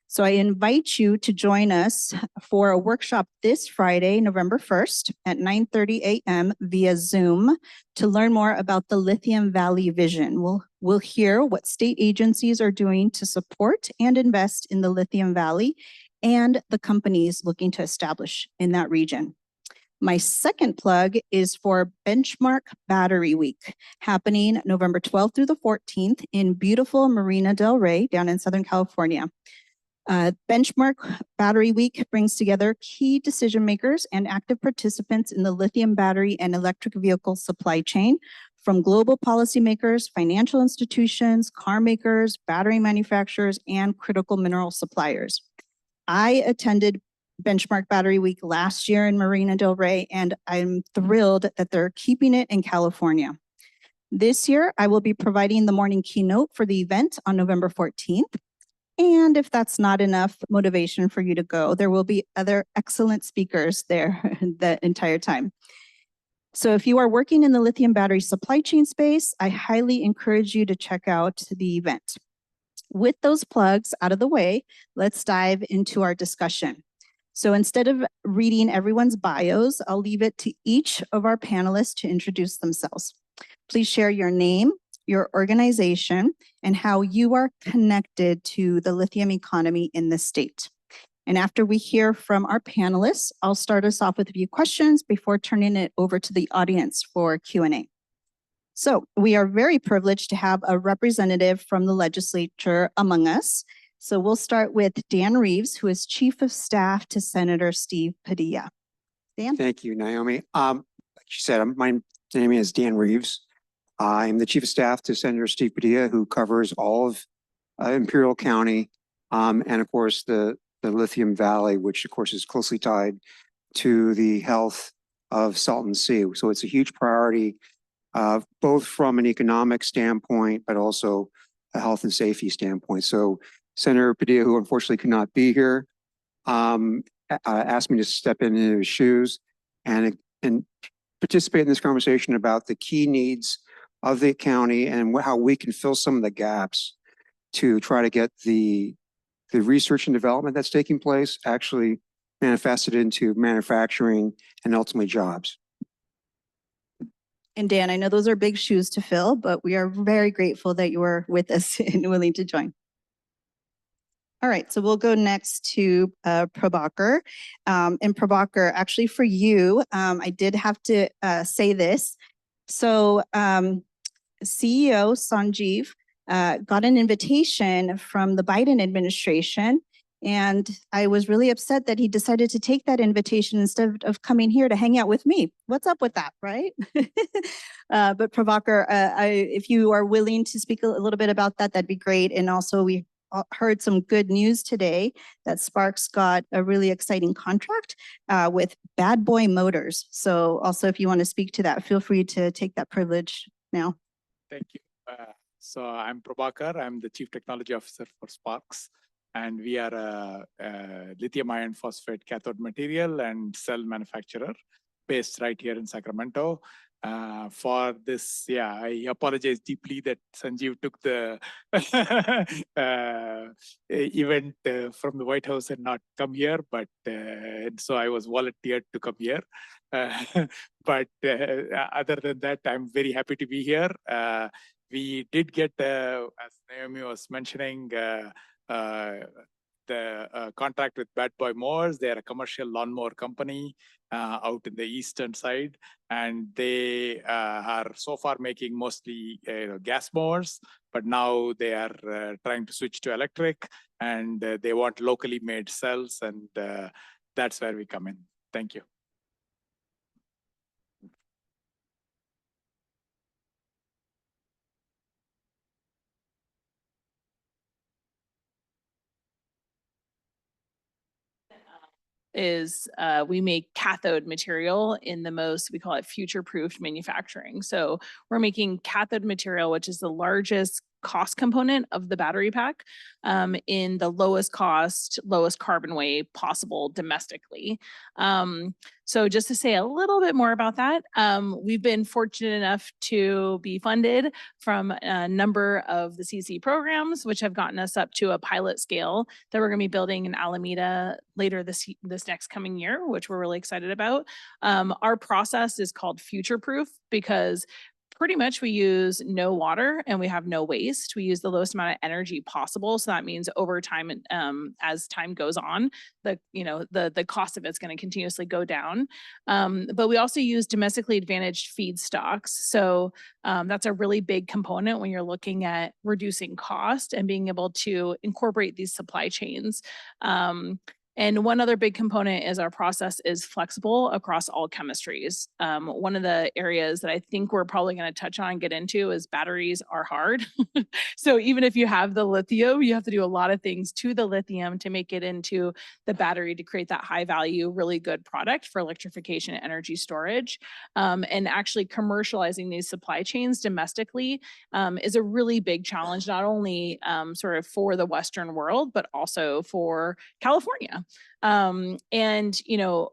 So I invite you to join us for a workshop this Friday, November 1st at 9:30 a.m. via Zoom to learn more about the Lithium Valley vision. We'll hear what state agencies are doing to support and invest in the Lithium Valley and the companies looking to establish in that region. My second plug is for Benchmark Battery Week, happening November 12th through the 14th in beautiful Marina del Rey down in Southern California. Benchmark Battery Week brings together key decision makers and active participants in the lithium battery and electric vehicle supply chain, from global policymakers, financial institutions, car makers, battery manufacturers, and critical mineral suppliers. I attended Benchmark Battery Week last year in Marina del Rey, and I'm thrilled that they're keeping it in California. This year, I will be providing the morning keynote for the event on November 14th. And if that's not enough motivation for you to go, there will be other excellent speakers there the entire time. So if you are working in the lithium battery supply chain space, I highly encourage you to check out the event. With those plugs out of the way, let's dive into our discussion. So instead of reading everyone's bios, I'll leave it to each of our panelists to introduce themselves. Please share your name, your organization, and how you are connected to the lithium economy in the state. And after we hear from our panelists, I'll start us off with a few questions before turning it over to the audience for Q&A. So we are very privileged to have a representative from the legislature among us. So we'll start with Dan Reeves, who is Chief of Staff to Senator Steve Padilla. Dan? Thank you, Naomi. Like you said, my name is Dan Reeves. I'm the Chief of Staff to Senator Steve Padilla, who covers all of Imperial County, and of course the Lithium Valley, which of course is closely tied to the health of Salton Sea. So it's a huge priority, both from an economic standpoint, but also a health and safety standpoint. So Senator Padilla, who unfortunately could not be here, asked me to step into his shoes and participate in this conversation about the key needs of the county and how we can fill some of the gaps to try to get the research and development that's taking place actually manifested into manufacturing and ultimately jobs. And Dan, I know those are big shoes to fill, but we are very grateful that you are with us and willing to join. All right, so we'll go next to Prabhakar. And Prabhakar, actually for you, I did have to say this. So CEO Sanjeev got an invitation from the Biden administration, and I was really upset that he decided to take that invitation instead of coming here to hang out with me. What's up with that, right? But Prabhakar, if you are willing to speak a little bit about that, that'd be great. And also we heard some good news today that Sparks got a really exciting contract with Bad Boy Motors. So also if you want to speak to that, feel free to take that privilege now. Thank you. So I'm Prabhakar. I'm the Chief Technology Officer for Sparks, and we are a lithium iron phosphate cathode material and cell manufacturer based right here in Sacramento. For this, I apologize deeply that Sanjeev took the event from the White House and not come here, but so I was volunteered to come here. But other than that, I'm very happy to be here. We did get, as Naomi was mentioning, the contract with Bad Boy Mowers. They're a commercial lawnmower company out in the eastern side, and they are so far making mostly gas mowers, but now they are trying to switch to electric, and they want locally made cells, and that's where we come in. Thank you. Is we make cathode material in the most, we call it future-proofed manufacturing. So we're making cathode material, which is the largest cost component of the battery pack, in the lowest cost, lowest carbon way possible domestically. So just to say a little bit more about that, we've been fortunate enough to be funded from a number of the CC programs, which have gotten us up to a pilot scale that we're going to be building in Alameda later this next coming year, which we're really excited about. Our process is called Future Proof because pretty much we use no water and we have no waste. We use the lowest amount of energy possible. So that means over time, as time goes on, the cost of it's going to continuously go down. But we also use domestically advantaged feedstocks. So that's a really big component when you're looking at reducing cost and being able to incorporate these supply chains. And one other big component is our process is flexible across all chemistries. One of the areas that I think we're probably going to touch on and get into is batteries are hard. So even if you have the lithium, you have to do a lot of things to the lithium to make it into the battery to create that high value, really good product for electrification and energy storage. And actually commercializing these supply chains domestically is a really big challenge, not only sort of for the Western world, but also for California. California.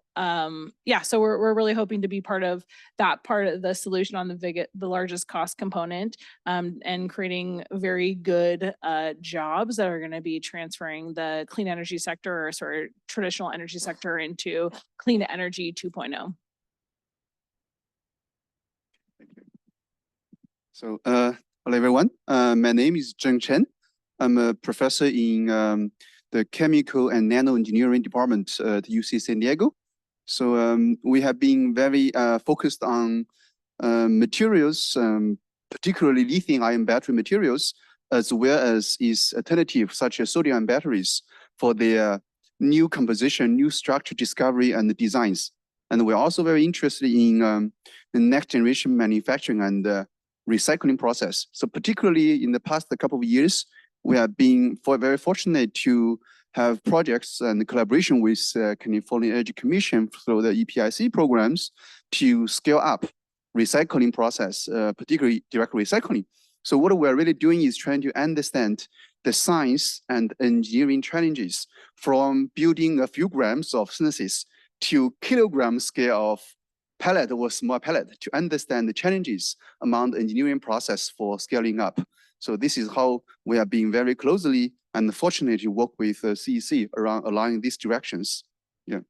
Yeah, so we're really hoping to be part of the solution on the largest cost component, and creating very good jobs that are going to be transferring the clean energy sector, or sort of traditional energy sector, into clean energy 2.0. So, hello everyone. My name is Zheng Chen. I'm a professor in the Chemical and Nano Engineering Department at UC San Diego. So we have been very focused on materials, particularly lithium-ion battery materials, as well as its alternatives such as sodium-ion batteries for their new composition, new structure discovery and designs. And we're also very interested in the next generation manufacturing and recycling process. So particularly in the past couple of years, we have been very fortunate to have projects and collaboration with California Energy Commission through the EPIC programs to scale up recycling process, particularly direct recycling. So what we're really doing is trying to understand the science and engineering challenges from building a few grams of synthesis to kilogram scale of pellet or small pellet to understand the challenges among the engineering process for scaling up. So this is how we are being very closely and fortunate to work with CEC around aligning these directions. Yeah.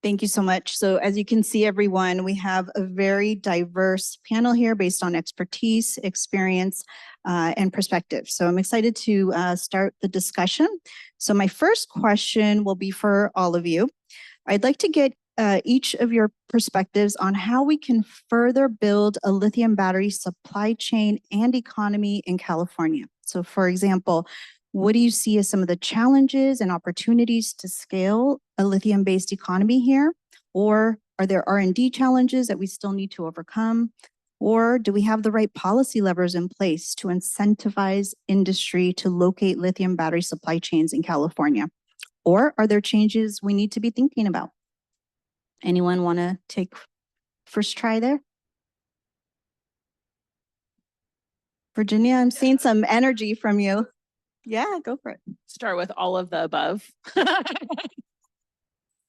Thank you so much. So as you can see, everyone, we have a very diverse panel here based on expertise, experience, and perspective. So I'm excited to start the discussion. So my first question will be for all of you. I'd like to get each of your perspectives on how we can further build a lithium battery supply chain and economy in California. So for example, what do you see as some of the challenges and opportunities to scale a lithium-based economy here? Or are there R&D challenges that we still need to overcome? Or do we have the right policy levers in place to incentivize industry to locate lithium battery supply chains in California? Or are there changes we need to be thinking about? Anyone want to take first try there? Virginia, I'm seeing some energy from you. Yeah, go for it. Start with all of the above.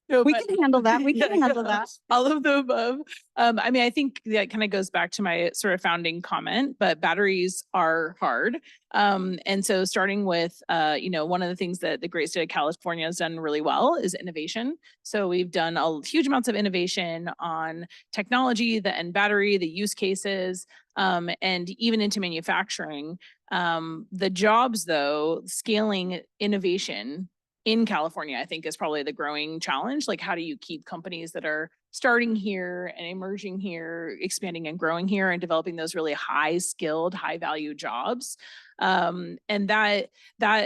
We can handle that. We can handle that. All of the above. I mean, I think that kind of goes back to my sort of founding comment, but batteries are hard. And so starting with, one of the things that the great state of California has done really well is innovation. So we've done huge amounts of innovation on technology, the end battery, the use cases, and even into manufacturing. The jobs, though, scaling innovation in California, I think, is probably the growing challenge. Like, how do you keep companies that are starting here and emerging here, expanding and growing here, and developing those really high-skilled, high-value jobs? And that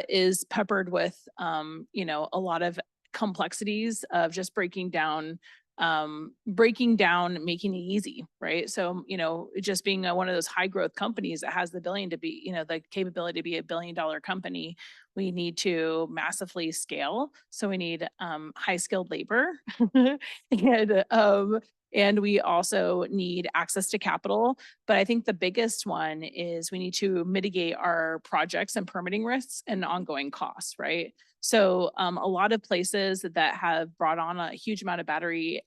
is peppered with, a lot of complexities of just breaking down, making it easy, right? So, just being one of those high growth companies that has the ability to be, the capability to be $1 billion company, we need to massively scale. So we need high skilled labor and we also need access to capital. But I think the biggest one is we need to mitigate our projects and permitting risks and ongoing costs, right? So a lot of places that have brought on a huge amount of battery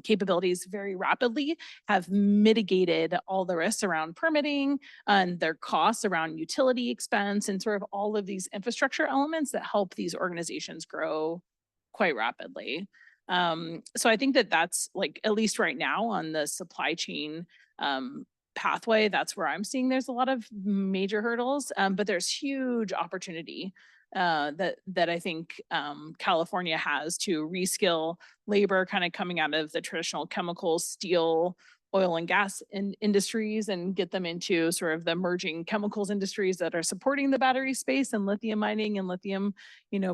capabilities very rapidly have mitigated all the risks around permitting and their costs around utility expense and sort of all of these infrastructure elements that help these organizations grow quite rapidly. So I think that that's, like, at least right now on the supply chain pathway, that's where I'm seeing there's a lot of major hurdles, but there's huge opportunity that I think California has to reskill labor, kind of coming out of the traditional chemicals, steel, oil and gas industries, and get them into sort of the emerging chemicals industries that are supporting the battery space and lithium mining and lithium,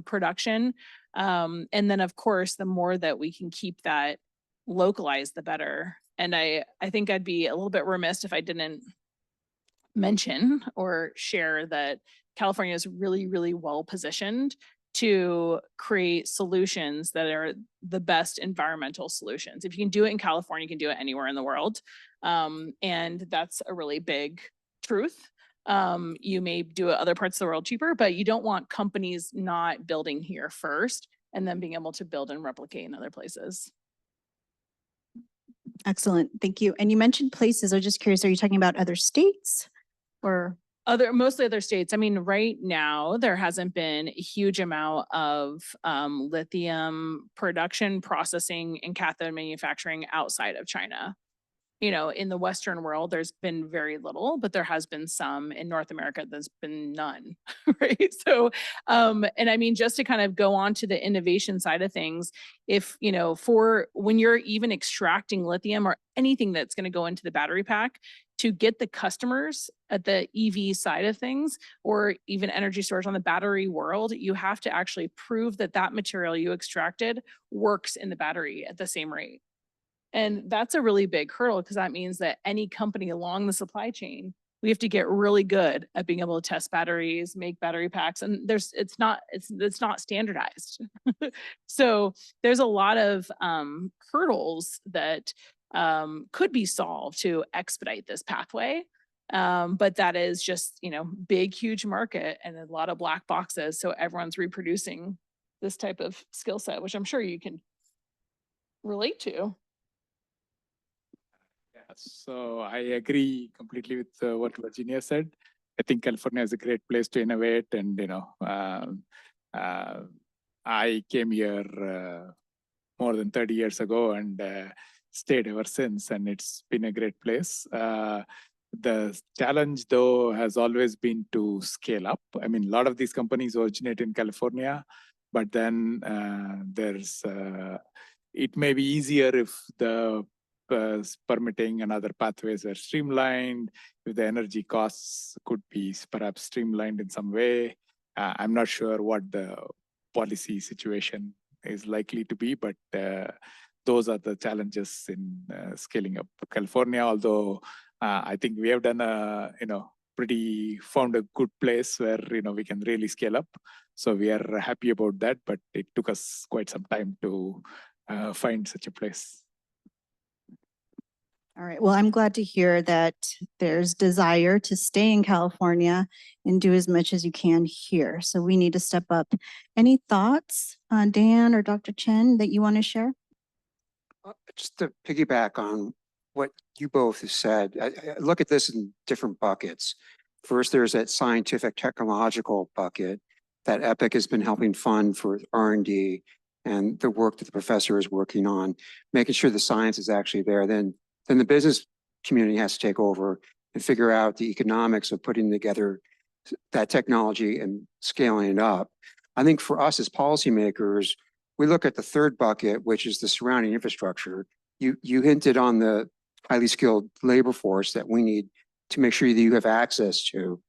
production. And then, of course, the more that we can keep that localized, the better. And I think I'd be a little bit remiss if I didn't mention or share that California is really, really well positioned to create solutions that are the best environmental solutions. If you can do it in California, you can do it anywhere in the world. And that's a really big truth. You may do it other parts of the world cheaper, but you don't want companies not building here first and then being able to build and replicate in other places. Excellent. Thank you. And you mentioned places. I was just curious, are you talking about other states or? Mostly other states. I mean, right now, there hasn't been a huge amount of lithium production, processing, and cathode manufacturing outside of China. You know, in the Western world, there's been very little, but there has been some. In North America, there's been none, right? So, and I mean, just to kind of go on to the innovation side of things, if, you know, for when you're even extracting lithium or anything that's going to go into the battery pack, to get the customers at the EV side of things, or even energy storage on the battery world, you have to actually prove that that material you extracted works in the battery at the same rate. And that's a really big hurdle because that means that any company along the supply chain, we have to get really good at being able to test batteries, make battery packs, and it's not standardized. So there's a lot of hurdles that could be solved to expedite this pathway. But that is just, you know, big, huge market and a lot of black boxes. So everyone's reproducing this type of skill set, which I'm sure you can relate to. So I agree completely with what Virginia said. I think California is a great place to innovate, and I came here more than 30 years ago and stayed ever since, and it's been a great place. The challenge, though, has always been to scale up. I mean, a lot of these companies originate in California, but then it may be easier if the permitting and other pathways are streamlined, if the energy costs could be perhaps streamlined in some way. I'm not sure what the policy situation is likely to be, but those are the challenges in scaling up California. Although I think we have done found a good place where we can really scale up. So we are happy about that, but it took us quite some time to find such a place. All right. Well, I'm glad to hear that there's desire to stay in California and do as much as you can here. So we need to step up. Any thoughts, Dan or Dr. Chen, that you want to share? Just to piggyback on what you both have said, I look at this in different buckets. First, there's that scientific technological bucket that EPIC has been helping fund for R&D and the work that the professor is working on, making sure the science is actually there. Then the business community has to take over and figure out the economics of putting together that technology and scaling it up. I think for us as policymakers, we look at the third bucket, which is the surrounding infrastructure. You hinted on the highly skilled labor force that we need to make sure that you have access to.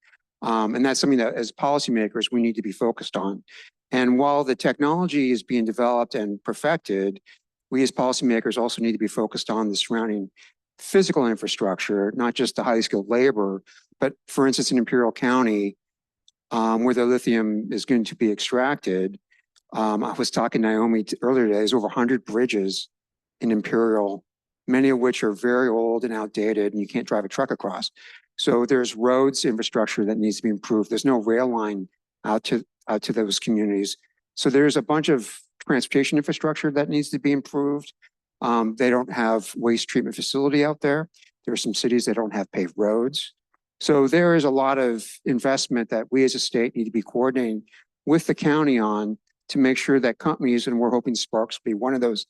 And that's something that as policymakers, we need to be focused on. And while the technology is being developed and perfected, we as policymakers also need to be focused on the surrounding physical infrastructure, not just the highly skilled labor, but for instance, in Imperial County, where the lithium is going to be extracted. I was talking to Naomi earlier today, there's over 100 bridges in Imperial, many of which are very old and outdated, and you can't drive a truck across. So there's roads infrastructure that needs to be improved. There's no rail line out to those communities. So there's a bunch of transportation infrastructure that needs to be improved. They don't have waste treatment facility out there. There are some cities that don't have paved roads. So there is a lot of investment that we as a state need to be coordinating with the county on to make sure that companies, and we're hoping Sparks will be one of those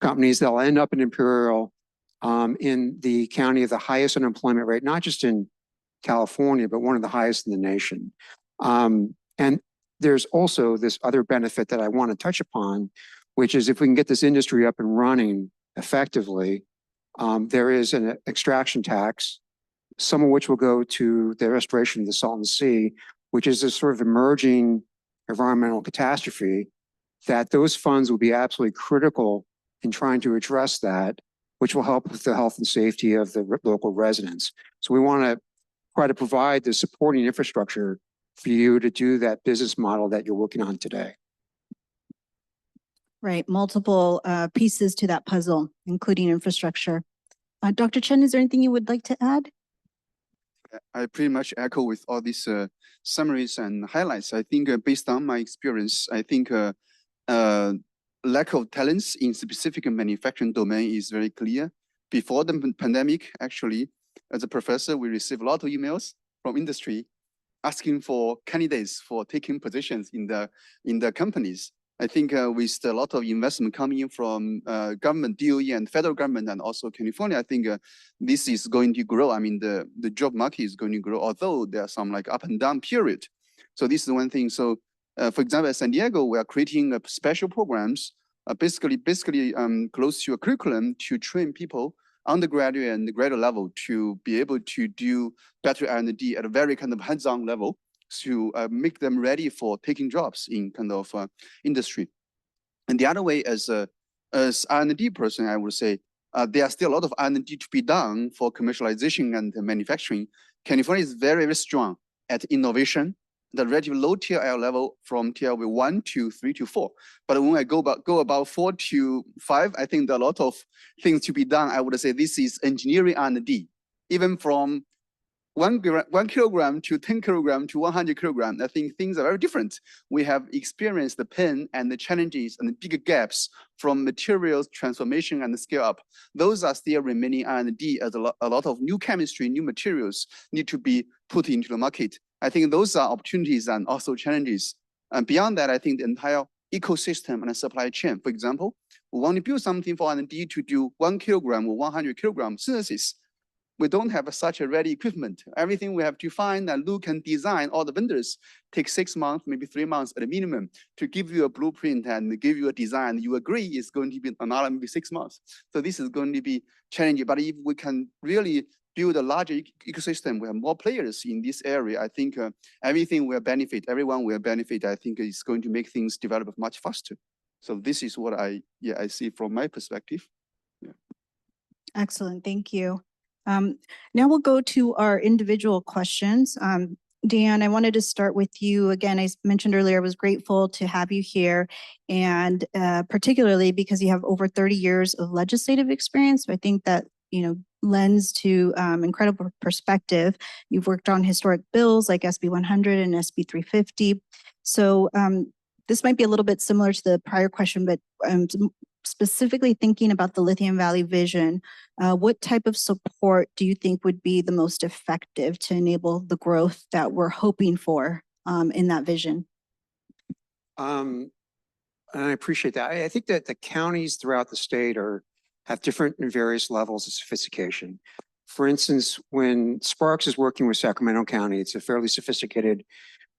companies that'll end up in Imperial, in the county of the highest unemployment rate, not just in California, but one of the highest in the nation. And there's also this other benefit that I want to touch upon, which is if we can get this industry up and running effectively, there is an extraction tax, some of which will go to the restoration of the Salton Sea, which is this sort of emerging environmental catastrophe, that those funds will be absolutely critical in trying to address that, which will help with the health and safety of the local residents. So we want to try to provide the supporting infrastructure for you to do that business model that you're working on today. Right, multiple pieces to that puzzle, including infrastructure. Dr. Chen, is there anything you would like to add? I pretty much echo with all these summaries and highlights. I think based on my experience, I think lack of talents in specific manufacturing domain is very clear. Before the pandemic, actually, as a professor, we received a lot of emails from industry asking for candidates for taking positions in the companies. I think with a lot of investment coming in from government, DOE and federal government and also California, I think this is going to grow. I mean, the job market is going to grow, although there are some like up and down period. So this is one thing. So for example, at San Diego, we are creating special programs, basically close to a curriculum to train people undergraduate and graduate level to be able to do better R&D at a very kind of hands-on level to make them ready for taking jobs in kind of industry. And the other way, as R&D person, I would say there are still a lot of R&D to be done for commercialization and manufacturing. California is very, very strong at innovation, the relatively low TLL level from TLV 1 to 3 to 4. But when I go about 4 to 5, I think there are a lot of things to be done. I would say this is engineering R&D, even from 1 kilogram to 10 kilogram to 100 kilogram. I think things are very different. We have experienced the pain and the challenges and the bigger gaps from materials transformation and scale up. Those are still remaining R&D as a lot of new chemistry, new materials need to be put into the market. I think those are opportunities and also challenges. And beyond that, I think the entire ecosystem and the supply chain, for example, we want to build something for R&D to do 1 kilogram or 100 kilogram synthesis. We don't have such a ready equipment. Everything we have to find and look and design, all the vendors take 6 months, maybe 3 months at a minimum to give you a blueprint and give you a design. You agree it's going to be another maybe 6 months. So this is going to be challenging. But if we can really build a larger ecosystem, we have more players in this area, I think everything will benefit, everyone will benefit. I think it's going to make things develop much faster. So this is what I see from my perspective. Yeah. Excellent, thank you. Now we'll go to our individual questions. Dan, I wanted to start with you. Again, I mentioned earlier, I was grateful to have you here, and particularly because you have over 30 years of legislative experience. So I think that, lends to incredible perspective. You've worked on historic bills like SB 100 and SB 350. So this might be a little bit similar to the prior question, but specifically thinking about the Lithium Valley vision, what type of support do you think would be the most effective to enable the growth that we're hoping for in that vision? And I appreciate that. I think that the counties throughout the state have different and various levels of sophistication. For instance, when Sparks is working with Sacramento County, it's a fairly sophisticated,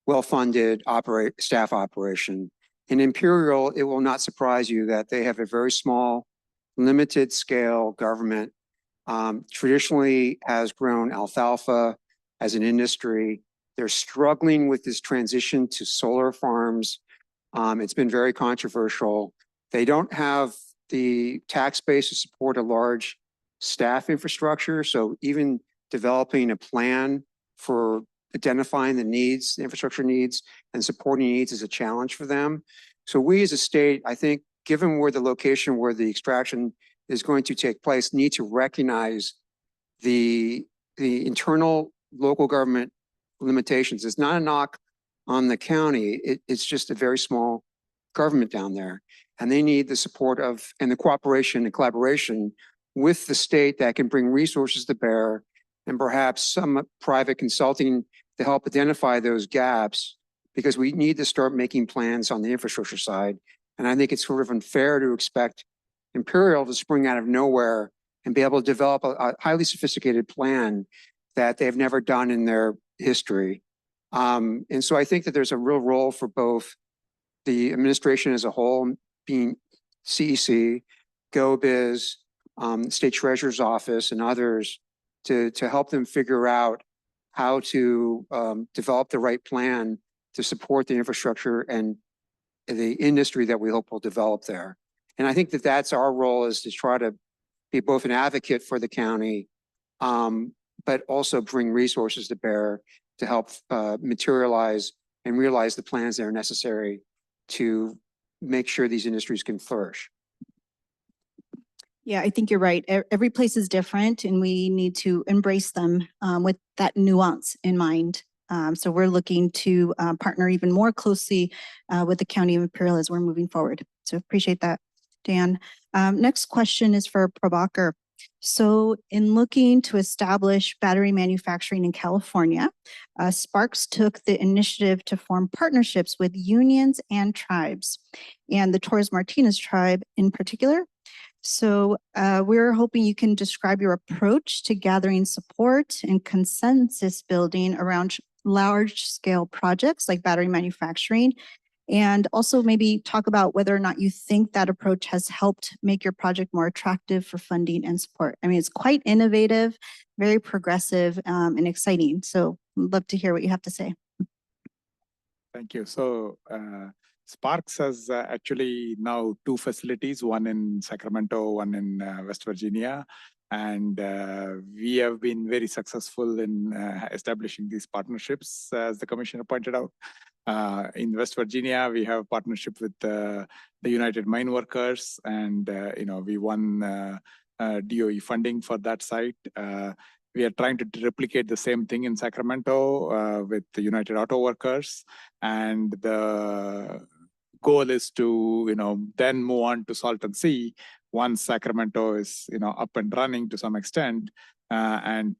well-funded staff operation. In Imperial, it will not surprise you that they have a very small, limited scale government. Traditionally has grown alfalfa as an industry. They're struggling with this transition to solar farms. It's been very controversial. They don't have the tax base to support a large staff infrastructure. So even developing a plan for identifying the needs, the infrastructure needs, and supporting needs is a challenge for them. So we as a state, I think, given where the location where the extraction is going to take place, need to recognize the internal local government limitations. It's not a knock on the county. It's just a very small government down there. And they need the support of and the cooperation and collaboration with the state that can bring resources to bear and perhaps some private consulting to help identify those gaps, because we need to start making plans on the infrastructure side. And I think it's sort of unfair to expect Imperial to spring out of nowhere and be able to develop a highly sophisticated plan that they've never done in their history. And so I think that there's a real role for both the administration as a whole, being CEC, GoBiz, State Treasurer's Office, and others to help them figure out how to develop the right plan to support the infrastructure and the industry that we hope will develop there. And I think that that's our role, is to try to be both an advocate for the county, but also bring resources to bear to help materialize and realize the plans that are necessary to make sure these industries can flourish. Yeah, I think you're right. Every place is different and we need to embrace them with that nuance in mind. So we're looking to partner even more closely with the County of Imperial as we're moving forward. So appreciate that, Dan. Next question is for Prabhakar. So in looking to establish battery manufacturing in California, Sparks took the initiative to form partnerships with unions and tribes, and the Torres Martinez tribe in particular. So we're hoping you can describe your approach to gathering support and consensus building around large scale projects like battery manufacturing, and also maybe talk about whether or not you think that approach has helped make your project more attractive for funding and support. I mean, it's quite innovative, very progressive, and exciting. So I'd love to hear what you have to say. Thank you. So Sparks has actually now 2 facilities, one in Sacramento, one in West Virginia. And we have been very successful in establishing these partnerships, as the commissioner pointed out. In West Virginia, we have a partnership with the United Mine Workers, and we won DOE funding for that site. We are trying to replicate the same thing in Sacramento with the United Auto Workers, and the goal is to then move on to Salton Sea once Sacramento is up and running to some extent. And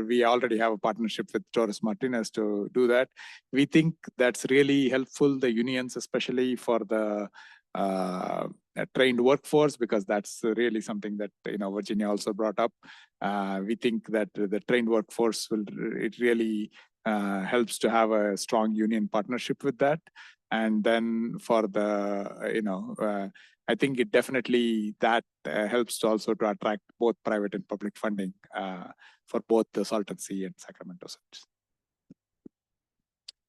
we already have a partnership with Torres Martinez to do that. We think that's really helpful, the unions, especially for the trained workforce, because that's really something that Virginia also brought up. We think that the trained workforce it really helps to have a strong union partnership with that. And then for the I think it definitely that helps to also to attract both private and public funding for both the Salton Sea and Sacramento sites.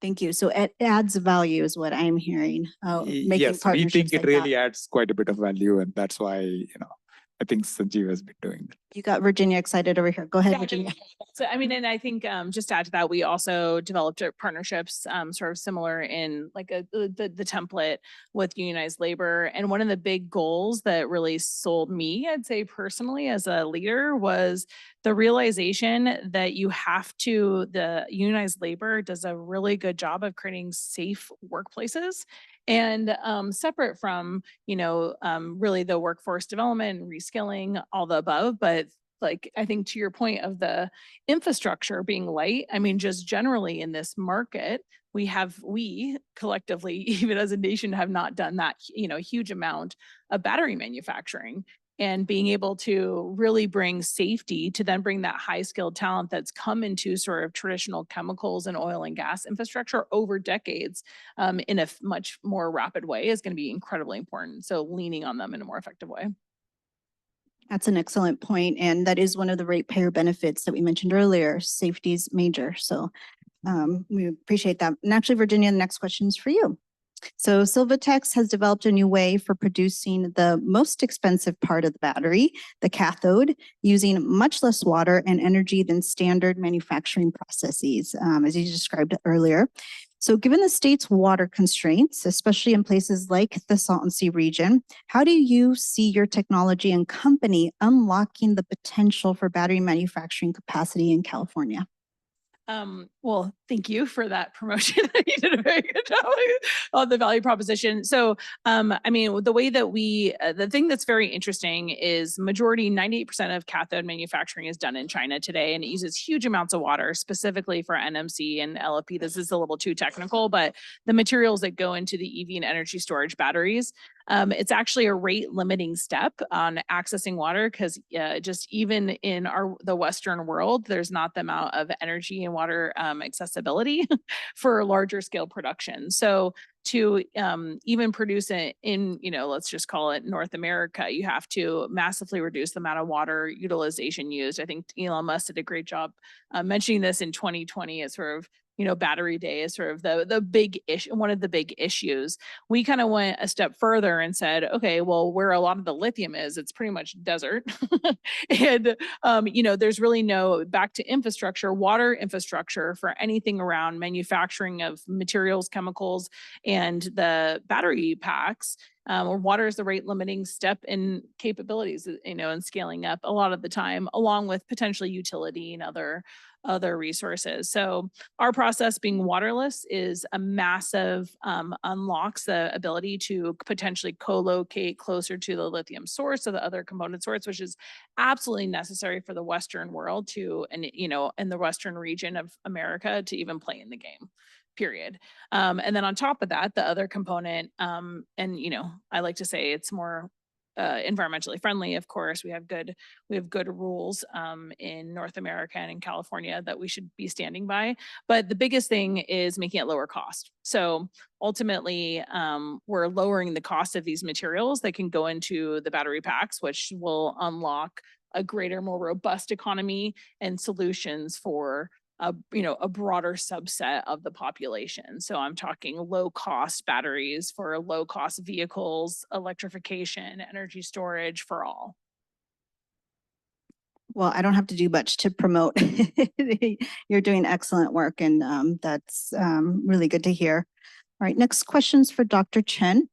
Thank you. So it adds value is what I'm hearing. Yes, we think it really adds quite a bit of value, and that's why I think Sanjeev has been doing that. You got Virginia excited over here. Go ahead, Virginia. So, I mean, and I think just to add to that, we also developed partnerships sort of similar in like the template with unionized labor. And one of the big goals that really sold me, I'd say personally as a leader, was the realization that the unionized labor does a really good job of creating safe workplaces. And separate from, really the workforce development, reskilling, all the above, but like, I think to your point of the infrastructure being light, I mean, just generally in this market, we collectively, even as a nation, have not done that, huge amount of battery manufacturing. And being able to really bring safety to then bring that high skilled talent that's come into sort of traditional chemicals and oil and gas infrastructure over decades in a much more rapid way is going to be incredibly important. So leaning on them in a more effective way. That's an excellent point. And that is one of the ratepayer benefits that we mentioned earlier. Safety is major. So we appreciate that. And actually, Virginia, the next question is for you. So Silvatex has developed a new way for producing the most expensive part of the battery, the cathode, using much less water and energy than standard manufacturing processes, as you described earlier. So given the state's water constraints, especially in places like the Salton Sea region, how do you see your technology and company unlocking the potential for battery manufacturing capacity in California? Well, thank you for that promotion. You did a very good job on the value proposition. So, I mean, the way that the thing that's very interesting is 98% of cathode manufacturing is done in China today, and it uses huge amounts of water, specifically for NMC and LFP. This is a little too technical, but the materials that go into the EV and energy storage batteries, it's actually a rate limiting step on accessing water because just even in the Western world, there's not the amount of energy and water accessibility for larger scale production. So to even produce it in, let's just call it North America, you have to massively reduce the amount of water utilization used. I think Elon Musk did a great job mentioning this in 2020 as sort of Battery Day is sort of the big issue, one of the big issues. We kind of went a step further and said, okay, well, where a lot of the lithium is, it's pretty much desert. And, there's really back to infrastructure, water infrastructure for anything around manufacturing of materials, chemicals, and the battery packs or water is the rate limiting step in capabilities, and scaling up a lot of the time, along with potentially utility and other resources. So our process being waterless is a massive unlocks the ability to potentially co-locate closer to the lithium source or the other component source, which is absolutely necessary for the Western world and in the Western region of America to even play in the game. Period. And then on top of that, the other component, I like to say it's more environmentally friendly. Of course, we have good rules in North America and in California that we should be standing by. But the biggest thing is making it lower cost. So ultimately, we're lowering the cost of these materials that can go into the battery packs, which will unlock a greater, more robust economy and solutions for a broader subset of the population. So I'm talking low cost batteries for low cost vehicles, electrification, energy storage for all. Well, I don't have to do much to promote. You're doing excellent work, and that's really good to hear. All right, next questions for Dr. Chen.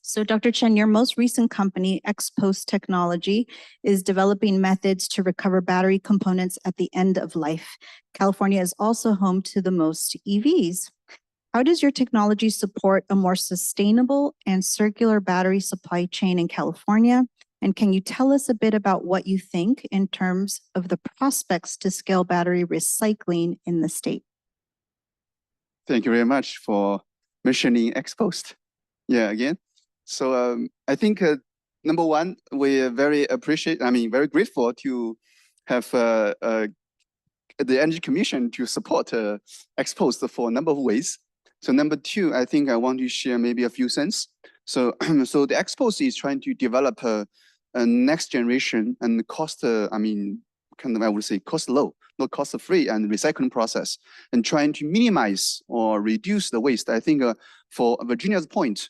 So Dr. Chen, your most recent company, Xpost Technology, is developing methods to recover battery components at the end of life. California is also home to the most EVs. How does your technology support a more sustainable and circular battery supply chain in California? And can you tell us a bit about what you think in terms of the prospects to scale battery recycling in the state? Thank you very much for mentioning Xpost. Yeah, again. So I think number one, we are very grateful to have the Energy Commission to support Xpost for a number of ways. So number two, I think I want to share maybe a few cents. So so the Xpost is trying to develop a next generation and cost, I would say cost low, not cost free and recycling process, and trying to minimize or reduce the waste. I think for Virginia's point,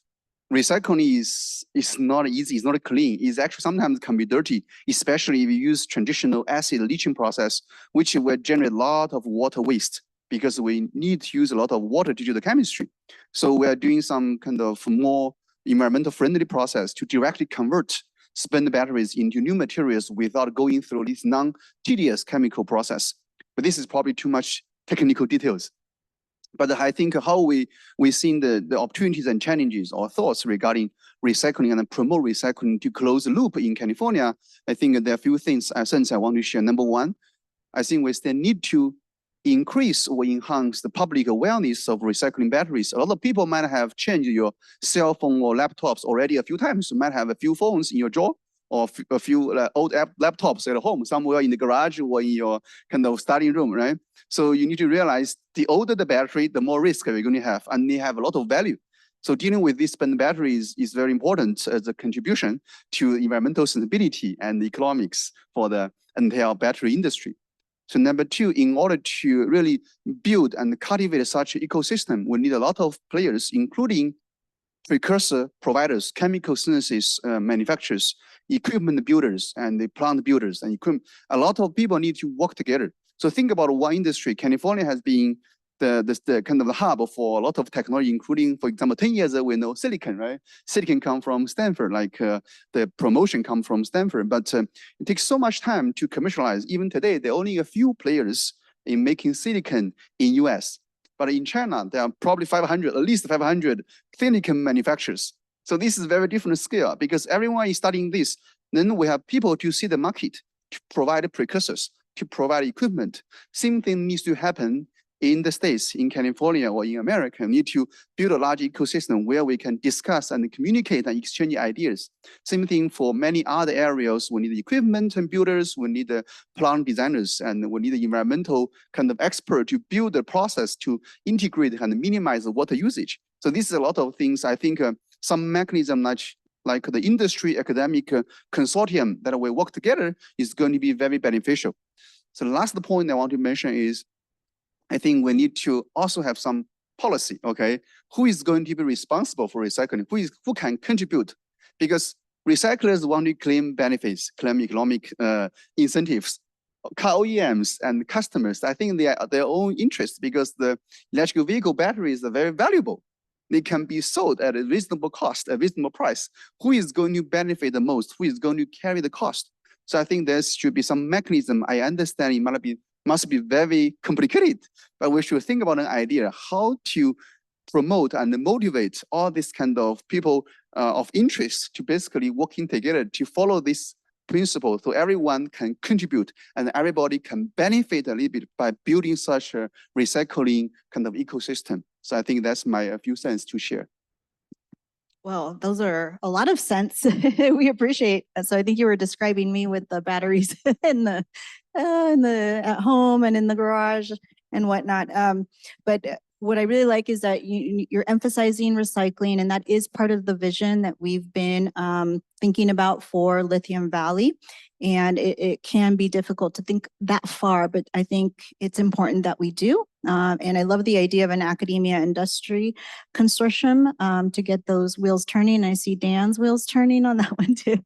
recycling is not easy, it's not clean. It's actually sometimes can be dirty, especially if you use traditional acid leaching process, which will generate a lot of water waste because we need to use a lot of water to do the chemistry. So we are doing some kind of more environmental friendly process to directly convert spent batteries into new materials without going through this non-tedious chemical process. But this is probably too much technical details. But I think how we've seen the opportunities and challenges or thoughts regarding recycling and promote recycling to close the loop in California, I think there are a few things I want to share. Number one, I think we still need to increase or enhance the public awareness of recycling batteries. A lot of people might have changed your cell phone or laptops already a few times. You might have a few phones in your drawer or a few old laptops at home, somewhere in the garage or in your kind of study room, right? So you need to realize the older the battery, the more risk you're going to have, and they have a lot of value. So dealing with these spent batteries is very important as a contribution to environmental sustainability and economics for the entire battery industry. So number two, in order to really build and cultivate such an ecosystem, we need a lot of players, including precursor providers, chemical synthesis manufacturers, equipment builders, and the plant builders and equipment. A lot of people need to work together. So think about one industry. California has been the kind of the hub for a lot of technology, including, for example, 10 years ago, we know silicon, right? Silicon come from Stanford, like the promotion come from Stanford, but it takes so much time to commercialize. Even today, there are only a few players in making silicon in US. But in China, there are probably at least 500 silicon manufacturers. So this is a very different scale because everyone is studying this. Then we have people to see the market, to provide precursors, to provide equipment. Same thing needs to happen in the States, in California or in America. We need to build a large ecosystem where we can discuss and communicate and exchange ideas. Same thing for many other areas. We need equipment and builders, we need the plant designers, and we need the environmental kind of expert to build the process to integrate and minimize the water usage. So this is a lot of things. I think some mechanism like the industry academic consortium that we work together is going to be very beneficial. So the last point I want to mention is, I think we need to also have some policy, okay? Who is going to be responsible for recycling? Who can contribute? Because recyclers want to claim benefits, claim economic incentives. Car OEMs and customers, I think they are their own interest because the electrical vehicle batteries are very valuable. they can be sold at a reasonable cost, a reasonable price. Who is going to benefit the most? Who is going to carry the cost? So I think there should be some mechanism. I understand it must be very complicated, but we should think about an idea how to promote and motivate all this kind of people of interest to basically working together to follow this principle so everyone can contribute and everybody can benefit a little bit by building such a recycling kind of ecosystem. So I think that's my few cents to share. Well, those are a lot of sense. We appreciate. So I think you were describing me with the batteries in the at home and in the garage and whatnot. But what I really like is that you're emphasizing recycling, and that is part of the vision that we've been thinking about for Lithium Valley. And it can be difficult to think that far, but I think it's important that we do. And I love the idea of an academia industry consortium to get those wheels turning. I see Dan's wheels turning on that one too.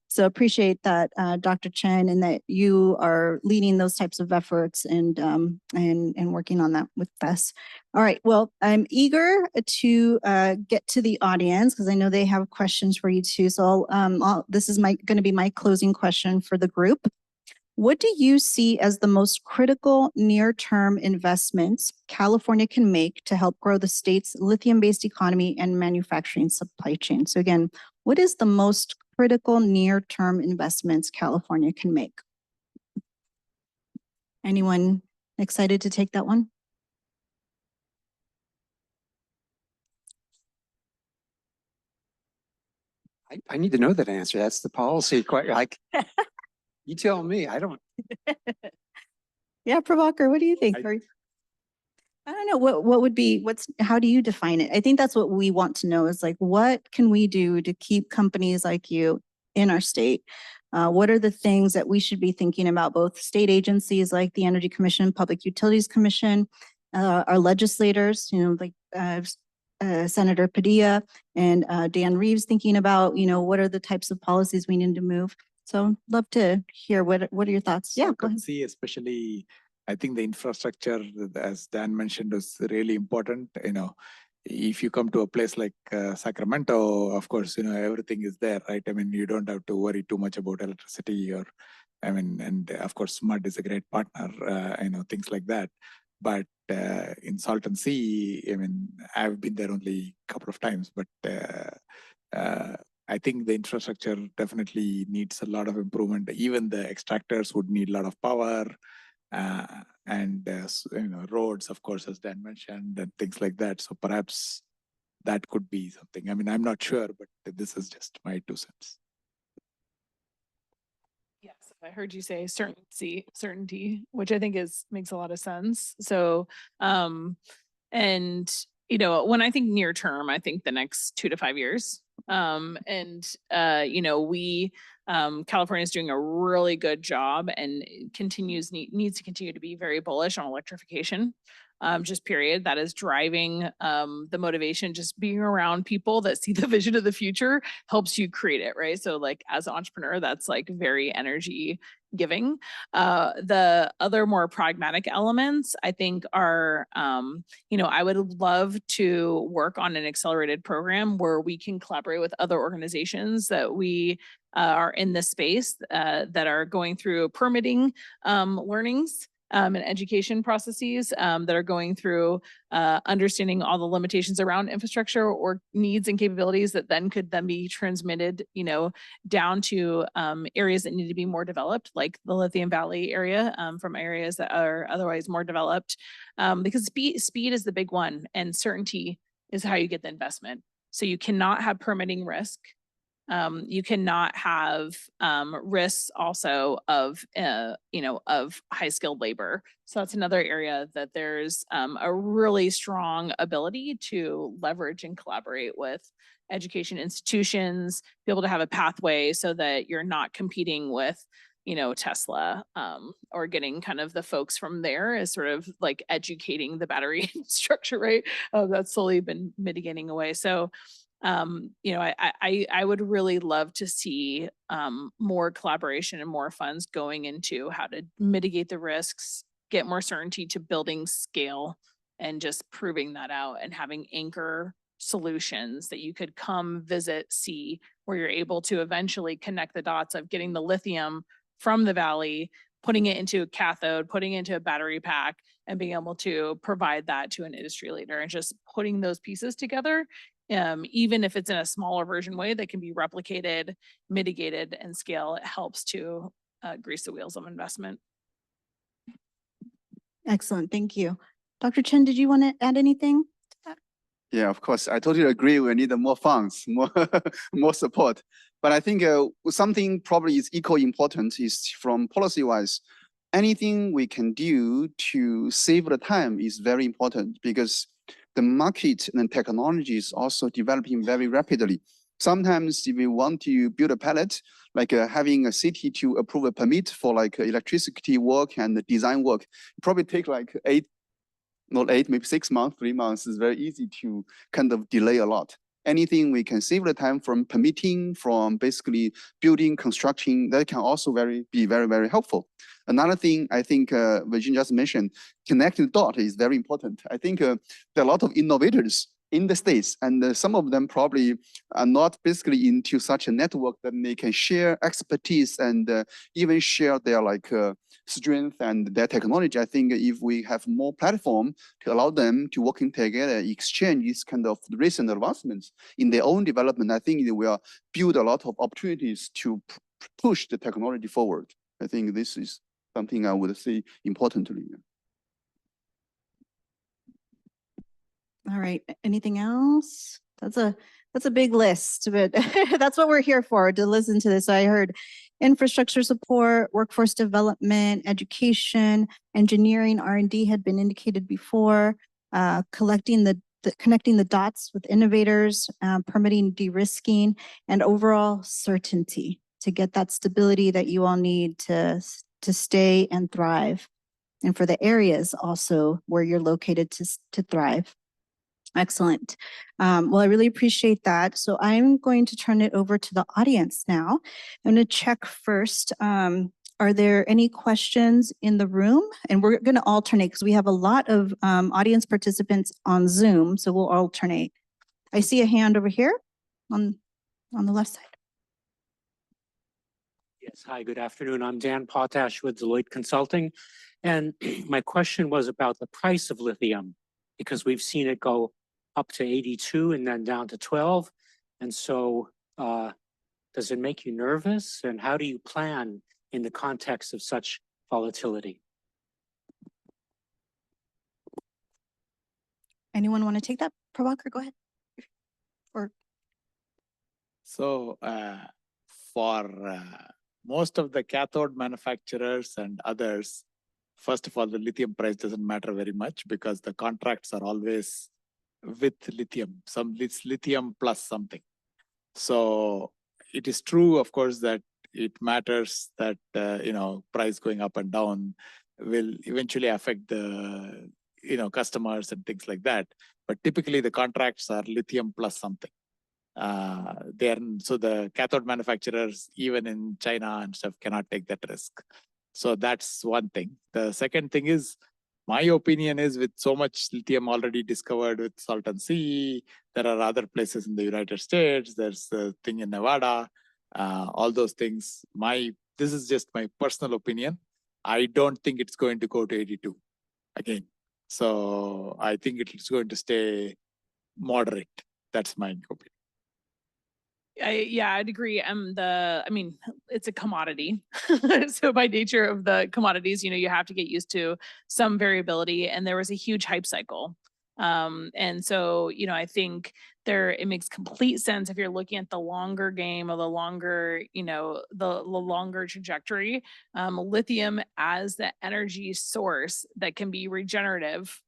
So appreciate that, Dr. Chen, and that you are leading those types of efforts and working on that with us. All right, well, I'm eager to get to the audience because I know they have questions for you too. So this is going to be my closing question for the group. What do you see as the most critical near-term investments California can make to help grow the state's lithium-based economy and manufacturing supply chain? So again, what is the most critical near-term investments California can make? Anyone excited to take that one? I need to know that answer. That's the policy. Quite like you tell me. I don't. Yeah, Prabhakar, what do you think? I don't know, what would be, how do you define it? I think that's what we want to know is like, what can we do to keep companies like you in our state? What are the things that we should be thinking about, both state agencies like the Energy Commission, Public Utilities Commission, our legislators, like Senator Padilla and Dan Reeves thinking about, what are the types of policies we need to move? So love to hear what are your thoughts? Yeah, go ahead. See, especially, I think the infrastructure, as Dan mentioned, is really important. If you come to a place like Sacramento, of course, everything is there, right? I mean, you don't have to worry too much about electricity and of course, mud is a great partner, things like that. But in Salton Sea, I mean, I've been there only a couple of times, but I think the infrastructure definitely needs a lot of improvement. Even the extractors would need a lot of power and roads, of course, as Dan mentioned, and things like that. So perhaps that could be something. I mean, I'm not sure, but this is just my 2 cents. Yes, I heard you say certainty, which I think makes a lot of sense. So, and when I think near term, I think the next 2 to 5 years. California is doing a really good job and needs to continue to be very bullish on electrification. Just period. That is driving the motivation. Just being around people that see the vision of the future helps you create it, right? So like as an entrepreneur, that's like very energy giving. The other more pragmatic elements, I think are, I would love to work on an accelerated program where we can collaborate with other organizations that we are in this space that are going through permitting learnings and education processes that are going through understanding all the limitations around infrastructure or needs and capabilities that could be transmitted, down to areas that need to be more developed, like the Lithium Valley area, from areas that are otherwise more developed. Because speed is the big one, and certainty is how you get the investment. So you cannot have permitting risk. You cannot have risks also of high skilled labor. So that's another area that there's a really strong ability to leverage and collaborate with education institutions, be able to have a pathway so that you're not competing with Tesla or getting kind of the folks from there as sort of like educating the battery structure, right? That's slowly been mitigating away. So I would really love to see more collaboration and more funds going into how to mitigate the risks, get more certainty to building scale and just proving that out and having anchor solutions that you could come visit, see, where you're able to eventually connect the dots of getting the lithium from the valley, putting it into a cathode, putting it into a battery pack, and being able to provide that to an industry leader, and just putting those pieces together, even if it's in a smaller version way that can be replicated, mitigated, and scale, it helps to grease the wheels of investment. Excellent, thank you. Dr. Chen, did you want to add anything? Yeah, of course. I totally agree. We need more funds, more more support. But I think something probably is equally important is from policy-wise, anything we can do to save the time is very important because the market and technology is also developing very rapidly. Sometimes if we want to build a pallet, like having a city to approve a permit for like electricity work and the design work, probably take like maybe 6 months, 3 months is very easy to kind of delay a lot. Anything we can save the time from permitting, from basically building, construction, that can also be very, very helpful. Another thing I think Virginia just mentioned, connecting the dot is very important. I think there are a lot of innovators in the States, and some of them probably are not basically into such a network that they can share expertise and even share their like strength and their technology. I think if we have more platform to allow them to working together, exchange these kind of recent advancements in their own development, I think it will build a lot of opportunities to push the technology forward. I think this is something I would say importantly. All right, anything else? That's a big list, but that's what we're here for, to listen to this. I heard infrastructure support, workforce development, education, engineering, R&D had been indicated before, connecting the dots with innovators, permitting, de-risking, and overall certainty to get that stability that you all need to stay and thrive, and for the areas also where you're located to thrive. Excellent. Well, I really appreciate that. So I'm going to turn it over to the audience now. I'm going to check first. Are there any questions in the room? And we're going to alternate because we have a lot of audience participants on Zoom, so we'll alternate. I see a hand over here on the left side. Yes, hi, good afternoon. I'm Dan Potash with Deloitte Consulting. And my question was about the price of lithium, because we've seen it go up to 82 and then down to 12. And so does it make you nervous? And how do you plan in the context of such volatility? Anyone want to take that? Prabhakar, go ahead. So for most of the cathode manufacturers and others, first of all, the lithium price doesn't matter very much because the contracts are always with lithium, it's lithium plus something. So it is true, of course, that it matters that, price going up and down will eventually affect the, customers and things like that. But typically the contracts are lithium plus something. So the cathode manufacturers, even in China and stuff, cannot take that risk. So that's one thing. The second thing is, my opinion is, with so much lithium already discovered with Salton Sea, there are other places in the United States, there's a thing in Nevada, all those things. This is just my personal opinion. I don't think it's going to go to 82 again. So I think it's going to stay moderate. That's my opinion. I'd agree. It's a commodity. So by nature of the commodities, you have to get used to some variability, and there was a huge hype cycle. And so, I think it makes complete sense if you're looking at the longer game or the longer, the longer trajectory, lithium as the energy source that can be regenerative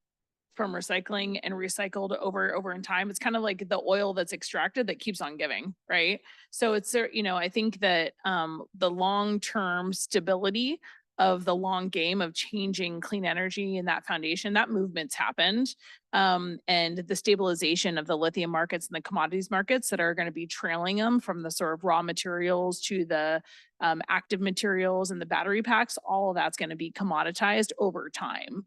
from recycling and recycled over in time. It's kind of like the oil that's extracted that keeps on giving, right? So it's, I think that the long-term stability of the long game of changing clean energy and that foundation, that movement's happened. and the stabilization of the lithium markets and the commodities markets that are going to be trailing them from the sort of raw materials to the active materials and the battery packs, all of that's going to be commoditized over time.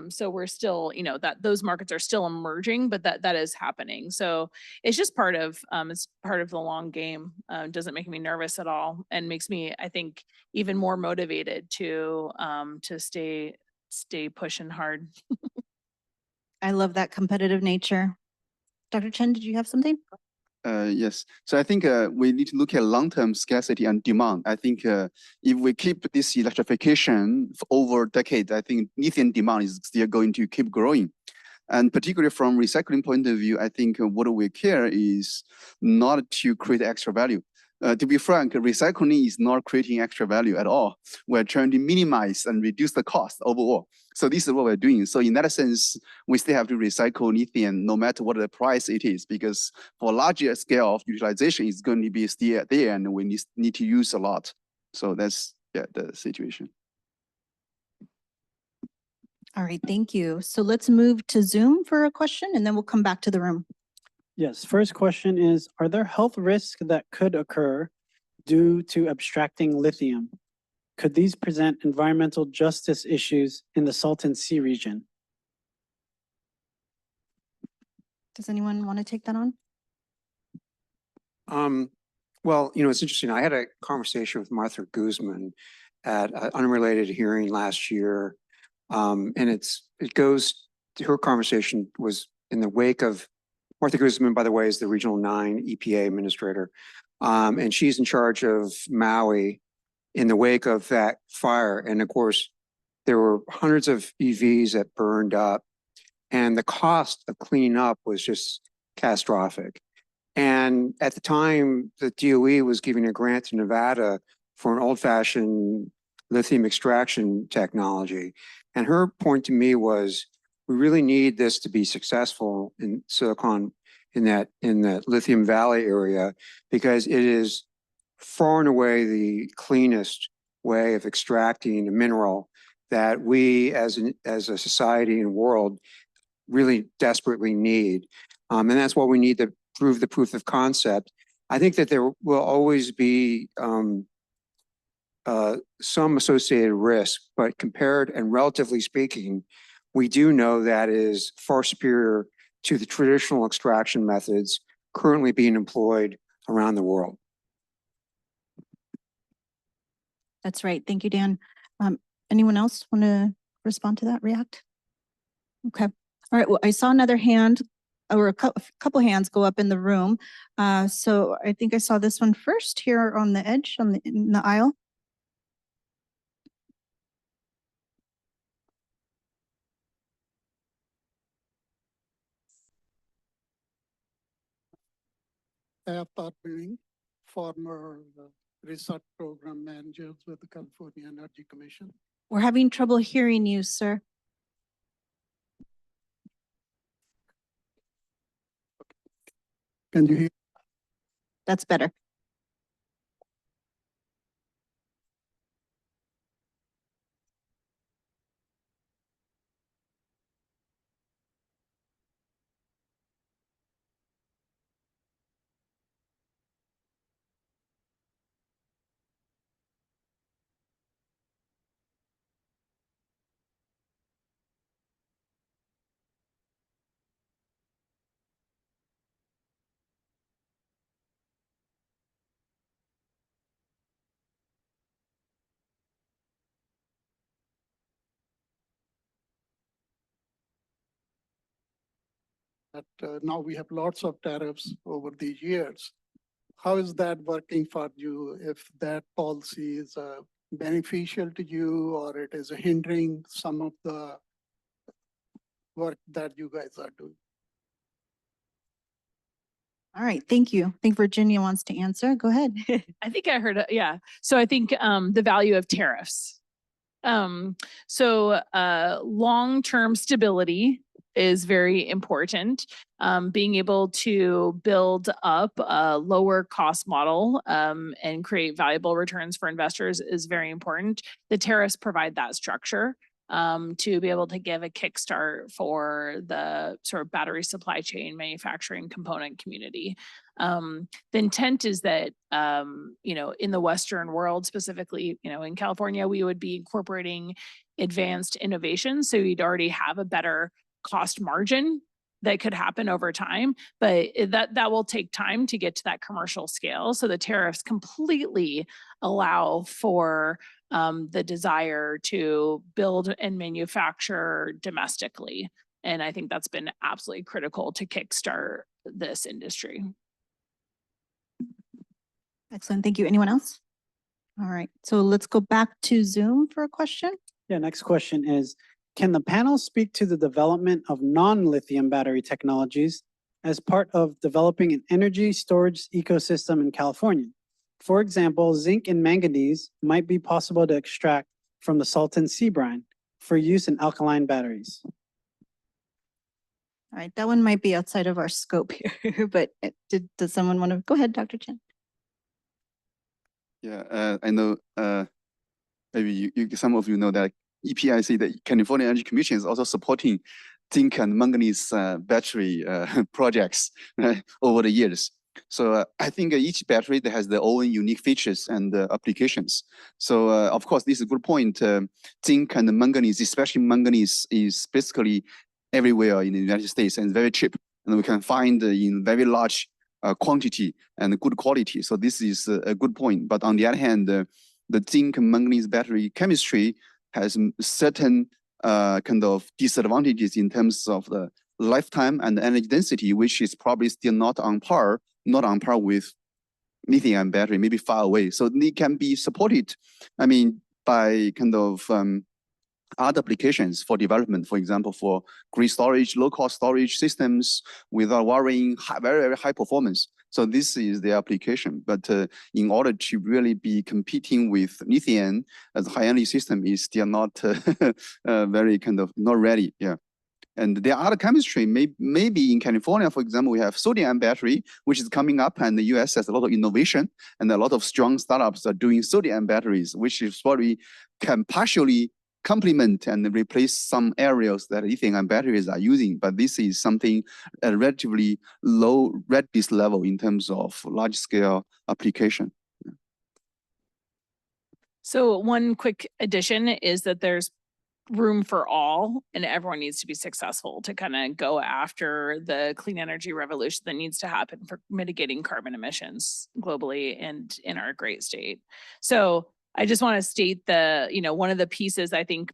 So we're still, you know, that those markets are still emerging, but that is happening. So it's just part of the long game. Doesn't make me nervous at all, and makes me, I think, even more motivated to stay pushing hard. I love that competitive nature. Dr. Chen, did you have something? Yes. So I think we need to look at long-term scarcity and demand. I think if we keep this electrification for over a decade, I think lithium demand is still going to keep growing. And particularly from recycling point of view, I think what we care is not to create extra value. To be frank, recycling is not creating extra value at all. We're trying to minimize and reduce the cost overall. So this is what we're doing. So in that sense, we still have to recycle lithium no matter what the price it is, because for larger scale of utilization, it's going to be still there and we need to use a lot. So that's the situation. All right, thank you. So let's move to Zoom for a question and then we'll come back to the room. Yes, first question is, are there health risks that could occur due to abstracting lithium? Could these present environmental justice issues in the Salton Sea region? Does anyone want to take that on? Well, you know, it's interesting. I had a conversation with Martha Guzman at an unrelated hearing last year. And her conversation was in the wake of Martha Guzman, by the way, is the Regional 9 EPA administrator. And she's in charge of Maui in the wake of that fire. And of course, there were hundreds of EVs that burned up and the cost of cleaning up was just catastrophic. And at the time, the DOE was giving a grant to Nevada for an old-fashioned lithium extraction technology. And her point to me was, we really need this to be successful in Silicon, in that Lithium Valley area, because it is far and away the cleanest way of extracting a mineral that we as a society and world really desperately need. And that's what we need to prove the proof of concept. I think that there will always be some associated risk, but compared and relatively speaking, we do know that is far superior to the traditional extraction methods currently being employed around the world. That's right. Thank you, Dan. Anyone else want to respond to that, react? Okay. All right. Well, I saw another hand or a couple hands go up in the room. So I think I saw this one first here on the edge in the aisle. Former research program managers with the California Energy Commission. We're having trouble hearing you, sir. Can you hear? That's better. Now we have lots of tariffs over the years. How is that working for you? If that policy is beneficial to you or it is hindering some of the work that you guys are doing? All right, thank you. I think Virginia wants to answer. Go ahead. I think I heard it. Yeah. So I think the value of tariffs. Long-term stability is very important. Being able to build up a lower cost model and create valuable returns for investors is very important. The tariffs provide that structure. to be able to give a kickstart for the sort of battery supply chain manufacturing component community. The intent is that, you know, in the Western world, specifically, you know, in California, we would be incorporating advanced innovation. So you'd already have a better cost margin that could happen over time, but that will take time to get to that commercial scale. So the tariffs completely allow for the desire to build and manufacture domestically. And I think that's been absolutely critical to kickstart this industry. Excellent. Thank you. Anyone else? All right. So let's go back to Zoom for a question. Yeah, next question is, can the panel speak to the development of non-lithium battery technologies as part of developing an energy storage ecosystem in California? For example, zinc and manganese might be possible to extract from the Salton Sea brine for use in alkaline batteries. All right, that one might be outside of our scope here, but does someone want to go ahead, Dr. Chen? Yeah, I know maybe some of you know that EPIC, the California Energy Commission, is also supporting zinc and manganese battery projects over the years. So I think each battery that has their own unique features and applications. So of course, this is a good point. Zinc and manganese, especially manganese, is basically everywhere in the United States and very cheap, and we can find in very large quantity and good quality. So this is a good point. But on the other hand, the zinc and manganese battery chemistry has certain kind of disadvantages in terms of the lifetime and energy density, which is probably still not on par with lithium battery, maybe far away. So they can be supported, I mean, by kind of other applications for development, for example, for grid storage, low-cost storage systems without worrying very, very high performance. So this is the application. But in order to really be competing with lithium as a high-energy system is still not very kind of not ready. Yeah. And there are other chemistry, maybe in California, for example, we have sodium battery, which is coming up, and the US has a lot of innovation, and a lot of strong startups are doing sodium batteries, which is probably can partially complement and replace some areas that lithium batteries are using. But this is something at a relatively low readiness level in terms of large scale application. So one quick addition is that there's room for all, and everyone needs to be successful to kind of go after the clean energy revolution that needs to happen for mitigating carbon emissions globally and in our great state. So I just want to state one of the pieces I think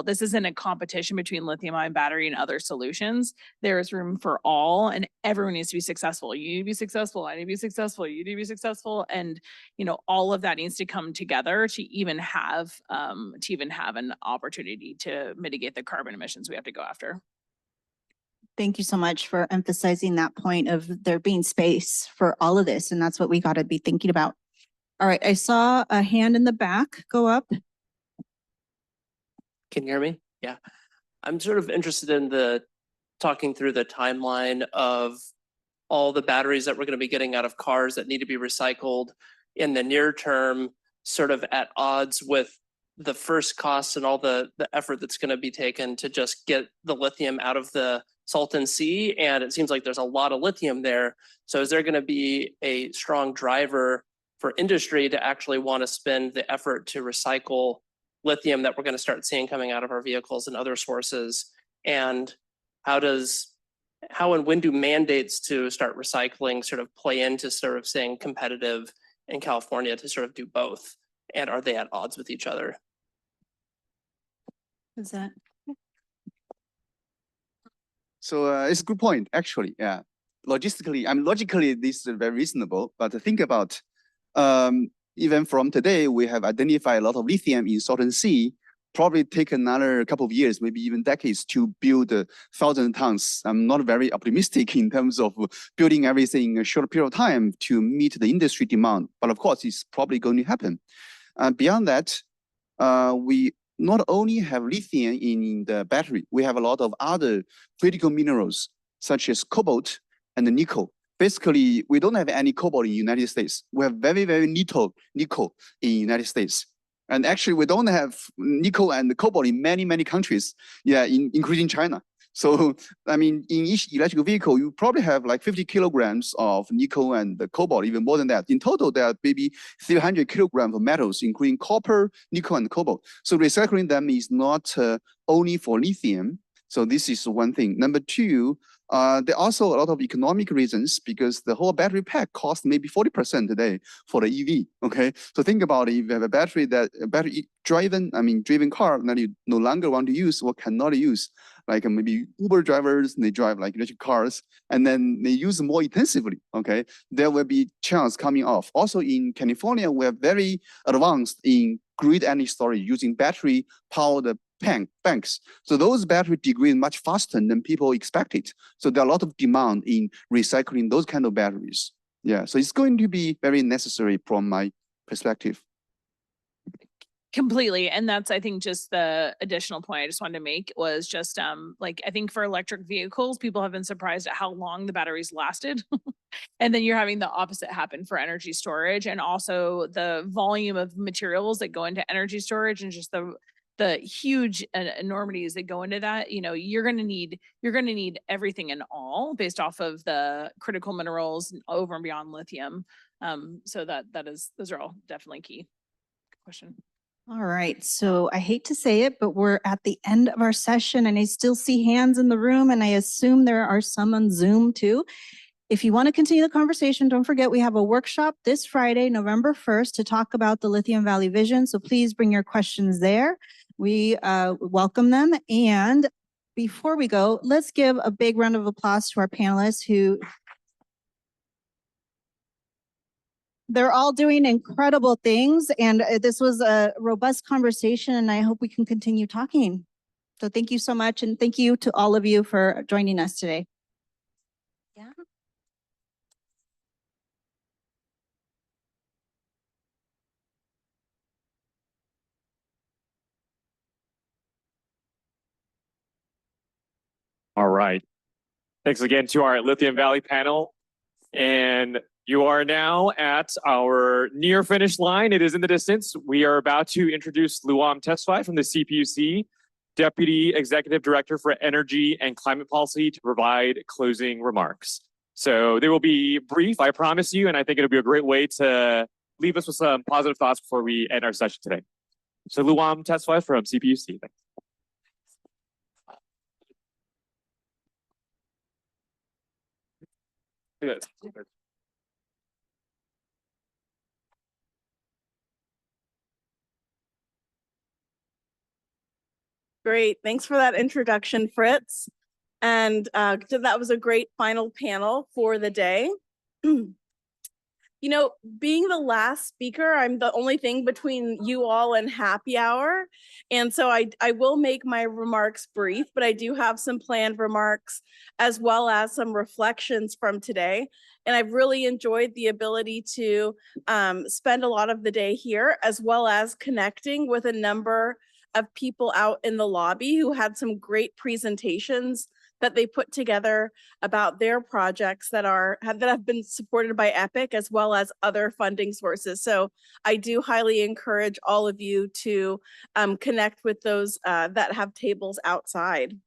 this isn't a competition between lithium ion battery and other solutions. There is room for all, and everyone needs to be successful. You need to be successful. I need to be successful. You need to be successful. And, all of that needs to come together to even have an opportunity to mitigate the carbon emissions we have to go after. Thank you so much for emphasizing that point of there being space for all of this. And that's what we got to be thinking about. All right, I saw a hand in the back go up. Can you hear me? Yeah. I'm sort of interested in talking through the timeline of all the batteries that we're going to be getting out of cars that need to be recycled in the near term, sort of at odds with the first costs and all the effort that's going to be taken to just get the lithium out of the Salton Sea. And it seems like there's a lot of lithium there. So is there going to be a strong driver for industry to actually want to spend the effort to recycle lithium that we're going to start seeing coming out of our vehicles and other sources? And how and when do mandates to start recycling sort of play into sort of staying competitive in California to sort of do both? And are they at odds with each other? Is that? So it's a good point, actually. Yeah, logically, this is very reasonable. But think about even from today, we have identified a lot of lithium in Salton Sea. Probably take another couple of years, maybe even decades, to build 1,000 tons. I'm not very optimistic in terms of building everything in a short period of time to meet the industry demand. But of course, it's probably going to happen. Beyond that, we not only have lithium in the battery, we have a lot of other critical minerals, such as cobalt and nickel. Basically, we don't have any cobalt in the United States. We have very, very little nickel in the United States. And actually, we don't have nickel and cobalt in many, many countries, yeah, including China. So, I mean, in each electric vehicle, you probably have like 50 kilograms of nickel and the cobalt, even more than that. In total, there are maybe 300 kilograms of metals, including copper, nickel, and cobalt. So recycling them is not only for lithium. So this is one thing. Number two, there are also a lot of economic reasons because the whole battery pack costs maybe 40% today for the EV. Okay, so think about it. If you have a battery driven car that you no longer want to use or cannot use, like maybe Uber drivers, they drive like electric cars, and then they use more intensively. Okay, there will be chance coming off. Also in California, we are very advanced in grid energy storage using battery powered banks. So those batteries degrade much faster than people expected. So there are a lot of demand in recycling those kind of batteries. Yeah, so it's going to be very necessary from my perspective. Completely. And that's, I think, just the additional point I just wanted to make was just like, I think for electric vehicles, people have been surprised at how long the batteries lasted. And then you're having the opposite happen for energy storage, and also the volume of materials that go into energy storage and just the huge enormities that go into that. You know, you're going to need everything and all based off of the critical minerals over and beyond lithium. So those are all definitely key. Good question. All right, so I hate to say it, but we're at the end of our session and I still see hands in the room and I assume there are some on Zoom too. If you want to continue the conversation, don't forget we have a workshop this Friday, November 1st, to talk about the Lithium Valley Vision. So please bring your questions there. We welcome them. And before we go, let's give a big round of applause to our panelists who they're all doing incredible things. And this was a robust conversation and I hope we can continue talking. So thank you so much. And thank you to all of you for joining us today. Yeah. All right. Thanks again to our Lithium Valley panel. And you are now at our near finish line. It is in the distance. We are about to introduce Luam Tesfaye from the CPUC, Deputy Executive Director for Energy and Climate Policy, to provide closing remarks. So they will be brief, I promise you, and I think it'll be a great way to leave us with some positive thoughts before we end our session today. So Luam Tesfaye from CPUC. Thanks. Good. Great. Thanks for that introduction, Fritz. And that was a great final panel for the day. You know, being the last speaker, I'm the only thing between you all and happy hour. And so I will make my remarks brief, but I do have some planned remarks as well as some reflections from today. And I've really enjoyed the ability to spend a lot of the day here, as well as connecting with a number of people out in the lobby who had some great presentations that they put together about their projects that have been supported by EPIC, as well as other funding sources. So I do highly encourage all of you to connect with those that have tables outside.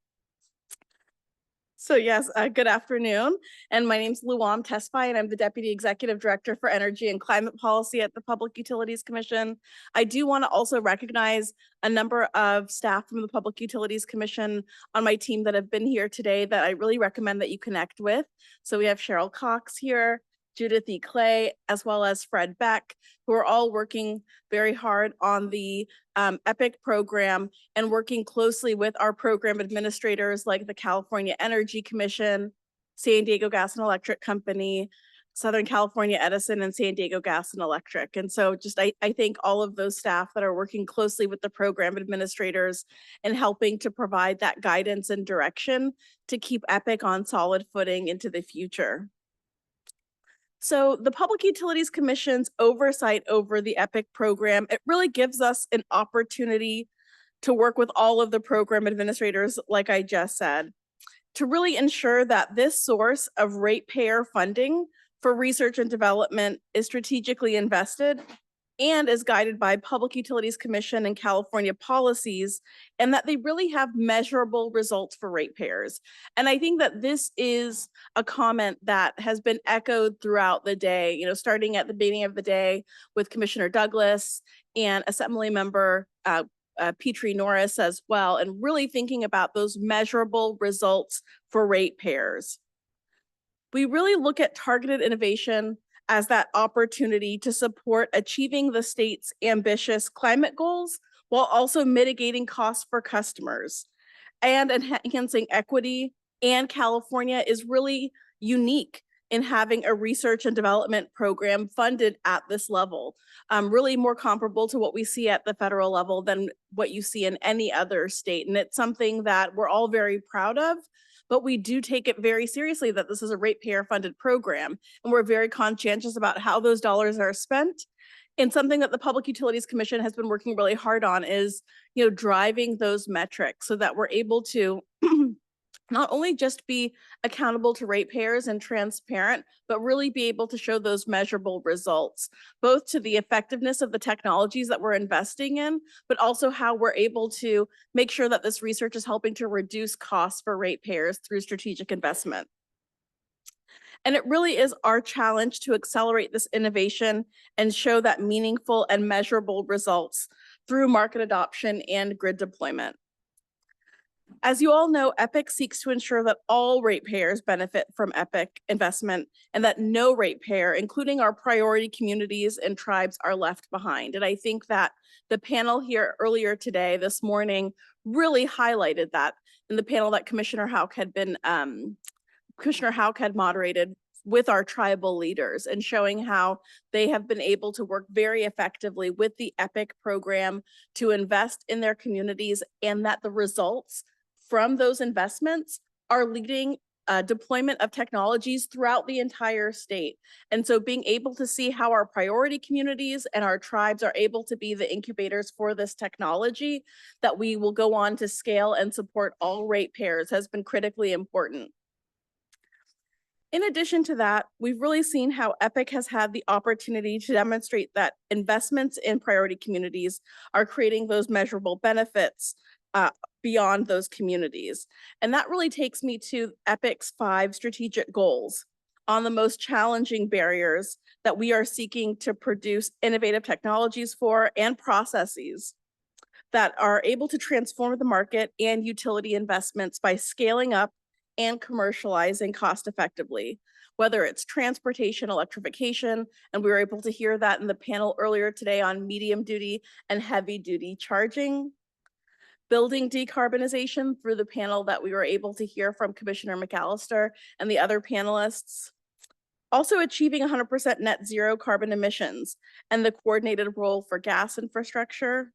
So yes, good afternoon. And my name's Luam Tesfaye, and I'm the Deputy Executive Director for Energy and Climate Policy at the Public Utilities Commission. I do want to also recognize a number of staff from the Public Utilities Commission on my team that have been here today that I really recommend that you connect with. So we have Cheryl Cox here, Judith E. Clay, as well as Fred Beck, who are all working very hard on the EPIC program and working closely with our program administrators like the California Energy Commission, San Diego Gas and Electric Company, Southern California Edison, and San Diego Gas and Electric. And so just I thank all of those staff that are working closely with the program administrators and helping to provide that guidance and direction to keep EPIC on solid footing into the future. So the Public Utilities Commission's oversight over the EPIC program, it really gives us an opportunity to work with all of the program administrators, like I just said, to really ensure that this source of ratepayer funding for research and development is strategically invested and is guided by Public Utilities Commission and California policies, and that they really have measurable results for ratepayers. And I think that this is a comment that has been echoed throughout the day, starting at the beginning of the day with Commissioner Douglas and Assembly Member Petrie Norris as well, and really thinking about those measurable results for ratepayers. We really look at targeted innovation as that opportunity to support achieving the state's ambitious climate goals while also mitigating costs for customers and enhancing equity. And California is really unique in having a research and development program funded at this level, really more comparable to what we see at the federal level than what you see in any other state. And it's something that we're all very proud of, but we do take it very seriously that this is a ratepayer funded program. And we're very conscientious about how those dollars are spent. And something that the Public Utilities Commission has been working really hard on is, driving those metrics so that we're able to not only just be accountable to ratepayers and transparent, but really be able to show those measurable results, both to the effectiveness of the technologies that we're investing in, but also how we're able to make sure that this research is helping to reduce costs for ratepayers through strategic investment. And it really is our challenge to accelerate this innovation and show that meaningful and measurable results through market adoption and grid deployment. As you all know, EPIC seeks to ensure that all ratepayers benefit from EPIC investment and that no ratepayer, including our priority communities and tribes, are left behind. And I think that the panel here earlier today, this morning, really highlighted that in the panel that Commissioner Houck had moderated with our tribal leaders and showing how they have been able to work very effectively with the EPIC program to invest in their communities, and that the results from those investments are leading deployment of technologies throughout the entire state. And so being able to see how our priority communities and our tribes are able to be the incubators for this technology that we will go on to scale and support all ratepayers has been critically important. In addition to that, we've really seen how EPIC has had the opportunity to demonstrate that investments in priority communities are creating those measurable benefits beyond those communities. And that really takes me to EPIC's 5 strategic goals on the most challenging barriers that we are seeking to produce innovative technologies for and processes that are able to transform the market and utility investments by scaling up and commercializing cost effectively, whether it's transportation, electrification, and we were able to hear that in the panel earlier today on medium duty and heavy duty charging, building decarbonization through the panel that we were able to hear from Commissioner McAllister and the other panelists, also achieving 100% net zero carbon emissions and the coordinated role for gas infrastructure,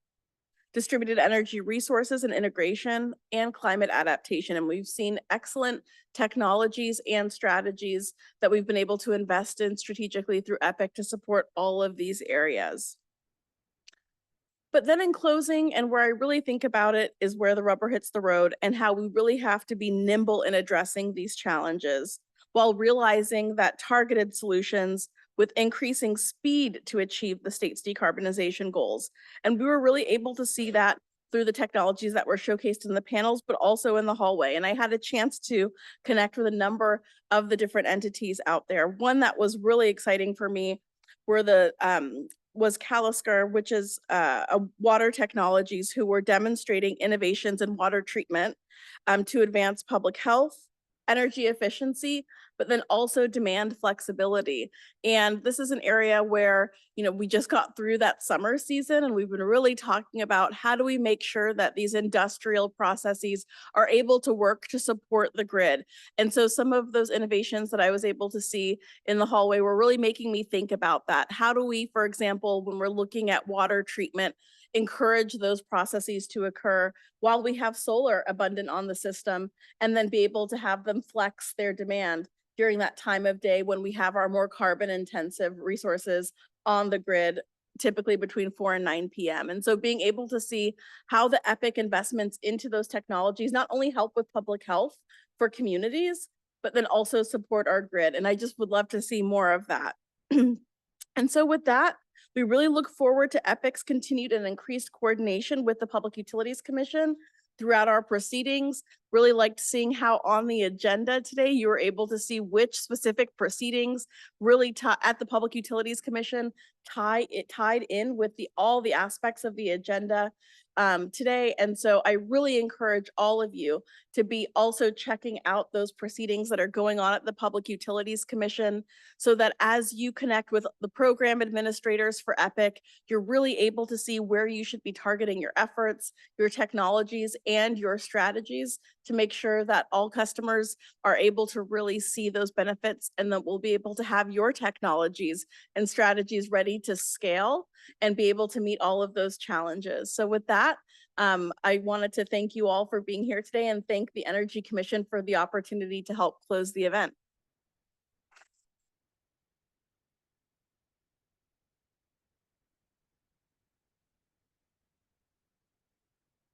distributed energy resources and integration, and climate adaptation. And we've seen excellent technologies and strategies that we've been able to invest in strategically through EPIC to support all of these areas. But then in closing, and where I really think about it, is where the rubber hits the road and how we really have to be nimble in addressing these challenges while realizing that targeted solutions with increasing speed to achieve the state's decarbonization goals. And we were really able to see that through the technologies that were showcased in the panels, but also in the hallway. And I had a chance to connect with a number of the different entities out there. One that was really exciting for me was Calisker, which is a water technologies, who were demonstrating innovations in water treatment to advance public health, energy efficiency, but then also demand flexibility. And this is an area where, we just got through that summer season, and we've been really talking about how do we make sure that these industrial processes are able to work to support the grid. And so some of those innovations that I was able to see in the hallway were really making me think about that. How do we, for example, when we're looking at water treatment, encourage those processes to occur while we have solar abundant on the system, and then be able to have them flex their demand during that time of day when we have our more carbon intensive resources on the grid, typically between 4 and 9 p.m. And so being able to see how the EPIC investments into those technologies not only help with public health for communities, but then also support our grid. And I just would love to see more of that. And so with that, We really look forward to EPIC's continued and increased coordination with the Public Utilities Commission throughout our proceedings. Really liked seeing how on the agenda today, you were able to see which specific proceedings really at the Public Utilities Commission tied in with all the aspects of the agenda today. And so I really encourage all of you to be also checking out those proceedings that are going on at the Public Utilities Commission, so that as you connect with the program administrators for EPIC, you're really able to see where you should be targeting your efforts, your technologies, and your strategies to make sure that all customers are able to really see those benefits, and that we'll be able to have your technologies and strategies ready to scale and be able to meet all of those challenges. So with that, I wanted to thank you all for being here today and thank the Energy Commission for the opportunity to help close the event.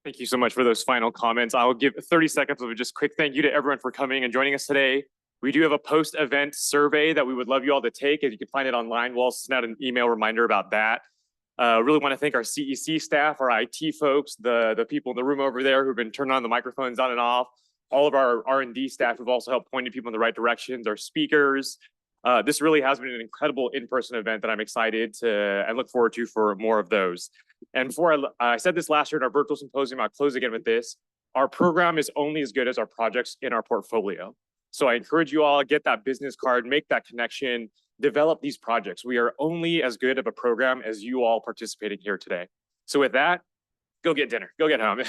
Thank you so much for those final comments. I'll give 30 seconds of just quick thank you to everyone for coming and joining us today. We do have a post-event survey that we would love you all to take. If you can find it online, we'll send out an email reminder about that. Really want to thank our CEC staff, our IT folks, the people in the room over there who've been turning on the microphones on and off, all of our R&D staff who've also helped point people in the right directions, our speakers. This really has been an incredible in-person event that I'm excited to and look forward to for more of those. And before I said this last year at our virtual symposium, I'll close again with this. Our program is only as good as our projects in our portfolio. So I encourage you all, get that business card, make that connection, develop these projects. We are only as good of a program as you all participating here today. So with that, go get dinner, go get home.